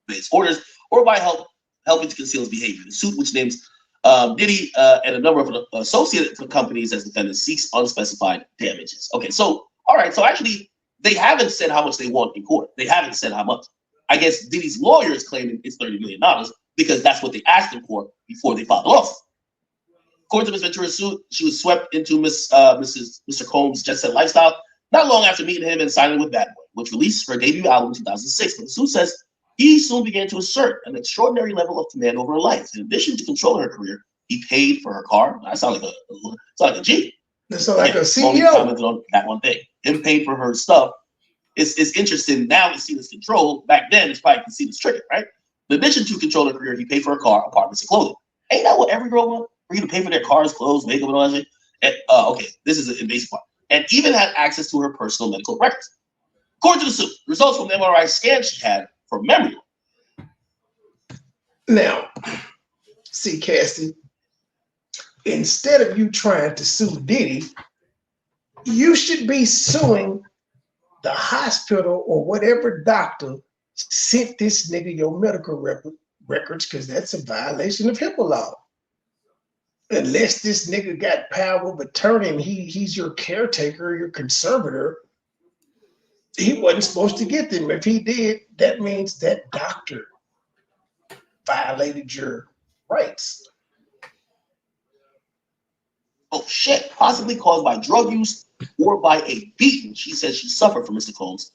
His orders or by helping to conceal his behavior. The suit, which names Diddy and a number of associated companies as defendants, seeks unspecified damages. Okay, so all right, so actually they haven't said how much they want in court. They haven't said how much. I guess Diddy's lawyer is claiming it's $30 million because that's what they asked him for before they filed the lawsuit. According to Ms. Ventura's suit, she was swept into Mr. Combs' jet set lifestyle not long after meeting him and signing with Bad Boy, which released her debut album in 2006. But the suit says he soon began to assert an extraordinary level of command over her life. In addition to controlling her career, he paid for her car. That sounds like a G. That sounds like a CEO. Only commented on that one thing. Him paying for her stuff. It's interesting. Now it's seen as control. Back then, it's probably seen as trigger, right? In addition to controlling her career, he paid for her car, apartments, and clothing. Ain't that what every girl wants? For you to pay for their cars, clothes, makeup, and all that shit? And, okay, this is a basic part. And even had access to her personal medical records. According to the suit, results from the MRI scan she had for memory. Now, see, Cassie, instead of you trying to sue Diddy, you should be suing the hospital or whatever doctor sent this nigga your medical records, because that's a violation of HIPAA law. Unless this nigga got power of attorney and he's your caretaker, your conservator, he wasn't supposed to get them. If he did, that means that doctor violated your rights. Oh shit, possibly caused by drug use or by a beating she says she suffered from Mr. Combs.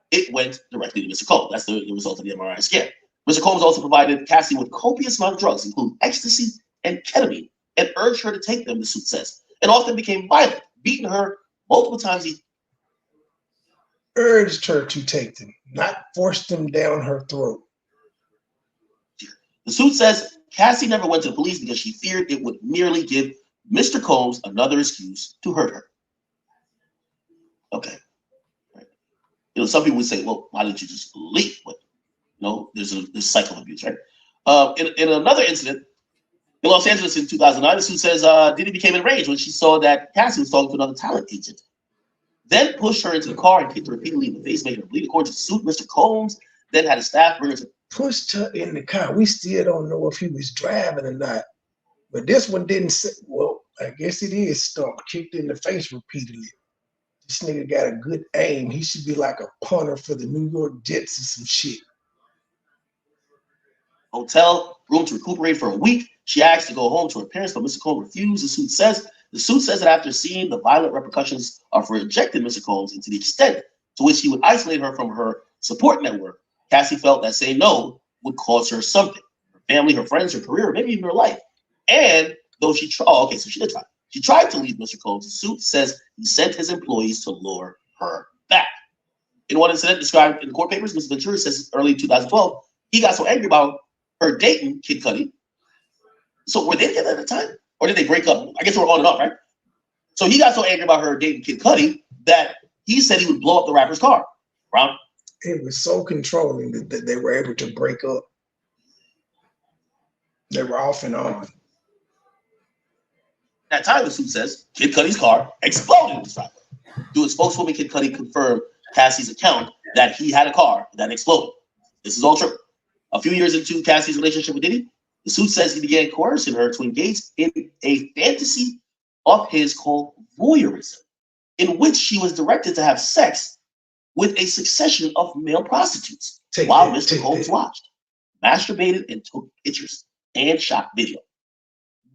It went directly to Mr. Combs. That's the result of the MRI scan. Mr. Combs also provided Cassie with copious amount of drugs, including ecstasy and ketamine, and urged her to take them, the suit says, and often became violent, beating her multiple times. He urged her to take them, not forced them down her throat. The suit says Cassie never went to the police because she feared it would merely give Mr. Combs another excuse to hurt her. Okay. Right. You know, some people would say, well, why didn't you just leave? But there's this cycle of abuse, right? In another incident in Los Angeles in 2009, the suit says Diddy became enraged when she saw that Cassie was talking to another talent agent. Then pushed her into the car and kicked her repeatedly in the face, making her bleed. According to the suit, Mr. Combs then had a staff bring her to. Pushed her in the car. We still don't know if he was driving or not. But this one didn't say, well, I guess it is stumped, kicked in the face repeatedly. This nigga got a good aim. He should be like a punter for the New York Jets or some shit. Hotel room to recuperate for a week. She asked to go home to her parents, but Mr. Combs refused. The suit says that after seeing the violent repercussions of rejecting Mr. Combs and to the extent to which he would isolate her from her support network, Cassie felt that saying no would cost her something. Her family, her friends, her career, maybe even her life. And though she tried, so she did try. She tried to leave Mr. Combs. The suit says he sent his employees to lure her back. In one incident described in the court papers, Mr. Ventura says early 2012, he got so angry about her dating Kid Cudi. So were they together at the time? Or did they break up? I guess they were on and off, right? So he got so angry about her dating Kid Cudi that he said he would blow up the rapper's car. Ron? It was so controlling that they were able to break up. They were off and on. At that time, the suit says Kid Cudi's car exploded in his driveway. Through a spokeswoman, Kid Cudi confirmed Cassie's account that he had a car that exploded. This is all true. A few years into Cassie's relationship with Diddy, the suit says he began coercing her to engage in a fantasy of his called voyeurism, in which she was directed to have sex with a succession of male prostitutes while Mr. Combs watched, masturbated, and took pictures and shot video.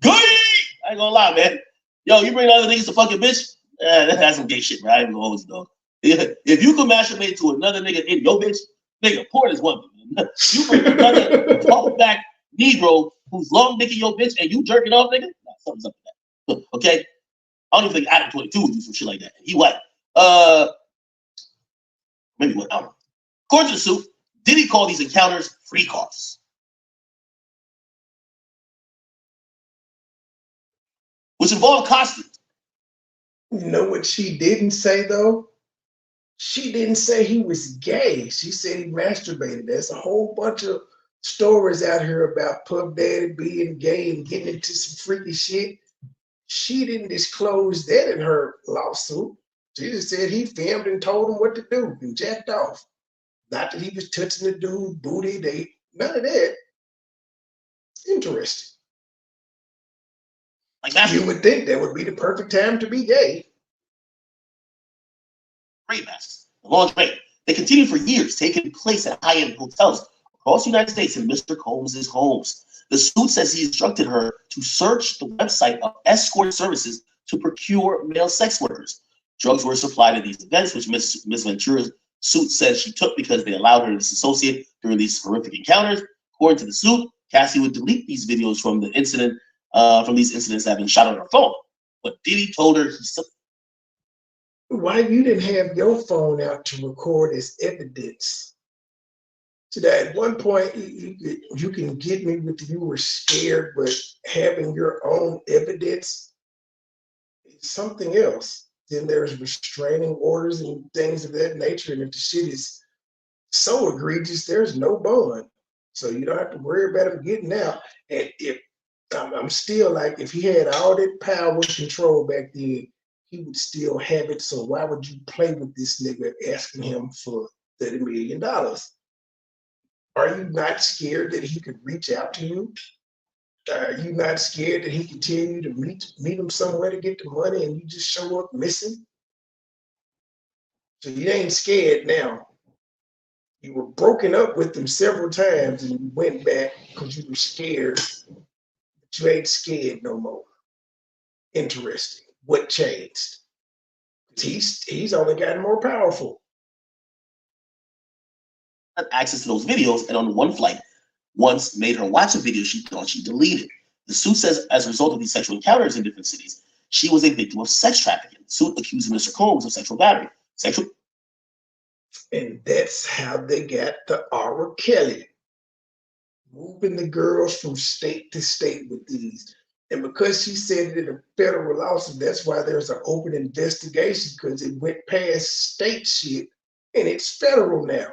Good! I ain't gonna lie, man. Yo, you bring other niggas to fucking bitch? That's some gay shit, man. I ain't gonna hold you, dog. If you can masturbate to another nigga in your bitch, nigga, porn is one thing, man. You bring another talk-back Negro who's long dicking your bitch and you jerking off, nigga? Nah, something's up with that. Okay? I don't even think Adam 22 would do some shit like that. He white. Maybe what? I don't know. According to the suit, Diddy called these encounters freak offs, which involved costumes. You know what she didn't say though? She didn't say he was gay. She said he masturbated. There's a whole bunch of stories out here about Puff Daddy being gay and getting into some freaky shit. She didn't disclose that in her lawsuit. She just said he filmed and told him what to do and jacked off. Not that he was touching the dude's booty. None of that. Interesting. Like you would think that would be the perfect time to be gay. Rape masks, the lingerie. They continued for years, taking place at high-end hotels across the United States in Mr. Combs' homes. The suit says he instructed her to search the website of escort services to procure male sex workers. Drugs were supplied at these events, which Ms. Ventura's suit says she took because they allowed her to disassociate during these horrific encounters. According to the suit, Cassie would delete these videos from the incident, from these incidents that have been shot on her phone. But Diddy told her why you didn't have your phone out to record as evidence? So that at one point you can get me with you were scared, but having your own evidence is something else. Then there's restraining orders and things of that nature. And if the shit is so egregious, there's no bond. So you don't have to worry about him getting out. And if I'm still like, if he had all that power and control back then, he would still have it. So why would you play with this nigga asking him for $30 million? Are you not scared that he could reach out to you? Are you not scared that he could tell you to meet him somewhere to get the money and you just show up missing? So you ain't scared now. You were broken up with him several times and you went back because you were scared. But you ain't scared no more. Interesting. What changed? He's only gotten more powerful. Access to those videos, and on one flight, once made her watch a video she thought she deleted. The suit says as a result of these sexual encounters in different cities, she was a victim of sex trafficking. The suit accused Mr. Combs of sexual battery. And that's how they got the R. Kelly. Moving the girls from state to state with these. And because she said it in a federal lawsuit, that's why there's an open investigation, because it went past state shit and it's federal now.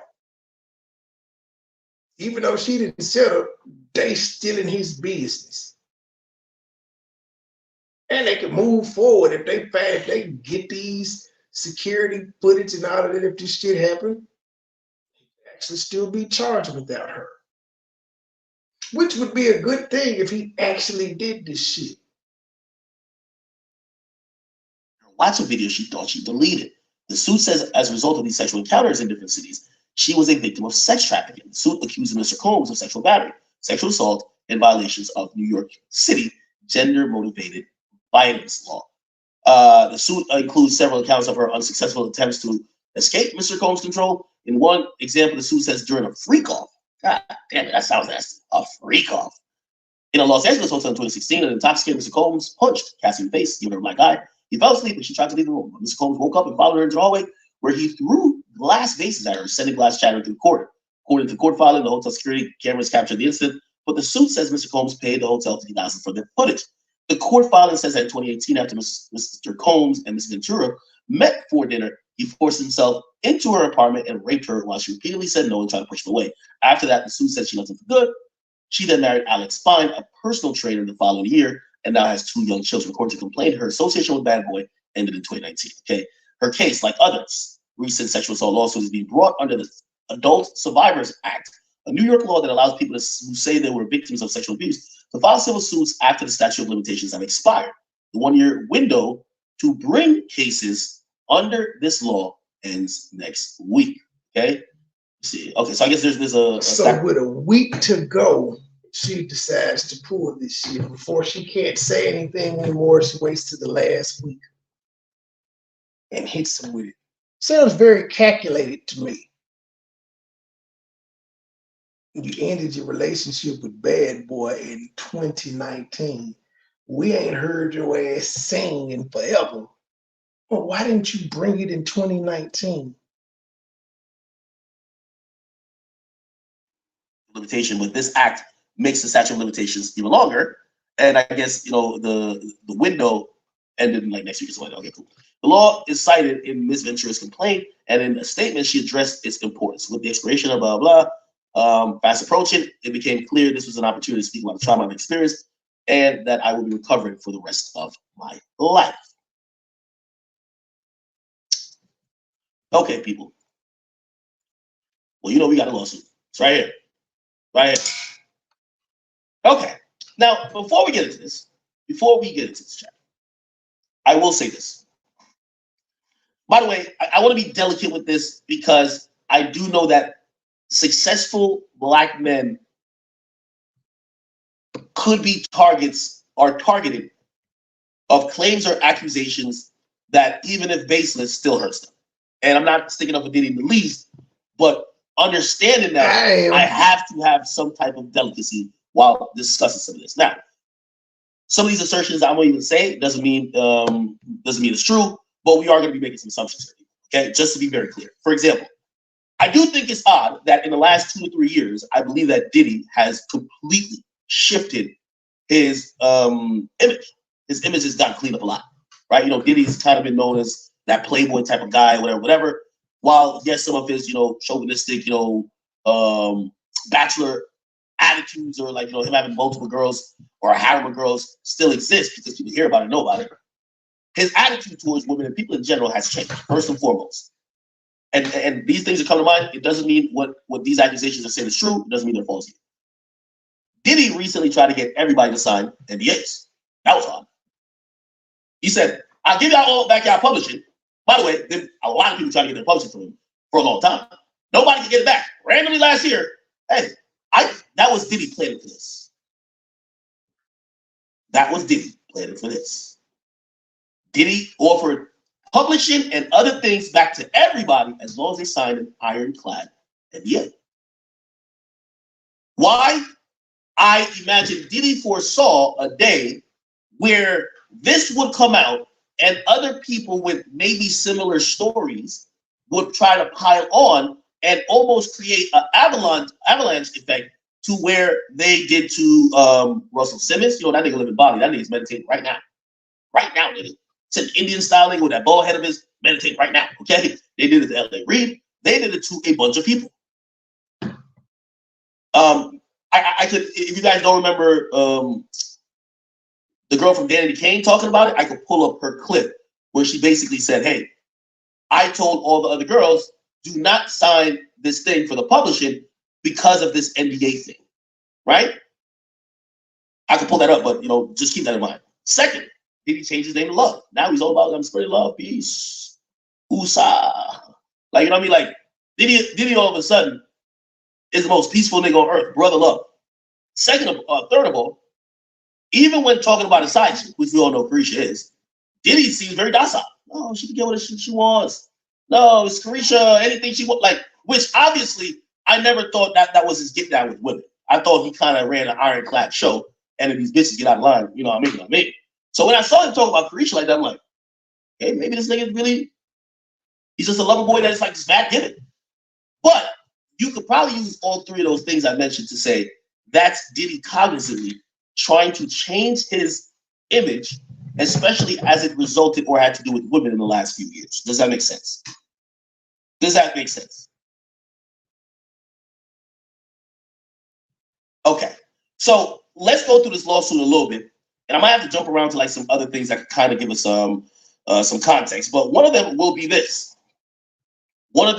Even though she didn't set up, they still in his business. And they can move forward if they find they can get these security footage and all of that. If this shit happened, actually still be charged without her. Which would be a good thing if he actually did this shit. Watch a video she thought she deleted. The suit says as a result of these sexual encounters in different cities, she was a victim of sex trafficking. The suit accused Mr. Combs of sexual battery, sexual assault, and violations of New York City gender-motivated violence law. The suit includes several accounts of her unsuccessful attempts to escape Mr. Combs' control. In one example, the suit says during a freak-off. God damn it, that sounds nasty. A freak-off. In a Los Angeles hotel in 2016, an intoxicated Mr. Combs punched Cassie in the face, giving her a black eye. He fell asleep and she tried to leave the room. Mr. Combs woke up and followed her into the hallway, where he threw glass vases at her, sending glass shattering through the corridor. According to the court filing, the hotel security cameras captured the incident, but the suit says Mr. Combs paid the hotel $50,000 for the footage. The court filing says that in 2018, after Mr. Combs and Ms. Ventura met for dinner, he forced himself into her apartment and raped her while she repeatedly said no and tried to push him away. After that, the suit said she left him for good. She then married Alex Fine, a personal trainer, the following year, and now has 2 young children. According to the complaint, her association with Bad Boy ended in 2019. Okay, her case, like others, recent sexual assault lawsuits, is being brought under the Adult Survivors Act, a New York law that allows people who say they were victims of sexual abuse to file civil suits after the statute of limitations have expired. The 1-year window to bring cases under this law ends next week. Okay, let's see. Okay, so I guess there's a so with a week to go, she decides to pull this shit before she can't say anything anymore. She waits to the last week and hits him with it. Sounds very calculated to me. You ended your relationship with Bad Boy in 2019. We ain't heard your ass sing in forever. Well, why didn't you bring it in 2019? Limitation, but this act makes the statute of limitations even longer. And I guess, you know, the window ended in like next week or something. Okay, cool. The law is cited in Ms. Ventura's complaint, and in a statement, she addressed its importance. With the expiration of blah, blah, fast approaching, it became clear this was an opportunity to speak about the trauma I've experienced and that I will be recovering for the rest of my life. Okay, people. Well, you know we got a lawsuit. It's right here. Right here. Okay. Now, before we get into this chat, I will say this. By the way, I want to be delicate with this because I do know that successful Black men could be targeted of claims or accusations that, even if baseless, still hurts them. And I'm not sticking up for Diddy in the least, but understanding that I have to have some type of delicacy while discussing some of this. Now, some of these assertions I won't even say doesn't mean it's true, but we are going to be making some assumptions here. Okay, just to be very clear. For example, I do think it's odd that in the last 2 to 3 years, I believe that Diddy has completely shifted his image. His image has gotten cleaned up a lot, right? You know, Diddy's kind of been known as that playboy type of guy, whatever. While yes, some of his, you know, chauvinistic, you know, bachelor attitudes, or like, you know, him having multiple girls or a harem of girls still exist because people hear about it, know about it. His attitude towards women and people in general has changed, first and foremost. And these things that come to mind, it doesn't mean what these accusations are saying is true. It doesn't mean they're false either. Diddy recently tried to get everybody to sign NDAs. That was odd. He said, I'll give y'all all back y'all publishing. By the way, a lot of people trying to get their publishing from him for a long time. Nobody can get it back. Randomly last year, hey, that was Diddy planning for this. That was Diddy planning for this. Diddy offered publishing and other things back to everybody as long as they signed an ironclad NDA. Why? I imagine Diddy foresaw a day where this would come out and other people with maybe similar stories would try to pile on and almost create an avalanche effect to where they did to Russell Simmons. You know, that nigga live in Bali. That nigga's meditating right now. Right now, nigga. It's an Indian style nigga with that bald head of his, meditating right now, okay? They did it to L.A. Reid. They did it to a bunch of people. I could, if you guys don't remember the girl from Danity Kane talking about it, I could pull up her clip where she basically said, hey, I told all the other girls, do not sign this thing for the publishing because of this NDA thing, right? I could pull that up, but, you know, just keep that in mind. Second, Diddy changed his name to Love. Now he's all about, I'm spreading love, peace, USA. Like, you know what I mean? Like, Diddy all of a sudden is the most peaceful nigga on earth, brother love. Third of all, even when talking about a side chick, which we all know Carisha is, Diddy seems very docile. No, she can get what she wants. No, it's Carisha, anything she wants. Like, which obviously, I never thought that was his get down with women. I thought he kind of ran an ironclad show, and then these bitches get out of line, you know what I mean? So when I saw him talk about Carisha like that, I'm like, hey, maybe this nigga really, he's just a lover boy that's like just bad giving. But you could probably use all three of those things I mentioned to say that's Diddy cognizantly trying to change his image, especially as it resulted or had to do with women in the last few years. Does that make sense? Does that make sense? Okay, so let's go through this lawsuit a little bit, and I might have to jump around to like some other things that could kind of give us some context. But one of them will be this. Salute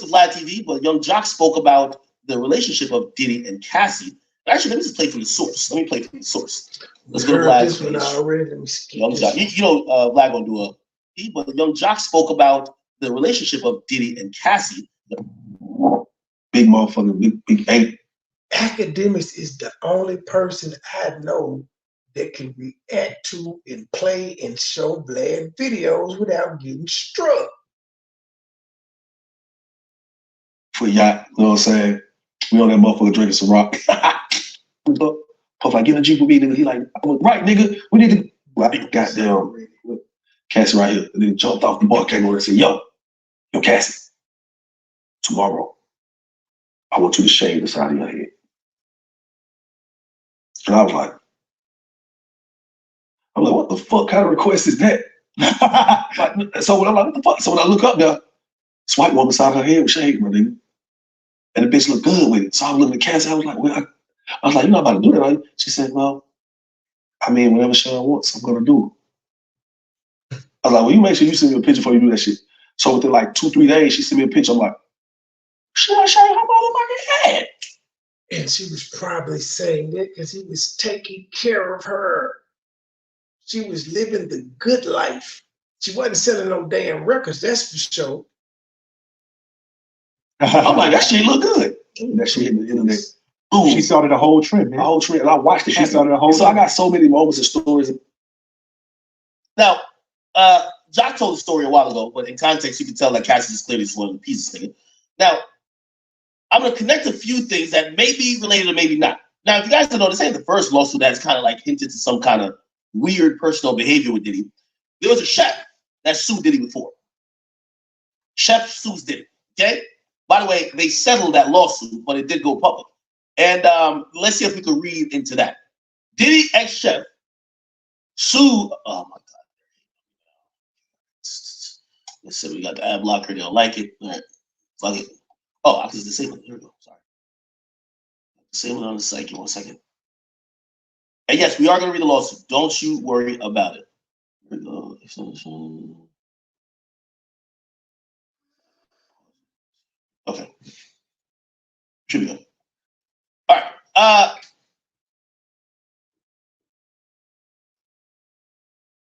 to Vlad TV, but Young Jock spoke about the relationship of Diddy and Cassie. Actually, let me just play from the source. Let's go to Vlad's page. Young Jock. You know, Vlad gonna do but Young Jock spoke about the relationship of Diddy and Cassie. Big motherfucker, big bang. Academics is the only person I know that can react to and play and show Vlad videos without getting struck. For yacht, you know what I'm saying? We on that motherfucker drinking some rock. Puff like, get in the Jeep with me, nigga. He like, right, nigga. We need to. Well, I think goddamn Cassie right here. And then jumped off the bar, came over and said, yo, Cassie, tomorrow, I want you to shave the side of your head. And I was like, what the fuck kind of request is that? So when I'm like, what the fuck? So when I look up there, this white woman side of her head was shaved, my nigga. And the bitch looked good with it. So I was looking at Cassie, I was like, well, I was like, you're not about to do that, right? She said, well, I mean, whatever Sean wants, I'm gonna do. I was like, well, you make sure you send me a picture before you do that shit. So within like 2-3 days, she sent me a picture. I'm like, should I shave her motherfucking head? And she was probably saying that because he was taking care of her. She was living the good life. She wasn't selling no damn records, that's for sure. I'm like, that shit look good. That shit hit the internet. Boom. She started a whole trend, man. A whole trend. And I watched it. She started a whole So I got so many moments and stories. Now, Jock told the story a while ago, but in context, you can tell that Cassie is clearly just one of the pieces thing. Now, I'm going to connect a few things that may be related or maybe not. Now, if you guys don't know, this ain't the first lawsuit that's kind of like hinted to some kind of weird personal behavior with Diddy. There was a chef that sued Diddy before. Chef sues Diddy, okay? By the way, they settled that lawsuit, but it did go public. And let's see if we can read into that. Diddy ex-chef sued, oh my God. Let's see, we got the ad blocker, they don't like it. All right, fuck it. Oh, I can disable it. Here we go, sorry. Disable it on the site, give me 1 second. And yes, we are gonna read the lawsuit. Don't you worry about it. Here we go. Okay. Should be good. All right.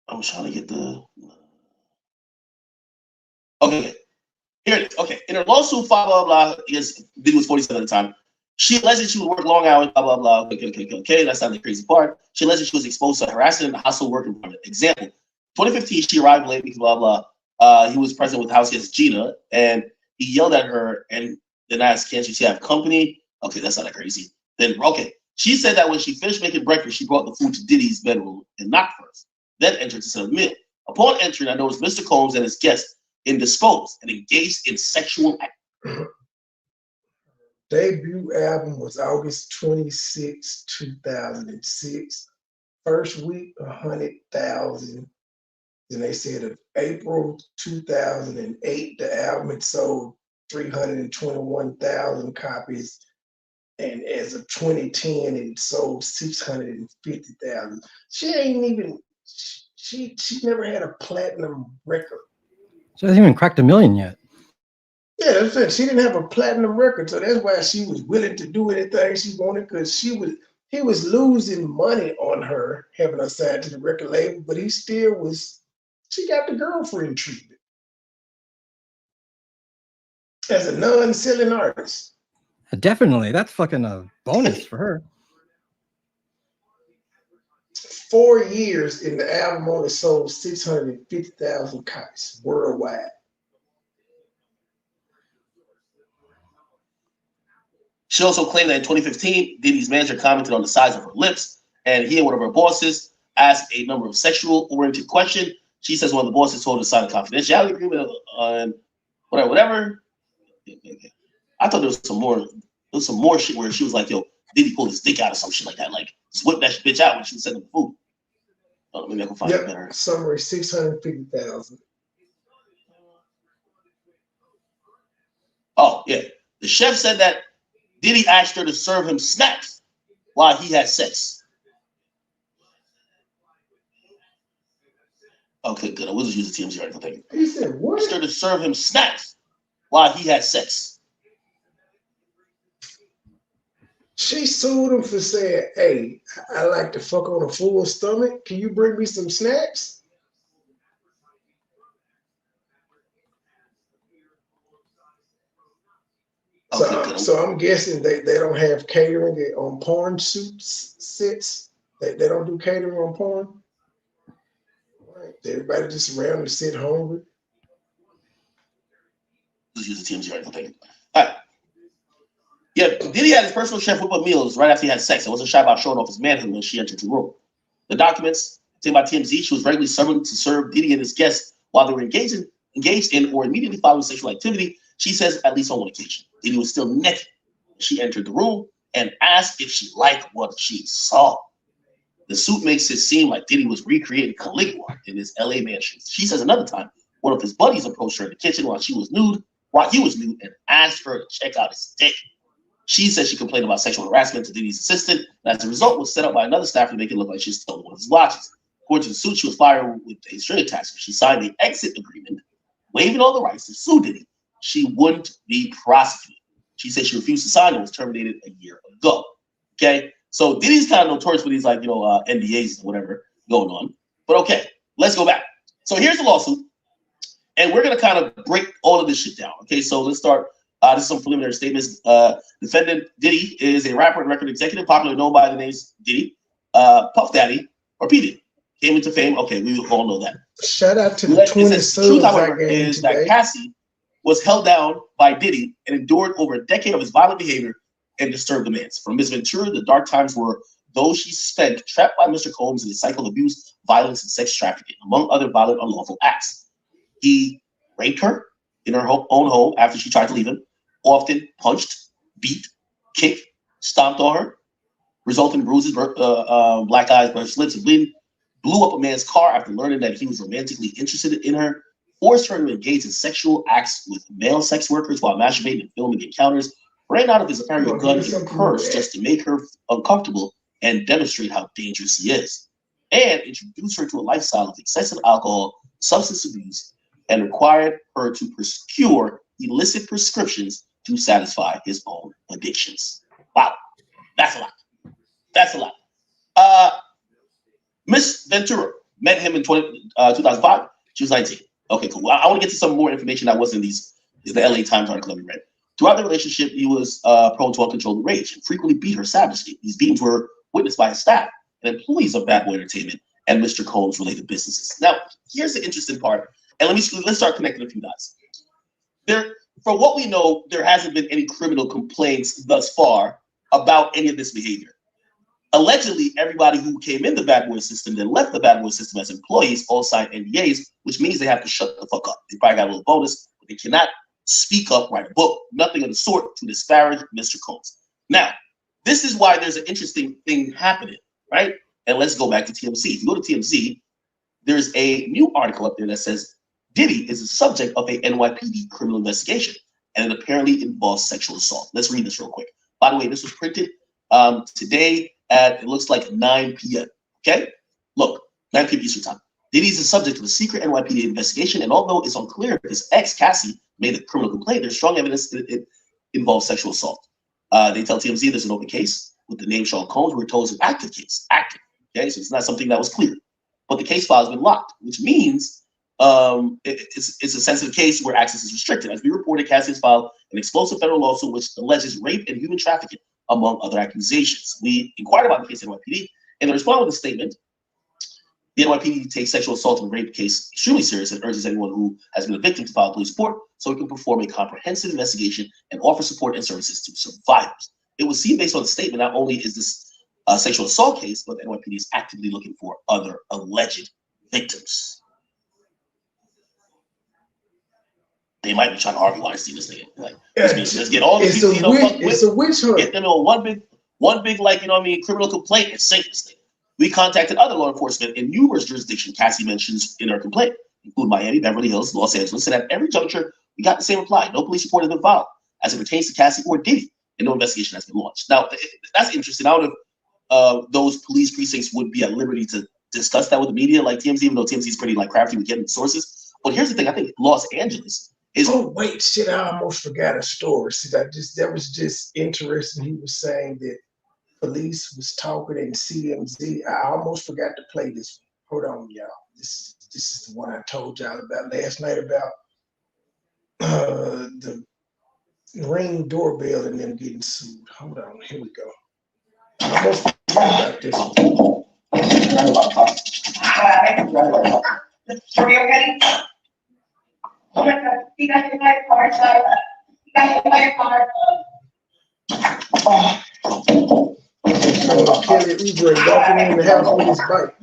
I'm trying to get the. Okay. Here it is. Okay. In her lawsuit, blah, blah, blah, yes, Diddy was 47 at the time. She alleged she would work long hours, blah, blah, blah. Okay. That's not the crazy part. She alleged she was exposed to harassment in the hostile work environment. Example, 2015, she arrived late because blah, blah. He was present with the house guest Gina, and he yelled at her and then asked, can't she have company? Okay, that's not that crazy. Then, okay. She said that when she finished making breakfast, she brought the food to Diddy's bedroom and knocked first, then entered to set a meal. Upon entering, I noticed Mr. Combs and his guests indisposed and engaged in sexual act. Debut album was August 26, 2006. First week, 100,000. Then they said of April 2008, the album had sold 321,000 copies. And as of 2010, it sold 650,000. She ain't even, she never had a platinum record. She hasn't even cracked 1 million yet. Yeah, that's it. She didn't have a platinum record, so that's why she was willing to do anything she wanted, because he was losing money on her having her signed to the record label, but he still was. She got the girlfriend treatment as a non-selling artist. Definitely, that's fucking a bonus for her. 4 years, and the album only sold 650,000 copies worldwide. She also claimed that in 2015, Diddy's manager commented on the size of her lips, and he and one of her bosses asked a number of sexual-oriented questions. She says one of the bosses told her to sign a confidentiality agreement on whatever. I thought there was some more shit where she was like, yo, Diddy pulled his dick out or some shit like that. Like, just whip that bitch out when she was sending the food. Oh, maybe I can find it better. Summary, 650,000. Oh, yeah. The chef said that Diddy asked her to serve him snacks while he had sex. Okay, good. I will just use the TMZ article. Thank you. He said what? Asked her to serve him snacks while he had sex. She sued him for saying, hey, I like to fuck on a full stomach. Can you bring me some snacks? Okay, so I'm guessing they don't have catering on porn sets. They don't do catering on porn. Right. Everybody just around and sit hungry. Just use the TMZ article. Thank you. All right. Yeah, Diddy had his personal chef whip up meals right after he had sex. He wasn't shy about showing off his manhood when she entered the room. The documents taken by TMZ, she was regularly summoned to serve Diddy and his guests while they were engaged in or immediately following sexual activity. She says at least on one occasion. Diddy was still naked when she entered the room and asked if she liked what she saw. The suit makes it seem like Diddy was recreating Caligula in his LA mansion. She says another time, one of his buddies approached her in the kitchen while he was nude, and asked her to check out his dick. She said she complained about sexual harassment to Diddy's assistant, and as a result was set up by another staffer to make it look like she stole one of his watches. According to the suit, she was fired with a string attached. She signed the exit agreement, waiving all the rights to sue Diddy. She wouldn't be prosecuted. She said she refused to sign and was terminated a year ago. Okay, so Diddy's kind of notorious with these NDAs and whatever going on. But okay, let's go back. So here's the lawsuit, and we're gonna kind of break all of this shit down. Okay, so let's start. This is some preliminary statements. Defendant Diddy is a rapper and record executive, popularly known by the names Diddy, Puff Daddy, or P. Diddy. Came into fame. Okay, we all know that. Shout out to the 20 subs. The truth, however, is that Cassie was held down by Diddy and endured over a decade of his violent behavior and disturbed demands. From Ms. Ventura, the dark times were those she spent trapped by Mr. Combs in a cycle of abuse, violence, and sex trafficking, among other violent, unlawful acts. He raped her in her own home after she tried to leave him, often punched, beat, kicked, stomped on her, resulting in bruises, black eyes, burst lips, and bleeding, blew up a man's car after learning that he was romantically interested in her, forced her to engage in sexual acts with male sex workers while masturbating and filming encounters, ran out of his apparent gun in purse just to make her uncomfortable and demonstrate how dangerous he is, and introduced her to a lifestyle of excessive alcohol, substance abuse, and required her to procure illicit prescriptions to satisfy his own addictions. Wow, that's a lot. That's a lot. Miss Ventura met him in 2005. She was 19. Okay, cool. I want to get to some more information that wasn't in the LA Times article we read. Throughout the relationship, he was prone to uncontrolled rage and frequently beat her savagely. These beatings were witnessed by his staff and employees of Bad Boy Entertainment and Mr. Combs related businesses. Now, here's the interesting part, and let's start connecting a few dots. For what we know, there hasn't been any criminal complaints thus far about any of this behavior. Allegedly, everybody who came in the Bad Boy system then left the Bad Boy system as employees all signed NDAs, which means they have to shut the fuck up. They probably got a little bonus, but they cannot speak up, write a book, nothing of the sort to disparage Mr. Combs. Now, this is why there's an interesting thing happening, right? And let's go back to TMZ. If you go to TMZ, there's a new article up there that says Diddy is the subject of a NYPD criminal investigation, and it apparently involves sexual assault. Let's read this real quick. By the way, this was printed today at, it looks like 9 p.m. Okay? Look, 9 p.m. Eastern time. Diddy is the subject of a secret NYPD investigation, and although it's unclear if his ex, Cassie, made a criminal complaint, there's strong evidence that it involves sexual assault. They tell TMZ there's an open case with the name Sean Combs. We're told it's an active case. Active. Okay? So it's not something that was clear. But the case file has been locked, which means it's a sensitive case where access is restricted. As we reported, Cassie has filed an explosive federal lawsuit which alleges rape and human trafficking, among other accusations. We inquired about the case at NYPD, and they responded with a statement. The NYPD takes sexual assault and rape case extremely serious and urges anyone who has been a victim to file police report so we can perform a comprehensive investigation and offer support and services to survivors. It was seen based on the statement, not only is this a sexual assault case, but the NYPD is actively looking for other alleged victims. They might be trying to argue Weinstein this thing. Like, let's get all the people it's a witch hunt. Get them on one big, criminal complaint and sink this thing. We contacted other law enforcement in numerous jurisdictions Cassie mentions in her complaint, including Miami, Beverly Hills, Los Angeles, and at every juncture, we got the same reply. No police report has been filed as it pertains to Cassie or Diddy, and no investigation has been launched. Now, that's interesting. I don't know if those police precincts would be at liberty to discuss that with the media, like TMZ, even though TMZ is pretty crafty with getting sources. But here's the thing, I think Los Angeles is— oh wait, shit! I almost forgot a story. See, that was just interesting. He was saying that police was talking in CMZ. I almost forgot to play this. Hold on, y'all. This is the one I told y'all about last night about the Ring doorbell and them getting sued. Hold on, here we go. I almost forgot about this one. Are you okay? Oh my God, you got your life card, so you got your life card. Kelly Oubre walking in the house with his bike.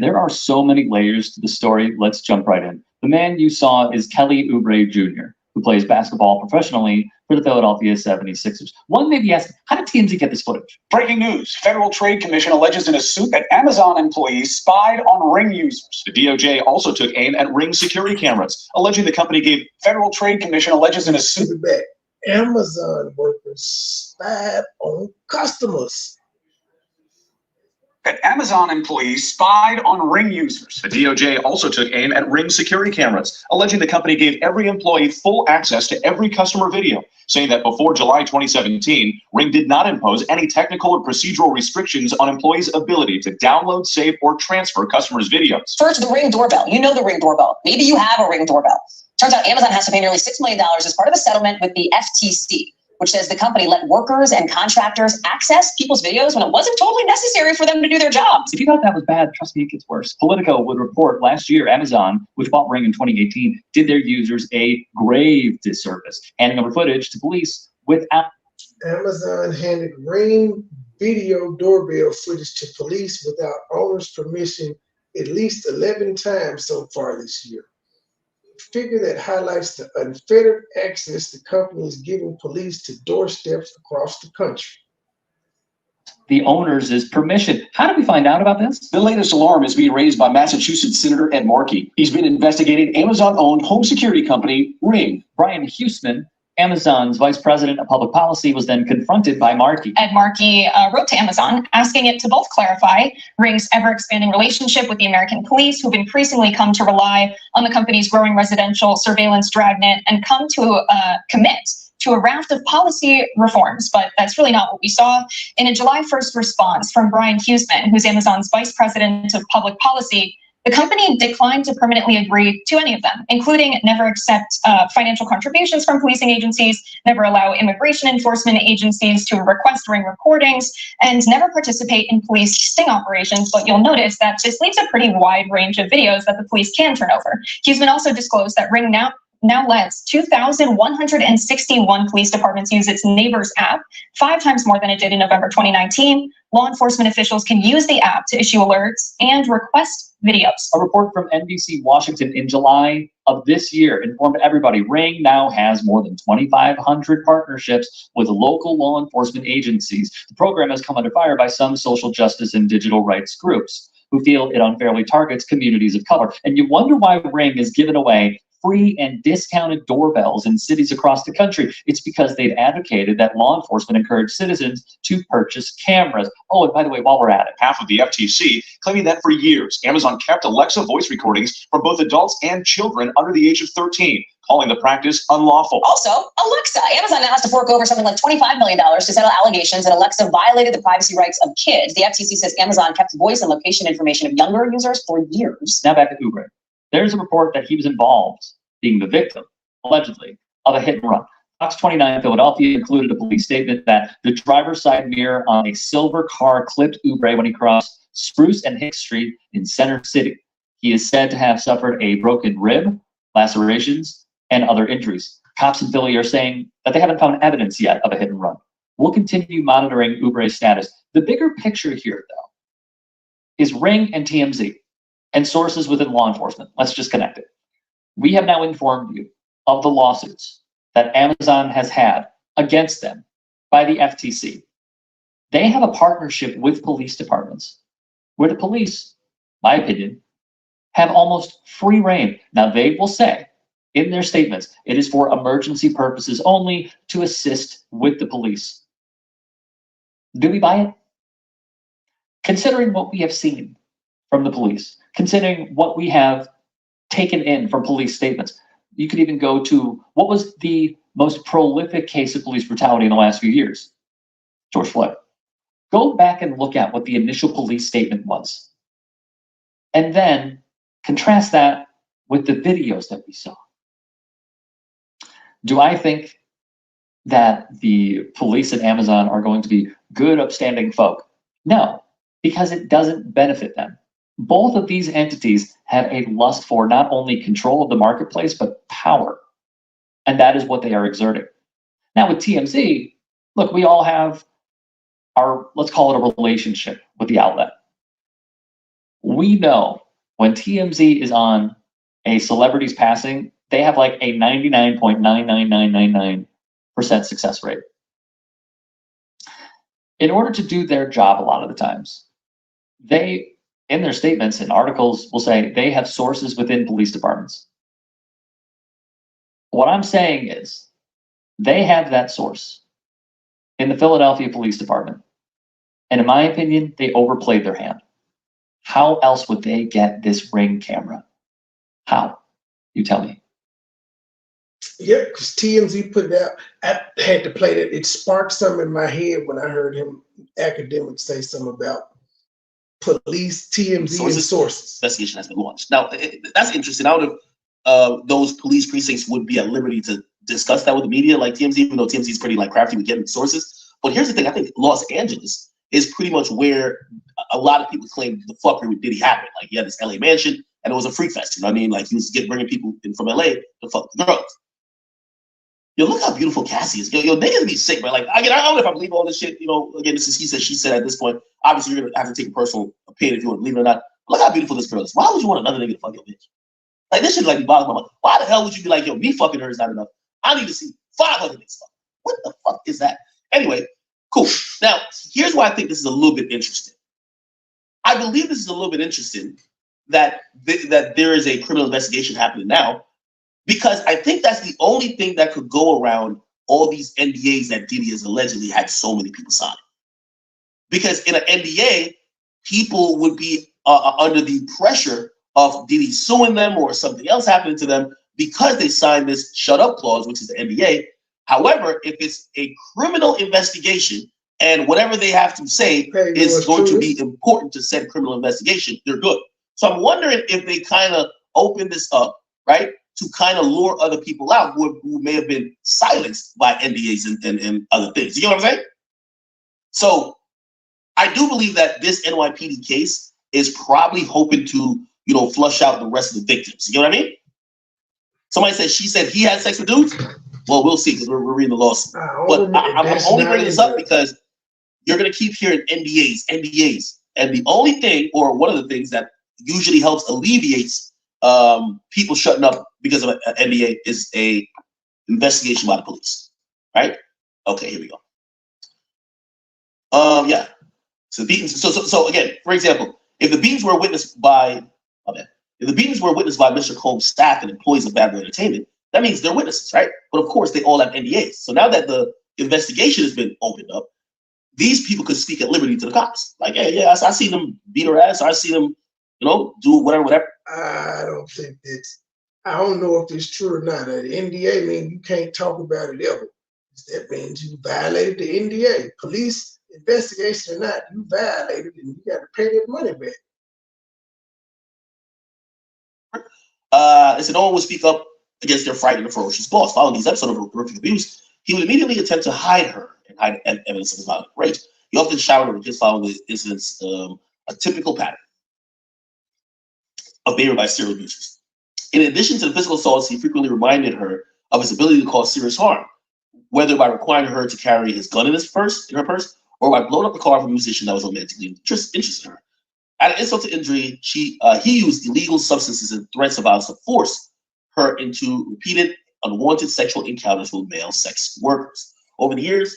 There are so many layers to the story. Let's jump right in. The man you saw is Kelly Oubre Jr., who plays basketball professionally for the Philadelphia 76ers. One may be asking, how did TMZ get this footage? Breaking news. Federal Trade Commission alleges in a suit that Amazon employees spied on Ring users. The DOJ also took aim at Ring security cameras, alleging the company gave Federal Trade Commission alleges in a suit that Amazon workers spied on customers. That Amazon employees spied on Ring users. The DOJ also took aim at Ring security cameras, alleging the company gave every employee full access to every customer video, saying that before July 2017, Ring did not impose any technical or procedural restrictions on employees' ability to download, save, or transfer customers' videos. First, the Ring doorbell. You know the Ring doorbell. Maybe you have a Ring doorbell. Turns out Amazon has to pay nearly $6 million as part of a settlement with the FTC, which says the company let workers and contractors access people's videos when it wasn't totally necessary for them to do their jobs. If you thought that was bad, trust me, it gets worse. Politico would report last year, Amazon, which bought Ring in 2018, did their users a grave disservice, handing over footage to police without... Amazon handed Ring video doorbell footage to police without owner's permission at least 11 times so far this year. Figure that highlights the unfettered access the company is giving police to doorsteps across the country. The owner's permission. How did we find out about this? The latest alarm is being raised by Massachusetts Senator Ed Markey. He's been investigating Amazon-owned home security company Ring. Brian Huseman, Amazon's vice president of public policy, was then confronted by Markey. Ed Markey wrote to Amazon asking it to both clarify Ring's ever-expanding relationship with the American police, who've increasingly come to rely on the company's growing residential surveillance dragnet, and come to commit to a raft of policy reforms. But that's really not what we saw. In a July 1st response from Brian Huseman, who's Amazon's vice president of public policy, the company declined to permanently agree to any of them, including never accept financial contributions from policing agencies, never allow immigration enforcement agencies to request Ring recordings, and never participate in police sting operations. But you'll notice that this leaves a pretty wide range of videos that the police can turn over. Huseman also disclosed that Ring now lets 2,161 police departments use its Neighbors app, 5 times more than it did in November 2019. Law enforcement officials can use the app to issue alerts and request videos. A report from NBC Washington in July of this year informed everybody Ring now has more than 2,500 partnerships with local law enforcement agencies. The program has come under fire by some social justice and digital rights groups who feel it unfairly targets communities of color. And you wonder why Ring is giving away free and discounted doorbells in cities across the country. It's because they've advocated that law enforcement encourage citizens to purchase cameras. Oh, and by the way, while we're at it, half of the FTC claiming that for years, Amazon kept Alexa voice recordings from both adults and children under the age of 13, calling the practice unlawful. Also, Alexa. Amazon now has to fork over something like $25 million to settle allegations that Alexa violated the privacy rights of kids. The FTC says Amazon kept voice and location information of younger users for years. Now back to Oubre. There's a report that he was involved, being the victim, allegedly, of a hit and run. Fox 29 Philadelphia included a police statement that the driver's side mirror on a silver car clipped Oubre when he crossed Spruce and Hicks Street in Center City. He is said to have suffered a broken rib, lacerations, and other injuries. Cops in Philly are saying that they haven't found evidence yet of a hit and run. We'll continue monitoring Oubre's status. The bigger picture here, though, is Ring and TMZ and sources within law enforcement. Let's just connect it. We have now informed you of the lawsuits that Amazon has had against them by the FTC. They have a partnership with police departments where the police, my opinion, have almost free reign. Now, they will say in their statements, it is for emergency purposes only to assist with the police. Do we buy it? Considering what we have seen from the police, considering what we have taken in from police statements, you could even go to what was the most prolific case of police brutality in the last few years? George Floyd. Go back and look at what the initial police statement was. And then contrast that with the videos that we saw. Do I think that the police at Amazon are going to be good, upstanding folk? No, because it doesn't benefit them. Both of these entities have a lust for not only control of the marketplace, but power. And that is what they are exerting. Now with TMZ, look, we all have our, let's call it a relationship with the outlet. We know when TMZ is on a celebrity's passing, they have like a 99.99999% success rate. In order to do their job a lot of the times, they, in their statements and articles, will say they have sources within police departments. What I'm saying is they have that source in the Philadelphia Police Department. And in my opinion, they overplayed their hand. How else would they get this Ring camera? How? You tell me. Yeah, because TMZ put it out. I had to play that. It sparked something in my head when I heard him, academics, say something about police, TMZ, and sources. Investigation has been launched. Now, that's interesting. I would have, those police precincts would be at liberty to discuss that with the media, like TMZ, even though TMZ is pretty like crafty with getting sources. But here's the thing: I think Los Angeles is pretty much where a lot of people claim the fuckery with Diddy happened. Like he had this LA mansion, and it was a freak fest. You know what I mean? Like he was bringing people in from LA to fuck the girls. Yo, look how beautiful Cassie is. Yo, niggas be sick, man. Like, again, I don't know if I believe all this shit. You know, again, this is he said, she said at this point. Obviously, you're gonna have to take a personal opinion if you want to believe it or not. But look how beautiful this girl is. Why would you want another nigga to fuck your bitch? Like, this shit like be bothering my mind. Why the hell would you be like, yo, me fucking her is not enough? I need to see 500 niggas fuck. What the fuck is that? Anyway, cool. Now, here's why I think this is a little bit interesting. I believe this is a little bit interesting that that there is a criminal investigation happening now, because I think that's the only thing that could go around all these NDAs that Diddy has allegedly had so many people sign. Because in an NDA, people would be under the pressure of Diddy suing them or something else happening to them because they signed this shut up clause, which is the NDA. However, if it's a criminal investigation and whatever they have to say is going to be important to said criminal investigation, they're good. So I'm wondering if they kind of open this up, right, to kind of lure other people out who may have been silenced by NDAs and other things. You know what I'm saying? So I do believe that this NYPD case is probably hoping to, you know, flush out the rest of the victims. You know what I mean? Somebody said she said he had sex with dudes. Well, we'll see because we're reading the lawsuit. But I'm only bringing this up because you're going to keep hearing NDAs. And the only thing, or one of the things that usually helps alleviates people shutting up because of an NDA is a investigation by the police, right? Okay, here we go. Yeah. So beatings. So again, for example, if the beatings were witnessed by Mr. Combs' staff and employees of Bad Boy Entertainment, that means they're witnesses, right? But of course, they all have NDAs. So now that the investigation has been opened up, these people could speak at liberty to the cops. Like, hey, yeah, I see them beat her ass. I see them, you know, do whatever. I don't think that's. I don't know if it's true or not. The NDA means you can't talk about it ever. That means you violated the NDA. Police investigation or not, you violated it and you got to pay that money back. They said no one would speak up against their frightening and ferocious boss. Following these episodes of horrific abuse, he would immediately attempt to hide her and hide evidence of his violent rage. He often showered with his following the incidents, a typical pattern of behavior by serial abusers. In addition to the physical assaults, he frequently reminded her of his ability to cause serious harm, whether by requiring her to carry his gun in her purse, or by blowing up the car of a musician that was romantically interested in her. At an insult to injury, he used illegal substances and threats of violence to force her into repeated unwanted sexual encounters with male sex workers. Over the years,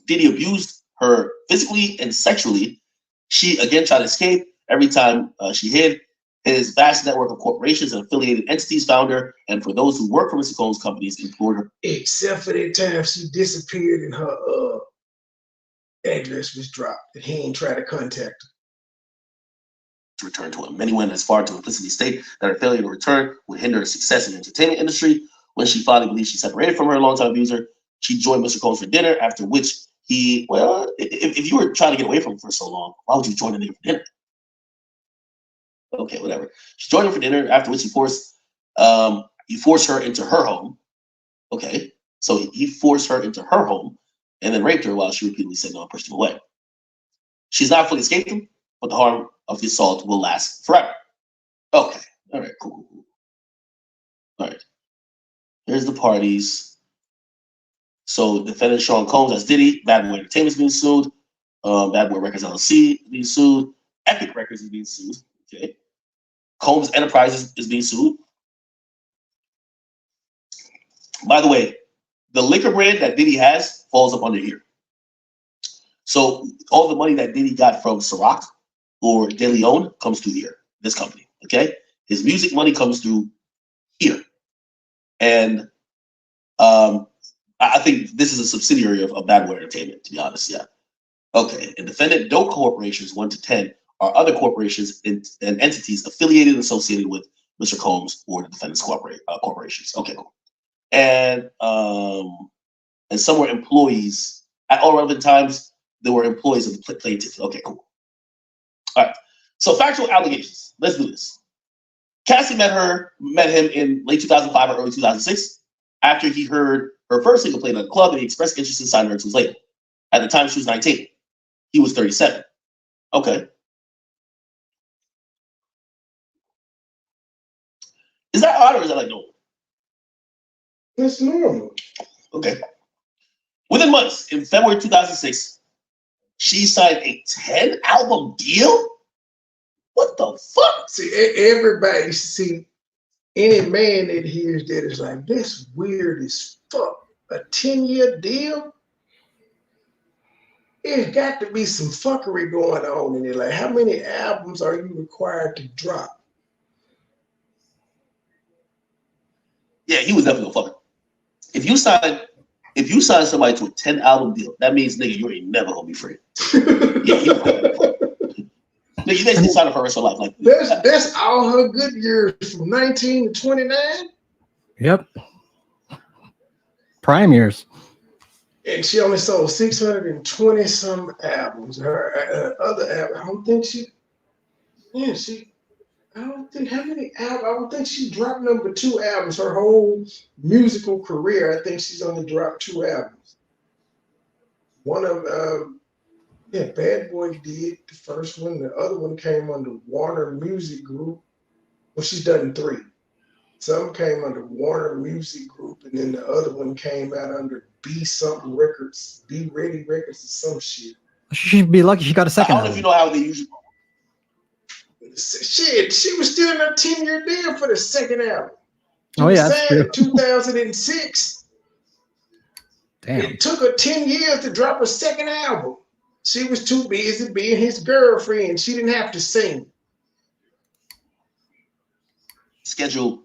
Diddy abused her physically and sexually. She again tried to escape. Every time she hid, his vast network of corporations and affiliated entities found her, and for those who work for Mr. Combs' companies, implored her. Except for that time she disappeared and her address was dropped, and he ain't tried to contact her. To return to him. Many went as far to implicitly state that her failure to return would hinder her success in the entertainment industry. When she finally believed she separated from her longtime abuser, she joined Mr. Combs for dinner, after which he, well, if you were trying to get away from him for so long, why would you join a nigga for dinner? Okay, whatever. She joined him for dinner, after which he forced her into her home. Okay, so he forced her into her home and then raped her while she repeatedly said no and pushed him away. She's not fully escaped him, but the harm of the assault will last forever. Okay, all right, cool. All right, here's the parties. So defendant Sean Combs as Diddy, Bad Boy Entertainment is being sued. Bad Boy Records LLC is being sued. Epic Records is being sued. Okay. Combs Enterprises is being sued. By the way, the liquor brand that Diddy has falls up under here. So all the money that Diddy got from Ciroc or De Leon comes through here, this company. Okay. His music money comes through here. And I think this is a subsidiary of Bad Boy Entertainment, to be honest. Yeah. Okay. And defendant dope corporations 1 to 10 are other corporations and entities affiliated and associated with Mr. Combs or the defendant's corporations. Okay, cool. And some were employees at all relevant times. There were employees of the plaintiff. Okay, cool. All right. So factual allegations. Let's do this. Cassie met him in late 2005 or early 2006 after he heard her first single played at a club and he expressed interest in signing her to his label. At the time, she was 19. He was 37. Okay. Is that odd or is that like normal? It's normal. Okay. Within months, in February 2006, she signed a 10-album deal? What the fuck? See, everybody, any man that hears that is like, that's weird as fuck. A 10-year deal? It's got to be some fuckery going on in it. Like, how many albums are you required to drop? Yeah, he was definitely a fucker. If you sign somebody to a 10-album deal, that means, nigga, you ain't never gonna be free. Yeah, he was definitely a fucker. Nigga, you basically signed up for the rest of her life. Like that's all her good years from 19 to 29. Yep. Prime years. And she only sold 620 some albums. Her other album, I don't think how many albums? I don't think she dropped number 2 albums. Her whole musical career, I think she's only dropped 2 albums. One of Bad Boy did the first one. The other one came under Warner Music Group. Well, she's done 3. Some came under Warner Music Group, and then the other one came out under B something records, Be Ready Records, or some shit. She'd be lucky she got a second. I don't know if you know how they usually. Shit, she was still in a 10-year deal for the second album. Oh yeah, that's true. In 2006. Damn. It took her 10 years to drop a second album. She was too busy being his girlfriend. She didn't have to sing. Schedule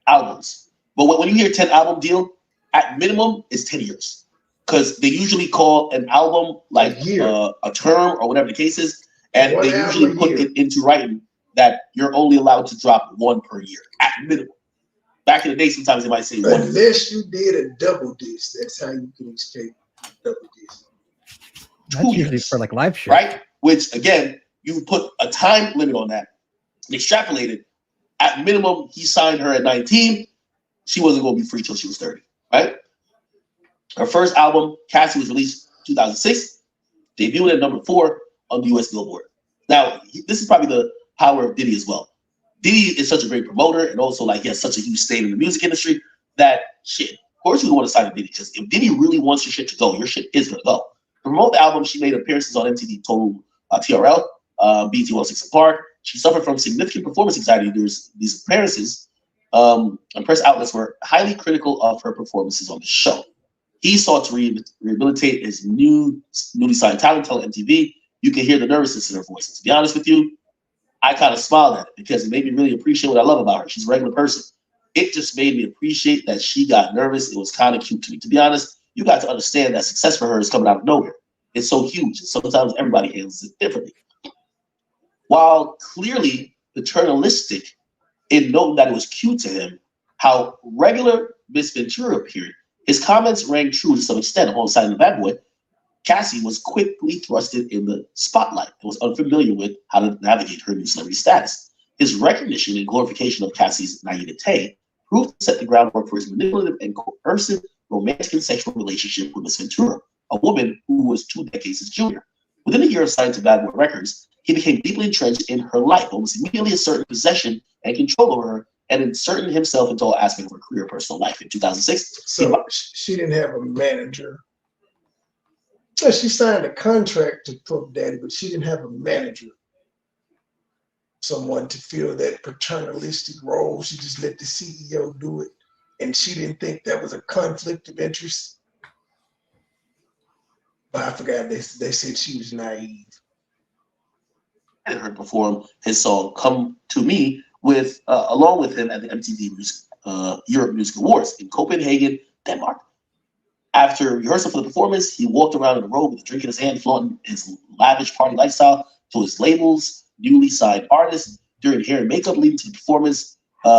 albums. But when you hear 10-album deal, at minimum, it's 10 years. Because they usually call an album like a term or whatever the case is. And they usually put it into writing that you're only allowed to drop 1 per year at minimum. Back in the day, sometimes they might say 1. Unless you did a double disc, that's how you can escape double disc. That's usually for like live shit. Right? Which again, you put a time limit on that. Extrapolated. At minimum, he signed her at 19. She wasn't going to be free till she was 30. Right? Her first album, Cassie, was released 2006. Debuted at number 4 on the US Billboard. Now, this is probably the power of Diddy as well. Diddy is such a great promoter, and also like he has such a huge stake in the music industry that shit. Of course, you don't want to sign to Diddy because if Diddy really wants your shit to go, your shit is gonna go. To promote the album, she made appearances on MTV Total TRL, BET 106 Park. She suffered from significant performance anxiety during these appearances, and press outlets were highly critical of her performances on the show. He sought to rehabilitate his newly signed talent, telling MTV, "You can hear the nervousness in her voice." And to be honest with you, I kind of smiled at it because it made me really appreciate what I love about her. She's a regular person. It just made me appreciate that she got nervous. It was kind of cute to me. To be honest, you got to understand that success for her is coming out of nowhere. It's so huge. And sometimes everybody handles it differently. While clearly paternalistic in noting that it was cute to him, how regular Miss Ventura appeared, his comments rang true to some extent alongside the Bad Boy. Cassie was quickly thrusted in the spotlight and was unfamiliar with how to navigate her new celebrity status. His recognition and glorification of Cassie's naivete proved to set the groundwork for his manipulative and coercive romantic and sexual relationship with Miss Ventura, a woman who was 2 decades his junior. Within a year of signing to Bad Boy Records, he became deeply entrenched in her life, almost immediately asserting possession and control over her and inserted himself into all aspects of her career and personal life. In 2006, So she didn't have a manager. So she signed a contract to Puff Daddy, but she didn't have a manager. Someone to fill that paternalistic role. She just let the CEO do it. And she didn't think that was a conflict of interest. But I forgot they said she was naive. I heard perform his song "Come to Me" with along with him at the MTV Europe Music Awards in Copenhagen, Denmark. After rehearsal for the performance, he walked around in a robe with a drink in his hand, flaunting his lavish party lifestyle to his labels, newly signed artists. During hair and makeup leading to the performance,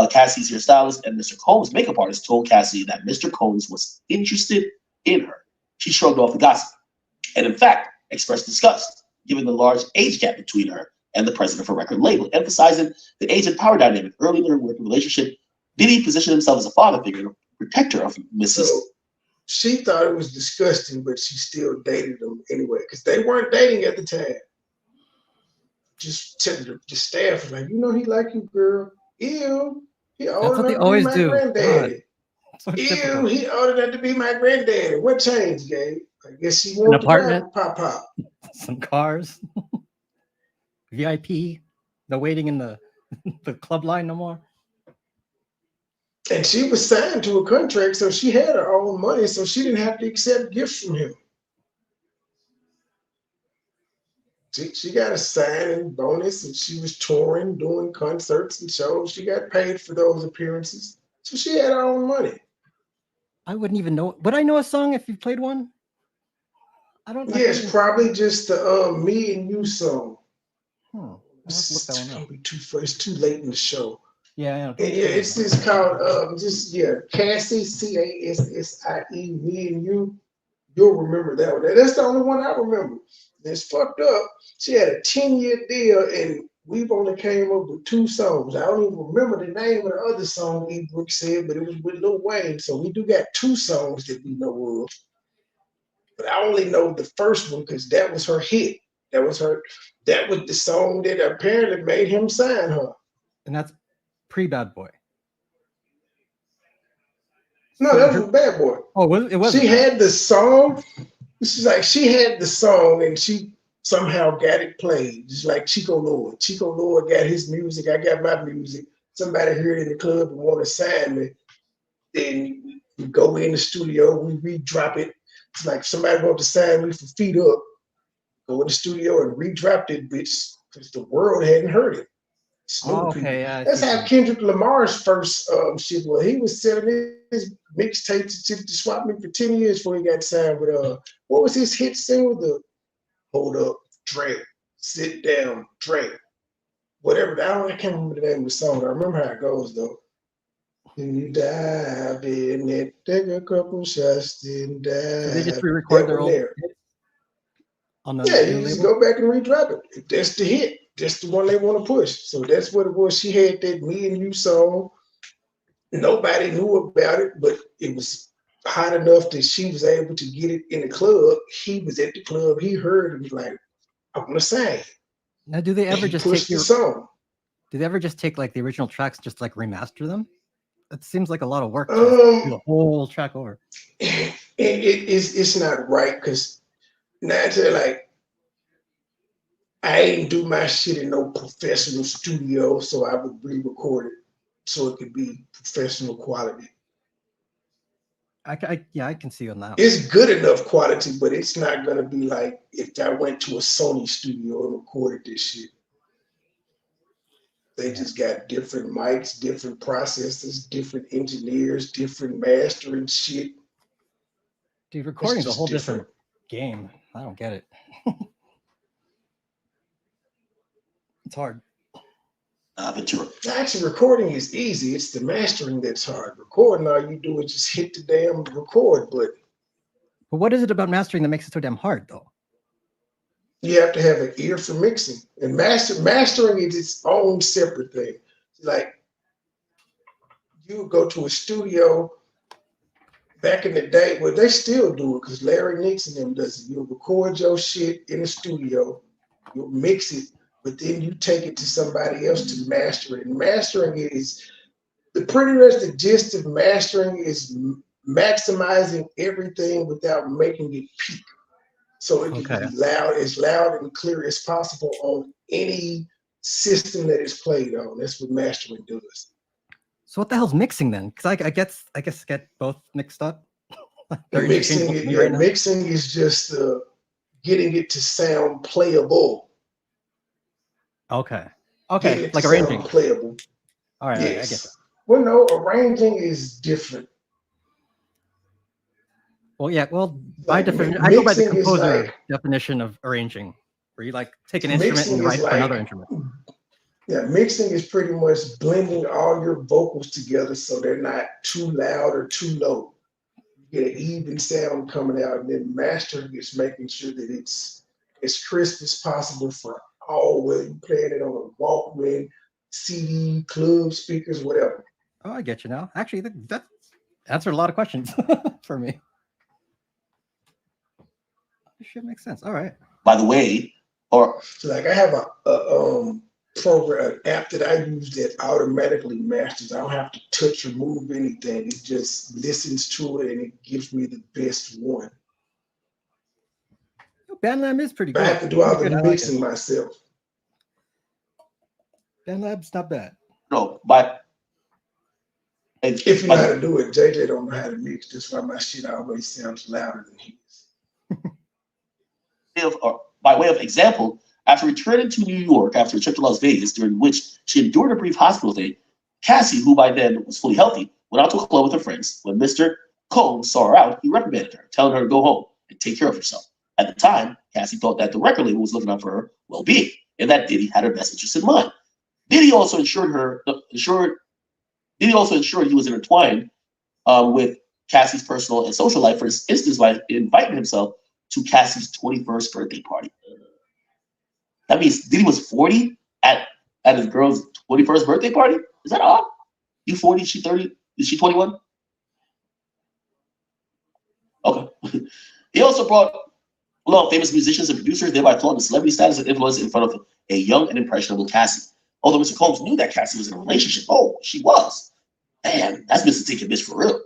Cassie's hairstylist and Mr. Combs' makeup artist told Cassie that Mr. Combs was interested in her. She shrugged off the gossip and, in fact, expressed disgust, given the large age gap between her and the president of her record label, emphasizing the age and power dynamic early in their working relationship. Diddy positioned himself as a father figure, a protector of Mrs. So she thought it was disgusting, but she still dated him anyway, because they weren't dating at the time. Just telling the staff, like, you know, he like you, girl. Ew, he old enough to be my granddaddy. Ew, he old enough to be my granddaddy. What changed, Gabe? I guess she wanted to drive Pop. Some cars. VIP. No waiting in the club line no more. And she was signed to a contract, so she had her own money, so she didn't have to accept gifts from him. She got a signing bonus, and she was touring, doing concerts and shows. She got paid for those appearances, so she had her own money. I wouldn't even know. Would I know a song if you played one? I don't. Yes, probably just the "Me and You" song. It's gonna be it's too late in the show. Yeah. It's just called Cassie, Cassie, "Me and You." You'll remember that one. That's the only one I remember. It's fucked up. She had a 10-year deal, and we've only came up with 2 songs. I don't even remember the name of the other song E-Brook said, but it was with Lil Wayne. So we do got 2 songs that we know of. But I only know the first one because that was her hit. That was the song that apparently made him sign her. And that's pre-Bad Boy. No, that was Bad Boy. Oh, it was. She had the song. She's like, she had the song and she somehow got it played. Just like Chico Lord. Chico Lord got his music. I got my music. Somebody heard it in the club and want to sign me. Then we go in the studio, we redrop it. It's like somebody want to sign me for Feet Up. Go in the studio and redrop it, bitch, because the world hadn't heard it. That's how Kendrick Lamar's first shit was. He was selling his mixtapes to swap me for 10 years before he got signed with what was his hit single? The Hold Up, Drink, Sit Down, Drink. Whatever. I can't remember the name of the song. I remember how it goes though. Then you dive in it, take a couple shots, then dive. So they just re-record their old you just go back and redrop it. If that's the hit. That's the one they want to push. So that's what it was. She had that "Me and You" song. Nobody knew about it, but it was hot enough that she was able to get it in the club. He was at the club. He heard it and was like, I want to sing. Now, do they ever just take the song? Do they ever just take like the original tracks, just like remaster them? It seems like a lot of work to do the whole track over. It's not right because now they're like, I ain't do my shit in no professional studio, so I would re-record it so it could be professional quality. I can see on that. It's good enough quality, but it's not gonna be like if I went to a Sony studio and recorded this shit. They just got different mics, different processors, different engineers, different mastering shit. Dude, recording's a whole different game. I don't get it. It's hard. Actually, recording is easy. It's the mastering that's hard. Recording, all you do is just hit the damn record button. But what is it about mastering that makes it so damn hard, though? You have to have an ear for mixing. And mastering is its own separate thing. Like, you would go to a studio back in the day, well, they still do it because Larry Nix and them does it. You'll record your shit in a studio, you'll mix it, but then you take it to somebody else to master it. And mastering it is pretty much the gist of mastering is maximizing everything without making it peak. So it can be loud and clear as possible on any system that it's played on. That's what mastering does. So what the hell's mixing then? Because I guess get both mixed up. Mixing is just getting it to sound playable. Okay, like arranging. Playable. All right, yes. I get that. Well, no, arranging is different. Well, yeah. Well, by definition, I go by the composer definition of arranging, where you like take an instrument and you write for another instrument. Yeah, mixing is pretty much blending all your vocals together so they're not too loud or too low. You get an even sound coming out, and then mastering is making sure that it's as crisp as possible for all, whether you're playing it on a Walkman, CD, club speakers, whatever. Oh, I get you now. Actually, that answered a lot of questions for me. This shit makes sense. All right. By the way, so like I have a program, an app that I use that automatically masters. I don't have to touch or move anything. It just listens to it and it gives me the best one. BandLab is pretty good. I have to do all the mixing myself. BandLab's not bad. No, but if you know how to do it, JJ don't know how to mix. That's why my shit always sounds louder than his. By way of example, after returning to New York after a trip to Las Vegas, during which she endured a brief hospital stay, Cassie, who by then was fully healthy, went out to a club with her friends. When Mr. Combs saw her out, he reprimanded her, telling her to go home and take care of herself. At the time, Cassie thought that the record label was looking out for her well-being and that Diddy had her best interest in mind. Diddy also ensured he was intertwined with Cassie's personal and social life, for instance, by inviting himself to Cassie's 21st birthday party. That means Diddy was 40 at his girl's 21st birthday party? Is that odd? You 40, she 30, is she 21? Okay. He also brought along famous musicians and producers, thereby flaunting the celebrity status and influence in front of a young and impressionable Cassie. Although Mr. Combs knew that Cassie was in a relationship. Oh, she was. Man, that's Mr. Taking Bitch for real.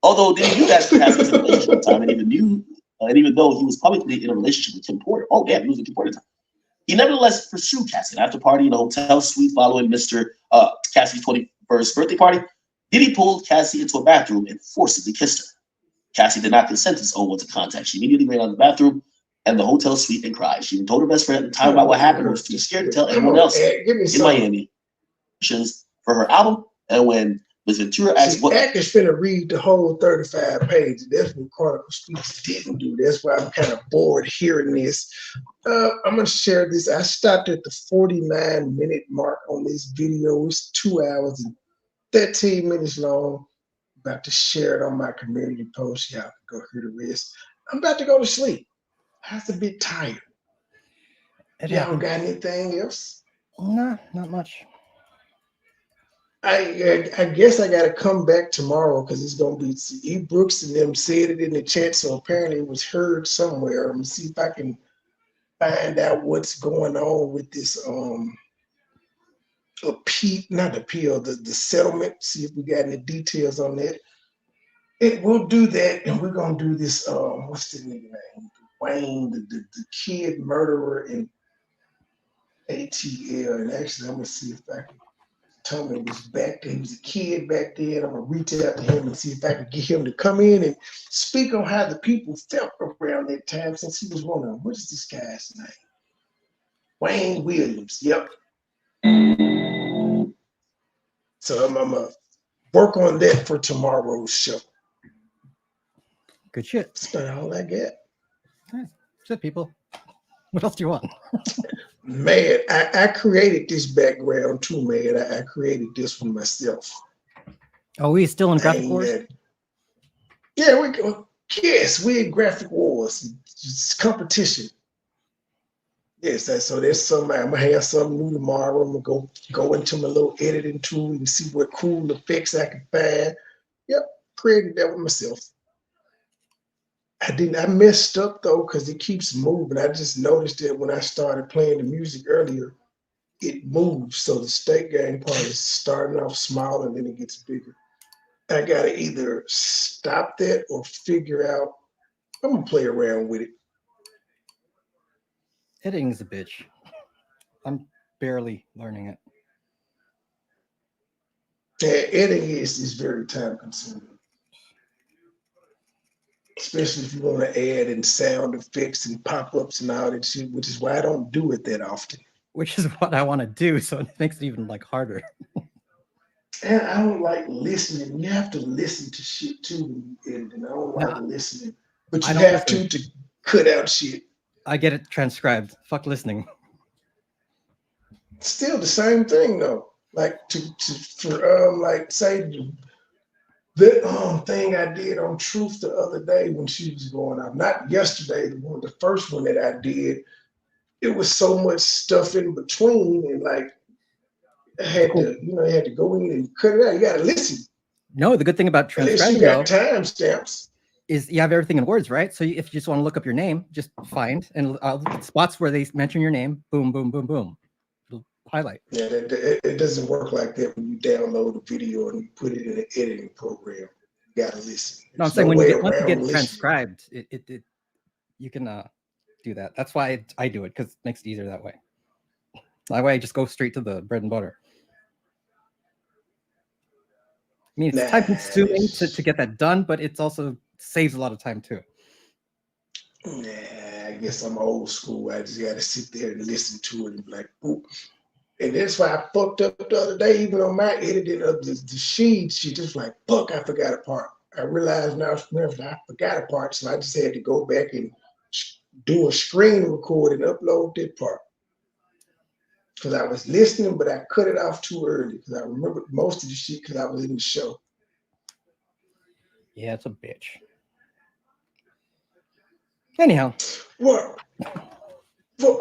Although Diddy knew that Cassie was in a relationship at the time, and even though he was publicly in a relationship with Kim Porter. Oh, damn, he was with Kim Porter at the time. He nevertheless pursued Cassie. And after party in a hotel suite following Mr. Cassie's 21st birthday party, Diddy pulled Cassie into a bathroom and forcibly kissed her. Cassie did not consent to his own to contact. She immediately ran out of the bathroom and the hotel suite and cried. She even told her best friend at the time about what happened, was too scared to tell anyone else in Miami. For her album, and when Ms. Ventura asked what. Actors finna read the whole 35 pages. That's what Chronicle Streets didn't do. That's why I'm kind of bored hearing this. I'm gonna share this. I stopped at the 49-minute mark on this video. It's 2 hours and 13 minutes long. I'm about to share it on my community post. Y'all can go hear the rest. I'm about to go to sleep. I was a bit tired. Y'all got anything else? No, not much. I guess I got to come back tomorrow because it's going to be E. Brooks and them said it in the chat, so apparently it was heard somewhere. I'm going to see if I can find out what's going on with this the settlement, see if we got any details on that. We'll do that, and we're going to do this, what's the nigga name? Wayne, the kid murderer in ATL, and actually I'm going to see if I can. Tommy was back there. He was a kid back then. I'm gonna reach out to him and see if I can get him to come in and speak on how the people felt around that time, since he was one of them. What is this guy's name? Wayne Williams. Yep. So I'm gonna work on that for tomorrow's show. Good shit. That's about all I got. Right. Shit, people. What else do you want? Man, I created this background too, man. I created this one myself. Oh, we still in graphic wars? Yeah, we go. Yes, we in graphic wars. It's competition. Yes, so there's something. I'm gonna have something new tomorrow. I'm gonna go into my little editing tool and see what cool effects I can find. Yep, created that with myself. I messed up though because it keeps moving. I just noticed that when I started playing the music earlier, it moves. So the state gang part is starting off small and then it gets bigger. I gotta either stop that or figure out. I'm gonna play around with it. Editing's a bitch. I'm barely learning it. Yeah, editing is very time consuming. Especially if you want to add in sound effects and pop-ups and all that shit, which is why I don't do it that often. Which is what I want to do, so it makes it even like harder. And I don't like listening. You have to listen to shit too, and I don't like listening. But you have to cut out shit. I get it transcribed. Fuck listening. Still the same thing though. Like for like say that thing I did on Truth the other day when she was going out. Not yesterday, the first one that I did. It was so much stuff in between, and like I had to, you had to go in and cut it out. You got to listen. No, the good thing about transcribing you got timestamps is you have everything in words, right? So if you just want to look up your name, just find and spots where they mention your name. Boom, boom, boom, boom. It'll highlight. Yeah, it doesn't work like that when you download a video and you put it in an editing program. You got to listen. No, I'm saying once you get transcribed, you can do that. That's why I do it, because it makes it easier that way. That way I just go straight to the bread and butter. I mean, it's time consuming to get that done, but it's also saves a lot of time too. Nah, I guess I'm old school. I just got to sit there and listen to it and be like, ooh. And that's why I fucked up the other day, even on my editing of the sheet. She just like, fuck, I forgot a part. I realized now I forgot a part, so I just had to go back and do a screen record and upload that part. Because I was listening, but I cut it off too early because I remembered most of the shit because I was in the show. Yeah, it's a bitch. Anyhow. Well,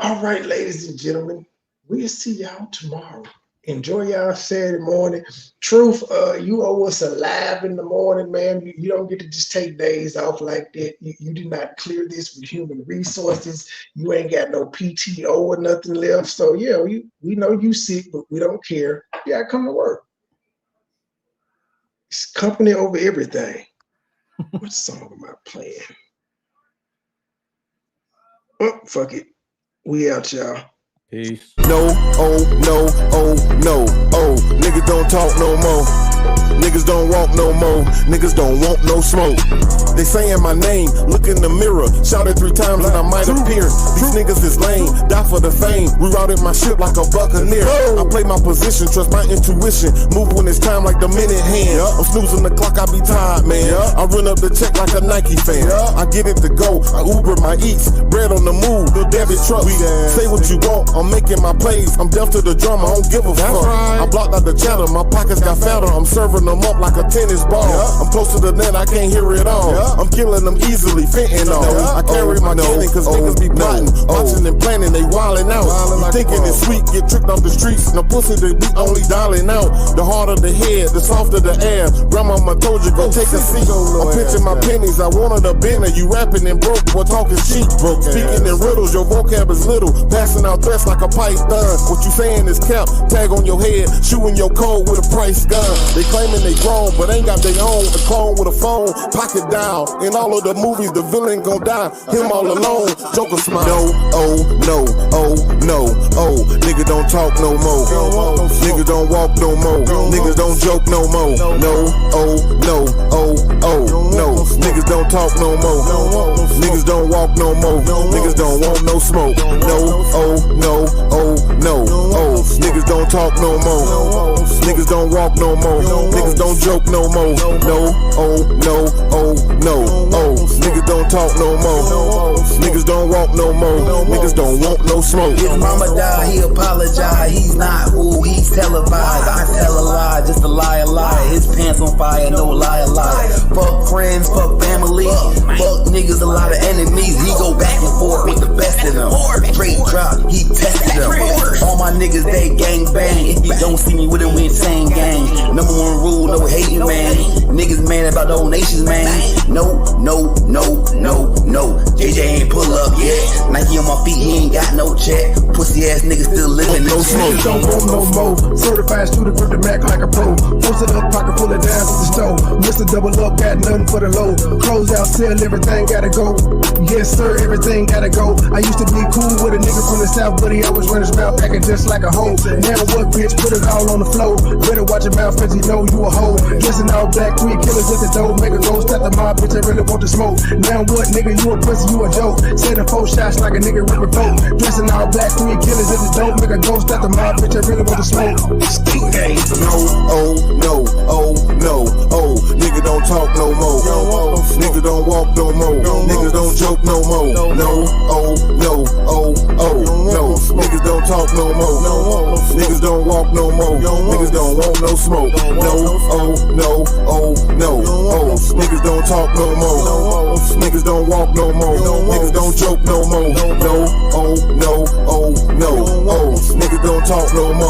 all right, ladies and gentlemen, we'll see y'all tomorrow. Enjoy y'all Saturday morning. Truth, you owe us a live in the morning, man. You don't get to just take days off like that. You did not clear this with human resources. You ain't got no PTO or nothing left. So yeah, we know you sick, but we don't care. Yeah, come to work. It's company over everything. What song am I playing? Oh, fuck it. We out, y'all. Peace. No, niggas don't talk no more. Niggas don't walk no more. Niggas don't want no smoke. They saying my name, look in the mirror, shout it 3 times and I might appear. These niggas is lame, die for the fame. Rerouted my ship like a buccaneer. I play my position, trust my intuition. Move when it's time like the minute hand. I'm snoozing the clock, I be tired, man. I run up the check like a Nike fan. I get it to go, I Uber my eats. Bread on the move, the debit truck. Say what you want, I'm making my plays. I'm deaf to the drama, I don't give a fuck. I blocked out the chatter, my pockets got fatter. I'm serving them up like a tennis ball. I'm close to the net, I can't hear it all. I'm killing them easily, fentanyl. I carry my cannon cause niggas be plotting. Watching and planning, they wildin' out. You thinking it's sweet, get tricked off the streets. No pussy, they be only dialing out. The harder the head, the softer the air. Grandmama told you, go take a seat. I'm pitching my pennies, I wanted a bender. You rapping and broke, boy talking cheap. Speaking in riddles, your vocab is little. Passing out threats like a python. What you saying is cap, tag on your head. Shooting your code with a price gun. They claiming they grown, but ain't got their own. A clone with a phone, pocket down. In all of the movies, the villain gon' die. Him all alone, Joker smile. No, nigga don't talk no more. Niggas don't walk no more. Niggas don't joke no more. No, niggas don't talk no more. Niggas don't walk no more. Niggas don't want no smoke. No, niggas don't talk no more. Niggas don't walk no more. Niggas don't joke no more. No, niggas don't talk no more. Niggas don't walk no more. Niggas don't want no smoke. His mama died, he apologized. He's not who he's televised. I tell a lie, just a lie. His pants on fire, no lie. Fuck friends, fuck family. Fuck niggas, a lot of enemies. He go back and forth with the best of them. Straight drop, he tested them. All my niggas, they gang bang. If you don't see me with them insane gang. Number 1 rule, no hating, man. Niggas mad about donations, man. No. JJ ain't pull up yet. Nike on my feet, he ain't got no check. Pussy ass niggas still living no smoke. Don't want no more. Certified student, grip the Mac like a pro. Posted up, pocket full of dimes at the store. Mr. Double Up, got nothing for the low. Close out, sell, everything gotta go. Yes, sir, everything gotta go. I used to be cool with a nigga from the south, but he always run his mouth packing just like a hoe. Now what, bitch? Put it all on the floor. Better watch your mouth, cause you know you a hoe. Dressing all black, 3 killers at the door. Make a ghost at the mob, bitch. I really want to smoke. Now what, nigga? You a pussy, you a joke. Setting 4 shots like a nigga with a boat. Dressing all black, 3 killers at the door. Make a ghost at the mob, bitch. I really want to smoke. Stick game. No, nigga don't talk no more. Nigga don't walk no more. Niggas don't joke no more. No, niggas don't talk no more. Niggas don't walk no more. Niggas don't want no smoke. No, niggas don't talk no more. Niggas don't walk no more. Niggas don't joke no more. No, niggas don't talk no more.